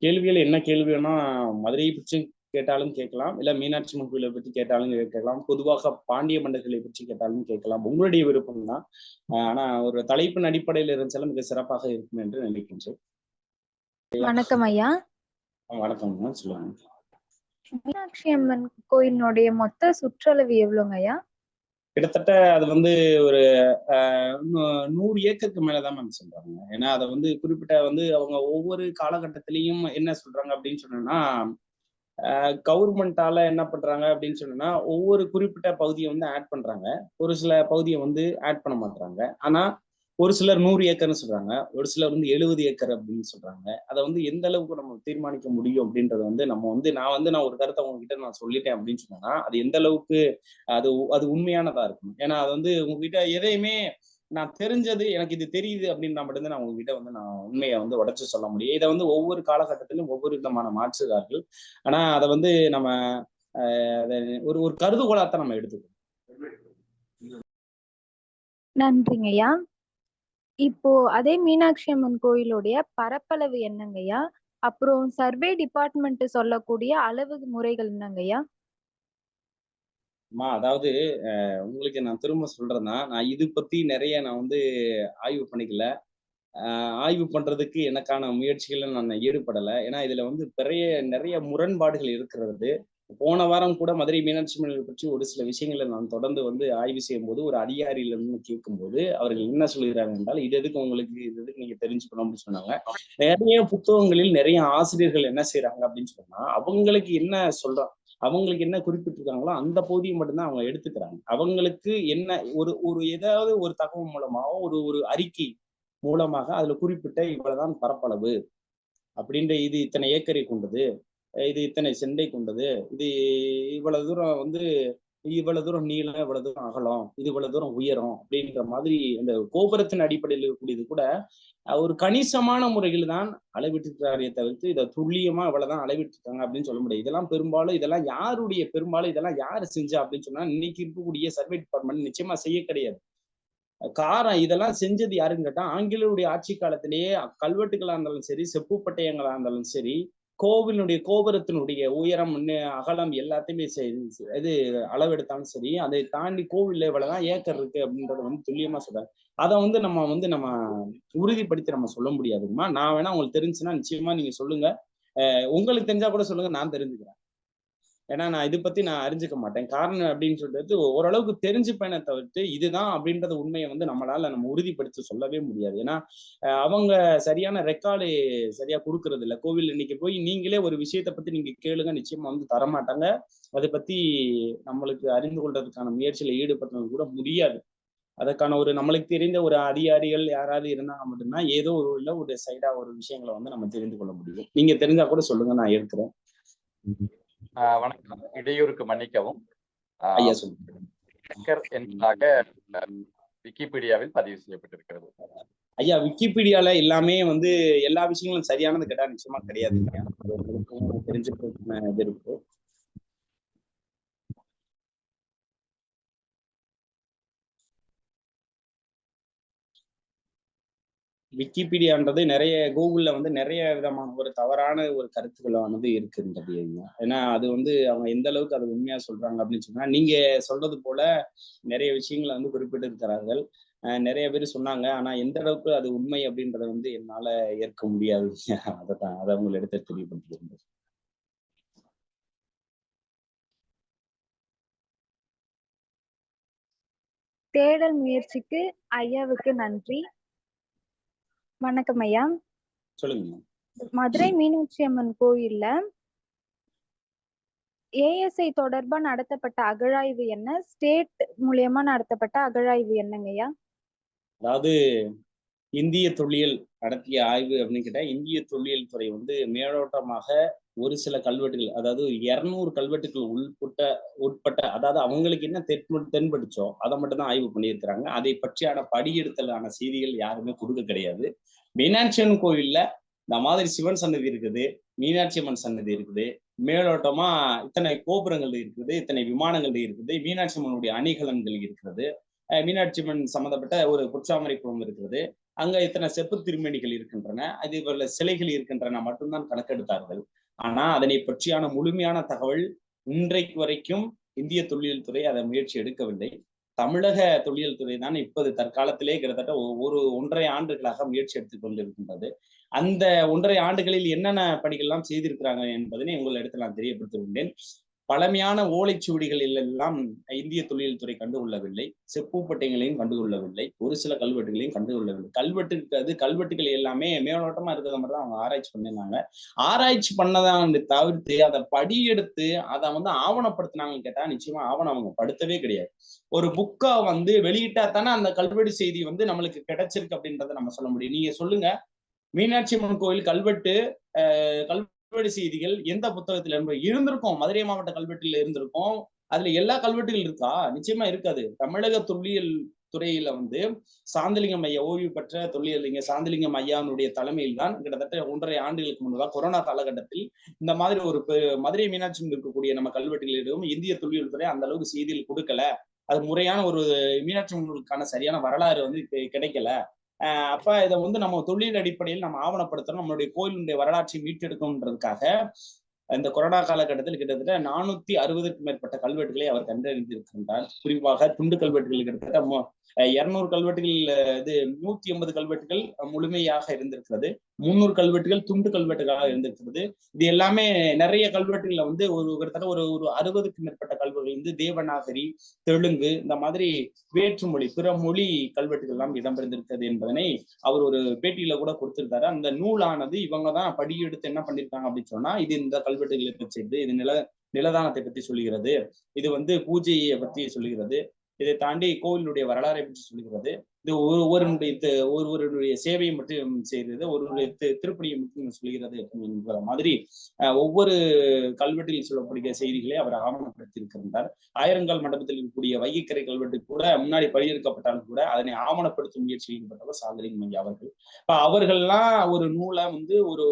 கேள்விகள் என்ன கேள்வின்னா மதுரையை பற்றி கேட்டாலும் கேட்கலாம், இல்ல மீனாட்சி அம்மன் கோயிலை பற்றி கேட்டாலும் கேட்கலாம், பொதுவாக பாண்டிய மன்னர்களை பற்றி கேட்டாலும் கேட்கலாம், உங்களுடைய விருப்பம் தான். ஆனா ஒரு தலைப்பின் அடிப்படையில் இருந்தாலும் மிக சிறப்பாக இருக்கும் என்று நினைக்கின்றேன். வணக்கம் ஐயா. வணக்கம், சொல்லுங்க. மீனாட்சி அம்மன் கோயிலினுடைய மொத்த சுற்றளவு எவ்வளவுங்க ஐயா? கிட்டத்தட்ட அது வந்து ஒரு 100 ஏக்கருக்கு மேலதான் மேம் சொல்றாங்க. ஏன்னா அதை வந்து குறிப்பிட்ட வந்து அவங்க ஒவ்வொரு காலகட்டத்திலையும் என்ன சொல்றாங்க அப்படின்னு சொன்னா கவர்மெண்டால என்ன பண்றாங்க அப்படின்னு சொன்னா ஒவ்வொரு குறிப்பிட்ட பகுதியை வந்து ஆட் பண்றாங்க, ஒரு சில பகுதியை வந்து ஆட் பண்ண மாட்டாங்க. ஆனா ஒரு சிலர் 100 ஏக்கர்னு சொல்றாங்க, ஒரு சிலர் வந்து 70 ஏக்கர் அப்படின்னு சொல்றாங்க. அதை வந்து எந்த அளவுக்கு நம்ம தீர்மானிக்க முடியும் அப்படின்றத வந்து நான் ஒரு கருத்தை உங்ககிட்ட நான் சொல்லிட்டேன் அப்படின்னு சொன்னா அது எந்த அளவுக்கு அது உண்மையானதா இருக்கும். ஏன்னா அது வந்து உங்ககிட்ட எதையுமே நான் தெரிஞ்சது எனக்கு இது தெரியுது அப்படின்னா மட்டும்தான் நான் உங்ககிட்ட வந்து நான் உண்மையை வந்து உடைச்சு சொல்ல முடியும். இதை வந்து ஒவ்வொரு காலகட்டத்திலும் ஒவ்வொரு விதமான மாற்றுகிறார்கள். ஆனா அதை வந்து நம்ம ஒரு கருதுகோளாத்தான் நம்ம எடுத்துக்கணும். நன்றிங்க ஐயா. இப்போ அதே மீனாட்சி அம்மன் கோயிலுடைய பரப்பளவு என்னங்கய்யா? அப்புறம் சர்வே டிபார்ட்மெண்ட் சொல்லக்கூடிய அளவு முறைகள் என்னங்கய்யா? அதாவது உங்களுக்கு நான் திரும்ப சொல்றேன்னா நான் இது பத்தி நிறைய நான் வந்து ஆய்வு பண்ணிக்கல. ஆய்வு பண்றதுக்கு எனக்கான முயற்சிகளை நான் ஈடுபடலை. ஏன்னா இதுல வந்து நிறைய முரண்பாடுகள் இருக்கிறது. போன வாரம் கூட மதுரை மீனாட்சி அம்மன் பற்றி ஒரு சில விஷயங்களை நான் தொடர்ந்து வந்து ஆய்வு செய்யும்போது ஒரு அதிகாரியிலிருந்து கேட்கும்போது அவர்கள் என்ன சொல்கிறார்கள் என்றால், இது எதுக்கு உங்களுக்கு, இது எதுக்கு நீங்க தெரிஞ்சுக்கணும் அப்படின்னு சொன்னாங்க. நிறைய புத்தகங்களில் நிறைய ஆசிரியர்கள் என்ன செய்யறாங்க அப்படின்னு சொன்னா, அவங்களுக்கு என்ன சொல்றாங்க, அவங்களுக்கு என்ன குறிப்பிட்டிருக்காங்களோ அந்த பகுதியை மட்டும்தான் அவங்க எடுத்துக்கிறாங்க. அவங்களுக்கு என்ன ஒரு ஏதாவது ஒரு தகவல் மூலமாக ஒரு ஒரு அறிக்கை மூலமாக அதுல குறிப்பிட்ட இவ்வளவுதான் பரப்பளவு அப்படின்ற, இது இத்தனை ஏக்கரை கொண்டது, இது இத்தனை செண்டை கொண்டது, இது இவ்வளவு தூரம் வந்து இவ்வளவு தூரம் நீளம், இவ்வளவு தூரம் அகலம், இது இவ்வளவு தூரம் உயரம் அப்படின்ற மாதிரி அந்த கோபுரத்தின் அடிப்படையில் இருக்கக்கூடியது கூட ஒரு கணிசமான முறையில் தான் அளவிட்டிருக்காரே தவிர்த்து இதை துல்லியமா இவ்வளவுதான் அளவிட்டிருக்காங்க அப்படின்னு சொல்ல முடியாது. இதெல்லாம் யாரு செஞ்சா அப்படின்னு சொன்னா, இன்னைக்கு இருக்கக்கூடிய சர்வே டிபார்ட்மெண்ட் நிச்சயமா செய்ய கிடையாது. இதெல்லாம் செஞ்சது யாருன்னு கேட்டா, ஆங்கிலேயருடைய ஆட்சி காலத்திலேயே கல்வெட்டுகளா இருந்தாலும் சரி, செப்பு பட்டயங்களா இருந்தாலும் சரி, கோவிலுடைய கோபுரத்தினுடைய உயரம், அகலம் எல்லாத்தையுமே இது அளவெடுத்தாலும் சரி, அதை தாண்டி கோவில்ல இவ்வளவுதான் ஏக்கர் இருக்கு அப்படின்றத வந்து துல்லியமா சொல்றாங்க. அதை வந்து நம்ம உறுதிப்படுத்தி நம்ம சொல்ல முடியாதுங்கம்மா. நான் வேணா உங்களுக்கு தெரிஞ்சுன்னா நிச்சயமா நீங்க சொல்லுங்க. உங்களுக்கு தெரிஞ்சா கூட சொல்லுங்க, நான் தெரிஞ்சுக்கிறேன். ஏன்னா நான் இதை பத்தி நான் அறிஞ்சுக்க மாட்டேன். காரணம் அப்படின்னு சொல்றது ஓரளவுக்கு தெரிஞ்சுப்பேனே தவிர்த்து இதுதான் அப்படின்றத உண்மையை வந்து நம்ம உறுதிப்படுத்தி சொல்லவே முடியாது. ஏன்னா அவங்க சரியான ரெக்கார்டு சரியா கொடுக்கறது இல்லை. கோவில் இன்னைக்கு போய் நீங்களே ஒரு விஷயத்த பத்தி நீங்க கேளுங்க, நிச்சயமா வந்து தரமாட்டாங்க. அதை பத்தி நம்மளுக்கு அறிந்து கொள்றதுக்கான முயற்சியில ஈடுபடுறது கூட முடியாது. அதற்கான நம்மளுக்கு தெரிந்த ஒரு அதிகாரிகள் யாராவது இருந்தாங்க மட்டும்தான் ஏதோ ஒரு சைடா ஒரு விஷயங்களை வந்து நம்ம தெரிந்து கொள்ள முடியும். நீங்க தெரிஞ்சா கூட சொல்லுங்க, நான் இருக்கிறேன். வணக்கம். இடையூறுக்கு மன்னிக்கவும். ஐயா சொல்லுங்க. ஏக்கர் என்பதாக விக்கிபீடியாவில் பதிவு செய்யப்பட்டிருக்கிறது. ஐயா, விக்கிபீடியால எல்லாமே வந்து எல்லா விஷயங்களும் சரியானது கேட்டா நிச்சயமா கிடையாதுங்க. தெரிஞ்சுக்கிறதுக்கு இது இருக்கு. விக்கிபீடியான்றது நிறைய கூகுள்ல வந்து நிறைய விதமான ஒரு தவறான ஒரு கருத்துக்களானது இருக்கின்றது. ஏன்னா அது வந்து அவங்க எந்த அளவுக்கு அதை உண்மையா சொல்றாங்க அப்படின்னு சொன்னா, நீங்க சொல்றது போல நிறைய விஷயங்களை வந்து குறிப்பிட்டிருக்கிறார்கள். நிறைய பேர் சொன்னாங்க. ஆனா எந்த அளவுக்கு அது உண்மை அப்படின்றத வந்து என்னால ஏற்க முடியாது. அதை உங்களை எடுத்து தெரியப்படுத்துகிறேன். தேடல் முயற்சிக்கு ஐயாவுக்கு நன்றி. வணக்கம் ஐயா. சொல்லுங்க. மதுரை மீனாட்சி அம்மன் கோயில்ல ஏஎஸ்ஐ தொடர்பா நடத்தப்பட்ட அகழாய்வு என்ன, ஸ்டேட் மூலியமா நடத்தப்பட்ட அகழாய்வு என்னங்கய்யா? அதாவது இந்திய தொல்லியல் நடத்திய ஆய்வு அப்படின்னு கேட்டா, இந்திய தொல்லியல் துறை வந்து மேலோட்டமாக ஒரு சில கல்வெட்டுகள், அதாவது 200 கல்வெட்டுகள் உட்பட்ட, அதாவது அவங்களுக்கு என்ன தென்படுச்சோ அதை மட்டும் தான் ஆய்வு பண்ணியிருக்கிறாங்க. அதை பற்றியான படியெடுத்தலான செய்திகள் யாருமே கொடுக்க கிடையாது. மீனாட்சி அம்மன் கோவில்ல இந்த மாதிரி சிவன் சன்னதி இருக்குது, மீனாட்சி அம்மன் சன்னதி இருக்குது, மேலோட்டமா இத்தனை கோபுரங்கள் இருக்குது, இத்தனை விமானங்கள் இருக்குது, மீனாட்சி அம்மனுடைய அணிகலன்கள் இருக்கிறது, மீனாட்சி அம்மன் சம்பந்தப்பட்ட ஒரு பொற்றாமரை குளம் இருக்கிறது, அங்க இத்தனை செப்பு திருமேனிகள் இருக்கின்றன, அது போல சிலைகள் இருக்கின்றன மட்டும்தான் கணக்கெடுத்தார்கள். ஆனா அதனை பற்றியான முழுமையான தகவல் இன்றைக்கு வரைக்கும் இந்திய தொல்லியல் துறை அதை முயற்சி எடுக்கவில்லை. தமிழக தொல்லியல் துறை தான் இப்போது தற்காலத்திலே கிட்டத்தட்ட 1.5 ஆண்டுகளாக முயற்சி எடுத்துக் கொண்டிருக்கின்றது. அந்த 1.5 ஆண்டுகளில் என்னென்ன பணிகள் செய்திருக்கிறாங்க என்பதனை உங்களிடத்தில் நான் தெரியப்படுத்தியுள்ளேன். பழமையான ஓலைச்சுவடிகளில் எல்லாம் இந்திய தொல்லியல் துறை கண்டுகொள்ளவில்லை. செப்பு பட்டயங்களையும் கண்டுகொள்ளவில்லை. ஒரு சில கல்வெட்டுகளையும் கண்டுகொள்ளவில்லை. கல்வெட்டுகள் எல்லாமே மேலோட்டமா இருக்கிறத மட்டும் தான் அவங்க ஆராய்ச்சி பண்ணிருந்தாங்க. ஆராய்ச்சி பண்ணதான் தவிர்த்து அதை படியெடுத்து அதை ஆவணப்படுத்தினாங்கன்னு கேட்டா நிச்சயமா ஆவணம் அவங்க படுத்தவே கிடையாது. ஒரு புக்கா வெளியிட்டா தானே அந்த கல்வெட்டு செய்தி நம்மளுக்கு கிடைச்சிருக்கு அப்படின்றத நம்ம சொல்ல முடியும். நீங்க சொல்லுங்க, மீனாட்சி அம்மன் கோயில் கல்வெட்டு செய்திகள் எந்த புத்தகத்துல இருந்திருக்கும்? மதுரை மாவட்ட கல்வெட்டுல இருந்திருக்கும். அதுல எல்லா கல்வெட்டுகள் இருக்கா? நிச்சயமா இருக்காது. தமிழக தொல்லியல் துறையில சாந்தலிங்கம் ஐயா, ஓய்வு பெற்ற தொல்லியல் சாந்தலிங்கம் ஐயாவுடைய தலைமையில் தான் கிட்டத்தட்ட 1.5 ஆண்டுகளுக்கு முன்பதாக கொரோனா காலகட்டத்தில் இந்த மாதிரி ஒரு மதுரை மீனாட்சி இருக்கக்கூடிய நம்ம கல்வெட்டுகளிடம் இந்திய தொல்லியல் துறை அந்த அளவுக்கு செய்திகள் கொடுக்கல. அது முறையான ஒரு மீனாட்சி அம்மனுக்கான சரியான வரலாறு கிடைக்கல. அப்ப இதை நம்ம தொழில் அடிப்படையில் நம்ம ஆவணப்படுத்தணும், நம்மளுடைய கோயிலுடைய வரலாற்றை மீட்டெடுக்கணுன்றதுக்காக இந்த கொரோனா காலகட்டத்தில் கிட்டத்தட்ட 460க்கும் மேற்பட்ட கல்வெட்டுகளை அவர் கண்டறிந்திருக்கின்றார். குறிப்பாக துண்டு கல்வெட்டுகள் கிட்டத்தட்ட 200 கல்வெட்டுகள், இது 180 கல்வெட்டுகள் முழுமையாக இருந்திருக்கிறது. 300 கல்வெட்டுகள் துண்டு கல்வெட்டுகளாக இருந்திருக்கிறது. இது எல்லாமே நிறைய கல்வெட்டுகள்ல வந்து கிட்டத்தட்ட ஒரு 60க்கும் மேற்பட்ட கல்வெட்டுகள் வந்து தேவநாகரி, தெலுங்கு, இந்த மாதிரி வேற்றுமொழி பிற மொழி கல்வெட்டுகள் எல்லாம் இடம்பெற்றிருக்கிறது என்பதனை அவர் ஒரு பேட்டியில கூட கொடுத்திருக்காரு. அந்த நூலானது இவங்கதான் படியெடுத்து என்ன பண்ணிருக்காங்க அப்படின்னு சொன்னா, இது இந்த கல்வெட்டுகளை பற்றி, இது நிலதானத்தை பற்றி சொல்லுகிறது, இது வந்து பூஜையை பற்றி சொல்லுகிறது, இதை தாண்டி கோவிலுடைய வரலாறை பற்றி சொல்லுகிறது, இது ஒருவருடைய சேவையை மட்டும் செய்கிறது, ஒருவருடைய திருப்பணியை மட்டும் சொல்கிறது என்கிற மாதிரி ஒவ்வொரு கல்வெட்டில் சொல்லக்கூடிய செய்திகளை அவர் ஆவணப்படுத்தி இருக்கின்றார். ஆயிரங்கால் மண்டபத்தில் இருக்கக்கூடிய வைகைக்கரை கல்வெட்டு கூட முன்னாடி படியெடுக்கப்பட்டாலும் கூட அதனை ஆவணப்படுத்தும் முயற்சியில் ஈடுபட்டவர் சாந்தலிங்கம் ஐயா அவர்கள். அவர்கள்லாம் ஒரு நூலை வந்து ஒரு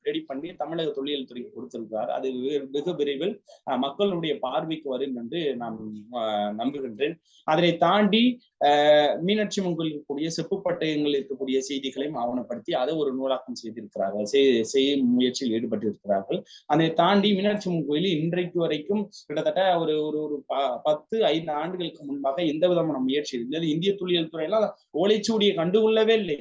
ரெடி பண்ணி தமிழக தொல்லியல் துறைக்கு கொடுத்திருக்கிறார். அது வெகு விரைவில் மக்களுடைய பார்வைக்கு வரும் என்று நான் நம்புகின்றேன். அதனை தாண்டி மீனாட்சி அம்மன் கோயில் இருக்கக்கூடிய செப்பு பட்டயங்கள் இருக்கக்கூடிய செய்திகளையும் ஆவணப்படுத்தி அதை ஒரு நூலாக்கம் செய்திருக்கிறார்கள், செய்யும் முயற்சியில் ஈடுபட்டு இருக்கிறார்கள். அதை தாண்டி மீனாட்சி அம்மன் கோயில் இன்றைக்கு வரைக்கும் கிட்டத்தட்ட ஒரு 10-5 ஆண்டுகளுக்கு முன்பாக எந்த விதமான முயற்சி இருந்தது. இந்திய தொல்லியல் துறையெல்லாம் ஓலைச்சுவடியை கண்டுகொள்ளவே இல்லை.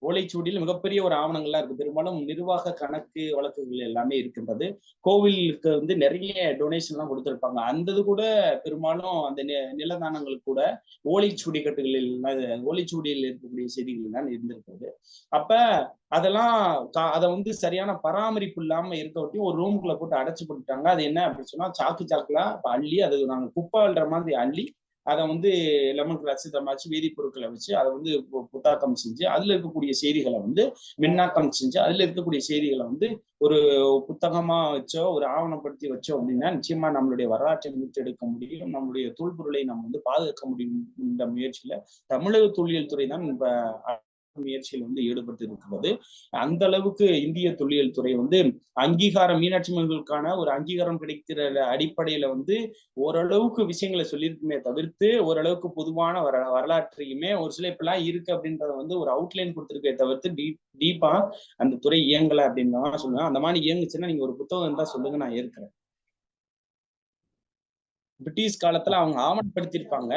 ஓலைச்சுவடியில் மிகப்பெரிய ஒரு ஆவணங்கள்லாம் இருக்கு. பெரும்பாலும் நிர்வாக கணக்கு வழக்குகள் எல்லாமே இருக்கின்றது. கோவிலுக்கு வந்து நிறைய டொனேஷன் எல்லாம் கொடுத்திருப்பாங்க. அந்த கூட பெரும்பாலும் அந்த நிலதானங்கள் கூட ஓலைச்சுவடியில் இருக்கக்கூடிய செய்திகள் தான் இருந்திருக்கிறது. அப்ப அதெல்லாம் அதை வந்து சரியான பராமரிப்பு இல்லாம இருக்க ஒட்டி ஒரு ரூமுக்குள்ள போட்டு அடைச்சு போட்டுட்டாங்க. அது என்ன அப்படின்னு சொன்னா, சாக்குலாம் அள்ளி, அது நாங்க குப்பை அள்ளுற மாதிரி அள்ளி, அதை வந்து லெமன் கிராஸ் தமாச்சு வேதிப்பொருட்களை வச்சு அதை வந்து புத்தாக்கம் செஞ்சு அதுல இருக்கக்கூடிய செய்திகளை வந்து மின்னாக்கம் செஞ்சு அதுல இருக்கக்கூடிய செய்திகளை வந்து ஒரு புத்தகமா வச்சோ ஒரு ஆவணப்படுத்தி வச்சோம் அப்படின்னா நிச்சயமா நம்மளுடைய வரலாற்றை மீட்டெடுக்க முடியும், நம்மளுடைய தொல்பொருளை நம்ம வந்து பாதுகாக்க முடியும். இந்த முயற்சியில தமிழக தொல்லியல் துறை தான் இப்ப முயற்சியில் வந்து ஈடுபட்டு இருக்கிறது. அந்த அளவுக்கு இந்திய தொல்லியல் துறை வந்து அங்கீகாரம், மீனாட்சி அம்மன்களுக்கான ஒரு அங்கீகாரம் கிடைக்கிற அடிப்படையில வந்து ஓரளவுக்கு விஷயங்களை சொல்லியிருக்குமே தவிர்த்து ஓரளவுக்கு பொதுவான வரலாற்றையுமே ஒரு சில இப்பெல்லாம் இருக்கு அப்படின்றத வந்து ஒரு அவுட்லைன் கொடுத்துருக்கே தவிர்த்து டீப்பா அந்த துறை இயங்கலை அப்படின்னு தான் சொல்லுவேன். அந்த மாதிரி இயங்குச்சுன்னா நீங்க ஒரு புத்தகம் இருந்தா சொல்லுங்க, நான் ஏற்கிறேன். பிரிட்டிஷ் காலத்துல அவங்க ஆவணப்படுத்தியிருப்பாங்க.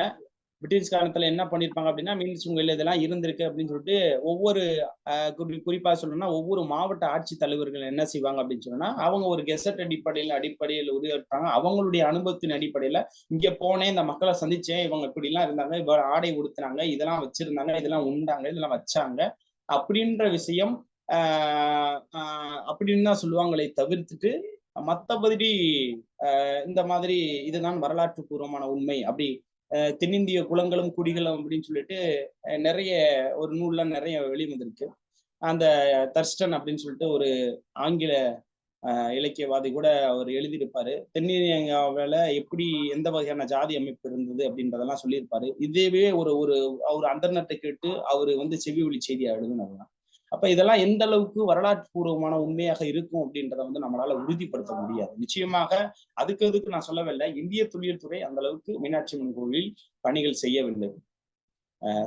பிரிட்டிஷ் காலத்துல என்ன பண்ணிருப்பாங்க அப்படின்னா, மீனாட்சி கோயில் இதெல்லாம் இருந்திருக்கு அப்படின்னு சொல்லிட்டு ஒவ்வொரு குறிப்பா சொல்லணும்னா ஒவ்வொரு மாவட்ட ஆட்சித் தலைவர்கள் என்ன செய்வாங்க அப்படின்னு சொன்னா, அவங்க ஒரு கெசட் அடிப்படையில் உருவாக்குறாங்க. அவங்களுடைய அனுபவத்தின் அடிப்படையில இங்க போனேன், இந்த மக்களை சந்திச்சேன், இவங்க இப்படி எல்லாம் இருந்தாங்க, இவ்வளவு ஆடை உடுத்தினாங்க, இதெல்லாம் வச்சிருந்தாங்க, இதெல்லாம் உண்டாங்க, இதெல்லாம் வச்சாங்க அப்படின்ற விஷயம் அப்படின்னு தான் சொல்லுவாங்களே தவிர்த்துட்டு மற்றபடி இந்த மாதிரி இதுதான் வரலாற்று பூர்வமான உண்மை அப்படி தென்னிந்திய குலங்களும் குடிகளும் அப்படின்னு சொல்லிட்டு நிறைய ஒரு நூல்ல நிறைய வெளிவந்திருக்கு. அந்த தர்ஸ்டன் அப்படின்னு சொல்லிட்டு ஒரு ஆங்கில இலக்கியவாதி கூட அவர் எழுதியிருப்பாரு. தென்னிந்தியாவில எப்படி எந்த வகையான ஜாதி அமைப்பு இருந்தது அப்படின்றதெல்லாம் சொல்லியிருப்பாரு. இதேவே ஒரு அந்தர்நத்தை கேட்டு அவரு வந்து செவி ஒலி செய்தியா எழுதுனதுதான். அப்ப இதெல்லாம் எந்த அளவுக்கு வரலாற்று பூர்வமான உண்மையாக இருக்கும் அப்படின்றத வந்து நம்மளால உறுதிப்படுத்த முடியாது. நிச்சயமாக அதுக்கு நான் சொல்லவில்லை, இந்திய தொல்லியல் துறை அந்த அளவுக்கு மீனாட்சி அம்மன் கோவில் பணிகள் செய்யவில்லை.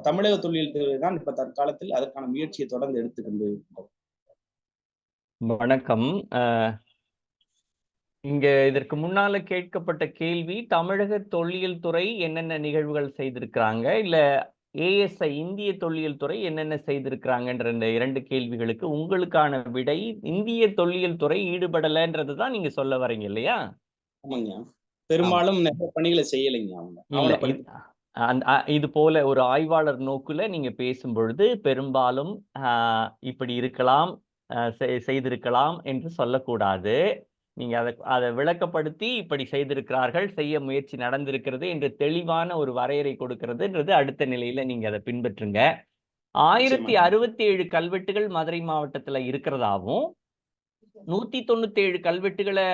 தமிழக தொல்லியல் துறை தான் இப்ப தற்காலத்தில் அதற்கான முயற்சியை தொடர்ந்து எடுத்துக்கொண்டு. வணக்கம். இங்க இதற்கு முன்னால கேட்கப்பட்ட கேள்வி, தமிழக தொல்லியல் துறை என்னென்ன நிகழ்வுகள் செய்திருக்கிறாங்க, இல்ல ஏஎஸ்ஐ இந்திய தொல்லியல் துறை என்னென்ன செய்திருக்கிறாங்கன்ற இந்த 2 கேள்விகளுக்கு உங்களுக்கான விடை, இந்திய தொல்லியல் துறை ஈடுபடலைன்றதுதான் நீங்க சொல்ல வரீங்க இல்லையா? ஆமாங்க, பெரும்பாலும் நிறைய பணிகளை செய்யலைங்க அவங்க. இது போல ஒரு ஆய்வாளர் நோக்குல நீங்க பேசும் பொழுது பெரும்பாலும் இப்படி இருக்கலாம், செய்திருக்கலாம் என்று சொல்லக்கூடாது. நீங்க அதை விளக்கப்படுத்தி இப்படி செய்திருக்கிறார்கள், செய்ய முயற்சி நடந்திருக்கிறது என்று தெளிவான ஒரு வரையறை கொடுக்கிறதுன்றது அடுத்த நிலையில நீங்க அதை பின்பற்றுங்க. 1067 கல்வெட்டுகள் மதுரை மாவட்டத்துல இருக்கிறதாவும் 197 கல்வெட்டுகளை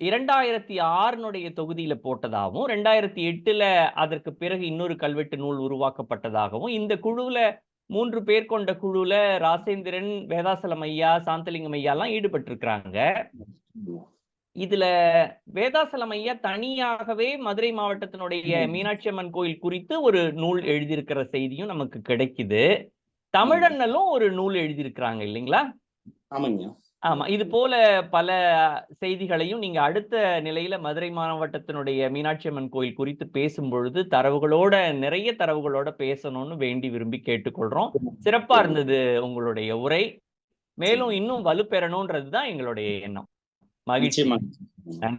2006 தொகுதியில போட்டதாகவும் 2008 அதற்கு பிறகு இன்னொரு கல்வெட்டு நூல் உருவாக்கப்பட்டதாகவும் இந்த குழுவுல 3 பேர் கொண்ட குழுல ராசேந்திரன், வேதாசலம் ஐயா, சாந்தலிங்கம் ஐயா எல்லாம் ஈடுபட்டு இருக்கிறாங்க. இதுல வேதாசலம் ஐயா தனியாகவே மதுரை மாவட்டத்தினுடைய மீனாட்சி அம்மன் கோயில் குறித்து ஒரு நூல் எழுதியிருக்கிற செய்தியும் நமக்கு கிடைக்குது. தமிழண்ணலும் ஒரு நூல் எழுதியிருக்கிறாங்க இல்லைங்களா? ஆமாங்க. ஆமா. இது போல பல செய்திகளையும் நீங்க அடுத்த நிலையில மதுரை மாவட்டத்தினுடைய மீனாட்சி அம்மன் கோயில் குறித்து பேசும்பொழுது நிறைய தரவுகளோட பேசணும்னு வேண்டி விரும்பி கேட்டுக்கொள்றோம். சிறப்பா இருந்தது உங்களுடைய உரை. மேலும் இன்னும் வலுப்பெறணும்ன்றது தான் எங்களுடைய எண்ணம். மகிழ்ச்சி. நிச்சயமா.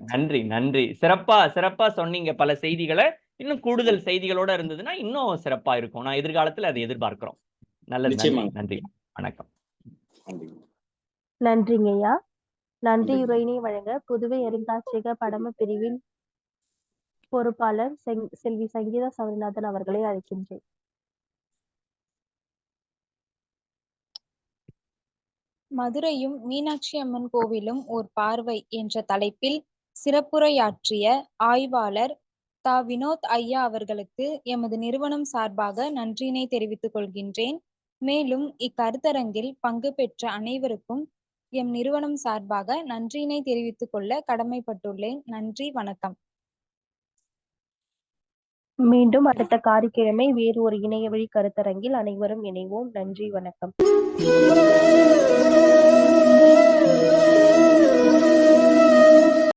நன்றி, நன்றி. சிறப்பா சொன்னீங்க பல செய்திகளை. இன்னும் கூடுதல் செய்திகளோட இருந்ததுன்னா இன்னும் சிறப்பா இருக்கும். நான் எதிர்காலத்துல அதை எதிர்பார்க்கிறோம். நல்லது. நன்றி, நிச்சயமா. நன்றி. வணக்கம். நன்றி. நன்றிங்க ஐயா. நன்றி நன்றி. உரையினை வழங்க புதுவை அருங்காட்சியக படம பிரிவின் பொறுப்பாளர் செல்வி சங்கீதா சௌரிநாதன் அவர்களை அழைக்கின்றேன். மதுரையும் மீனாட்சி அம்மன் கோவிலும் ஓர் பார்வை என்ற தலைப்பில் சிறப்புரையாற்றிய ஆய்வாளர் தா. வினோத் ஐயா அவர்களுக்கு எமது நிறுவனம் சார்பாக நன்றியினை தெரிவித்துக் கொள்கின்றேன். மேலும் இக்கருத்தரங்கில் பங்கு பெற்ற அனைவருக்கும் எம் நிறுவனம் சார்பாக நன்றியினை தெரிவித்துக் கொள்ள கடமைப்பட்டுள்ளேன். நன்றி, வணக்கம். மீண்டும் அடுத்த காரிக்கிழமை வேறு ஒரு இணைய வழி கருத்தரங்கில் அனைவரும் இணைவோம். நன்றி, வணக்கம்.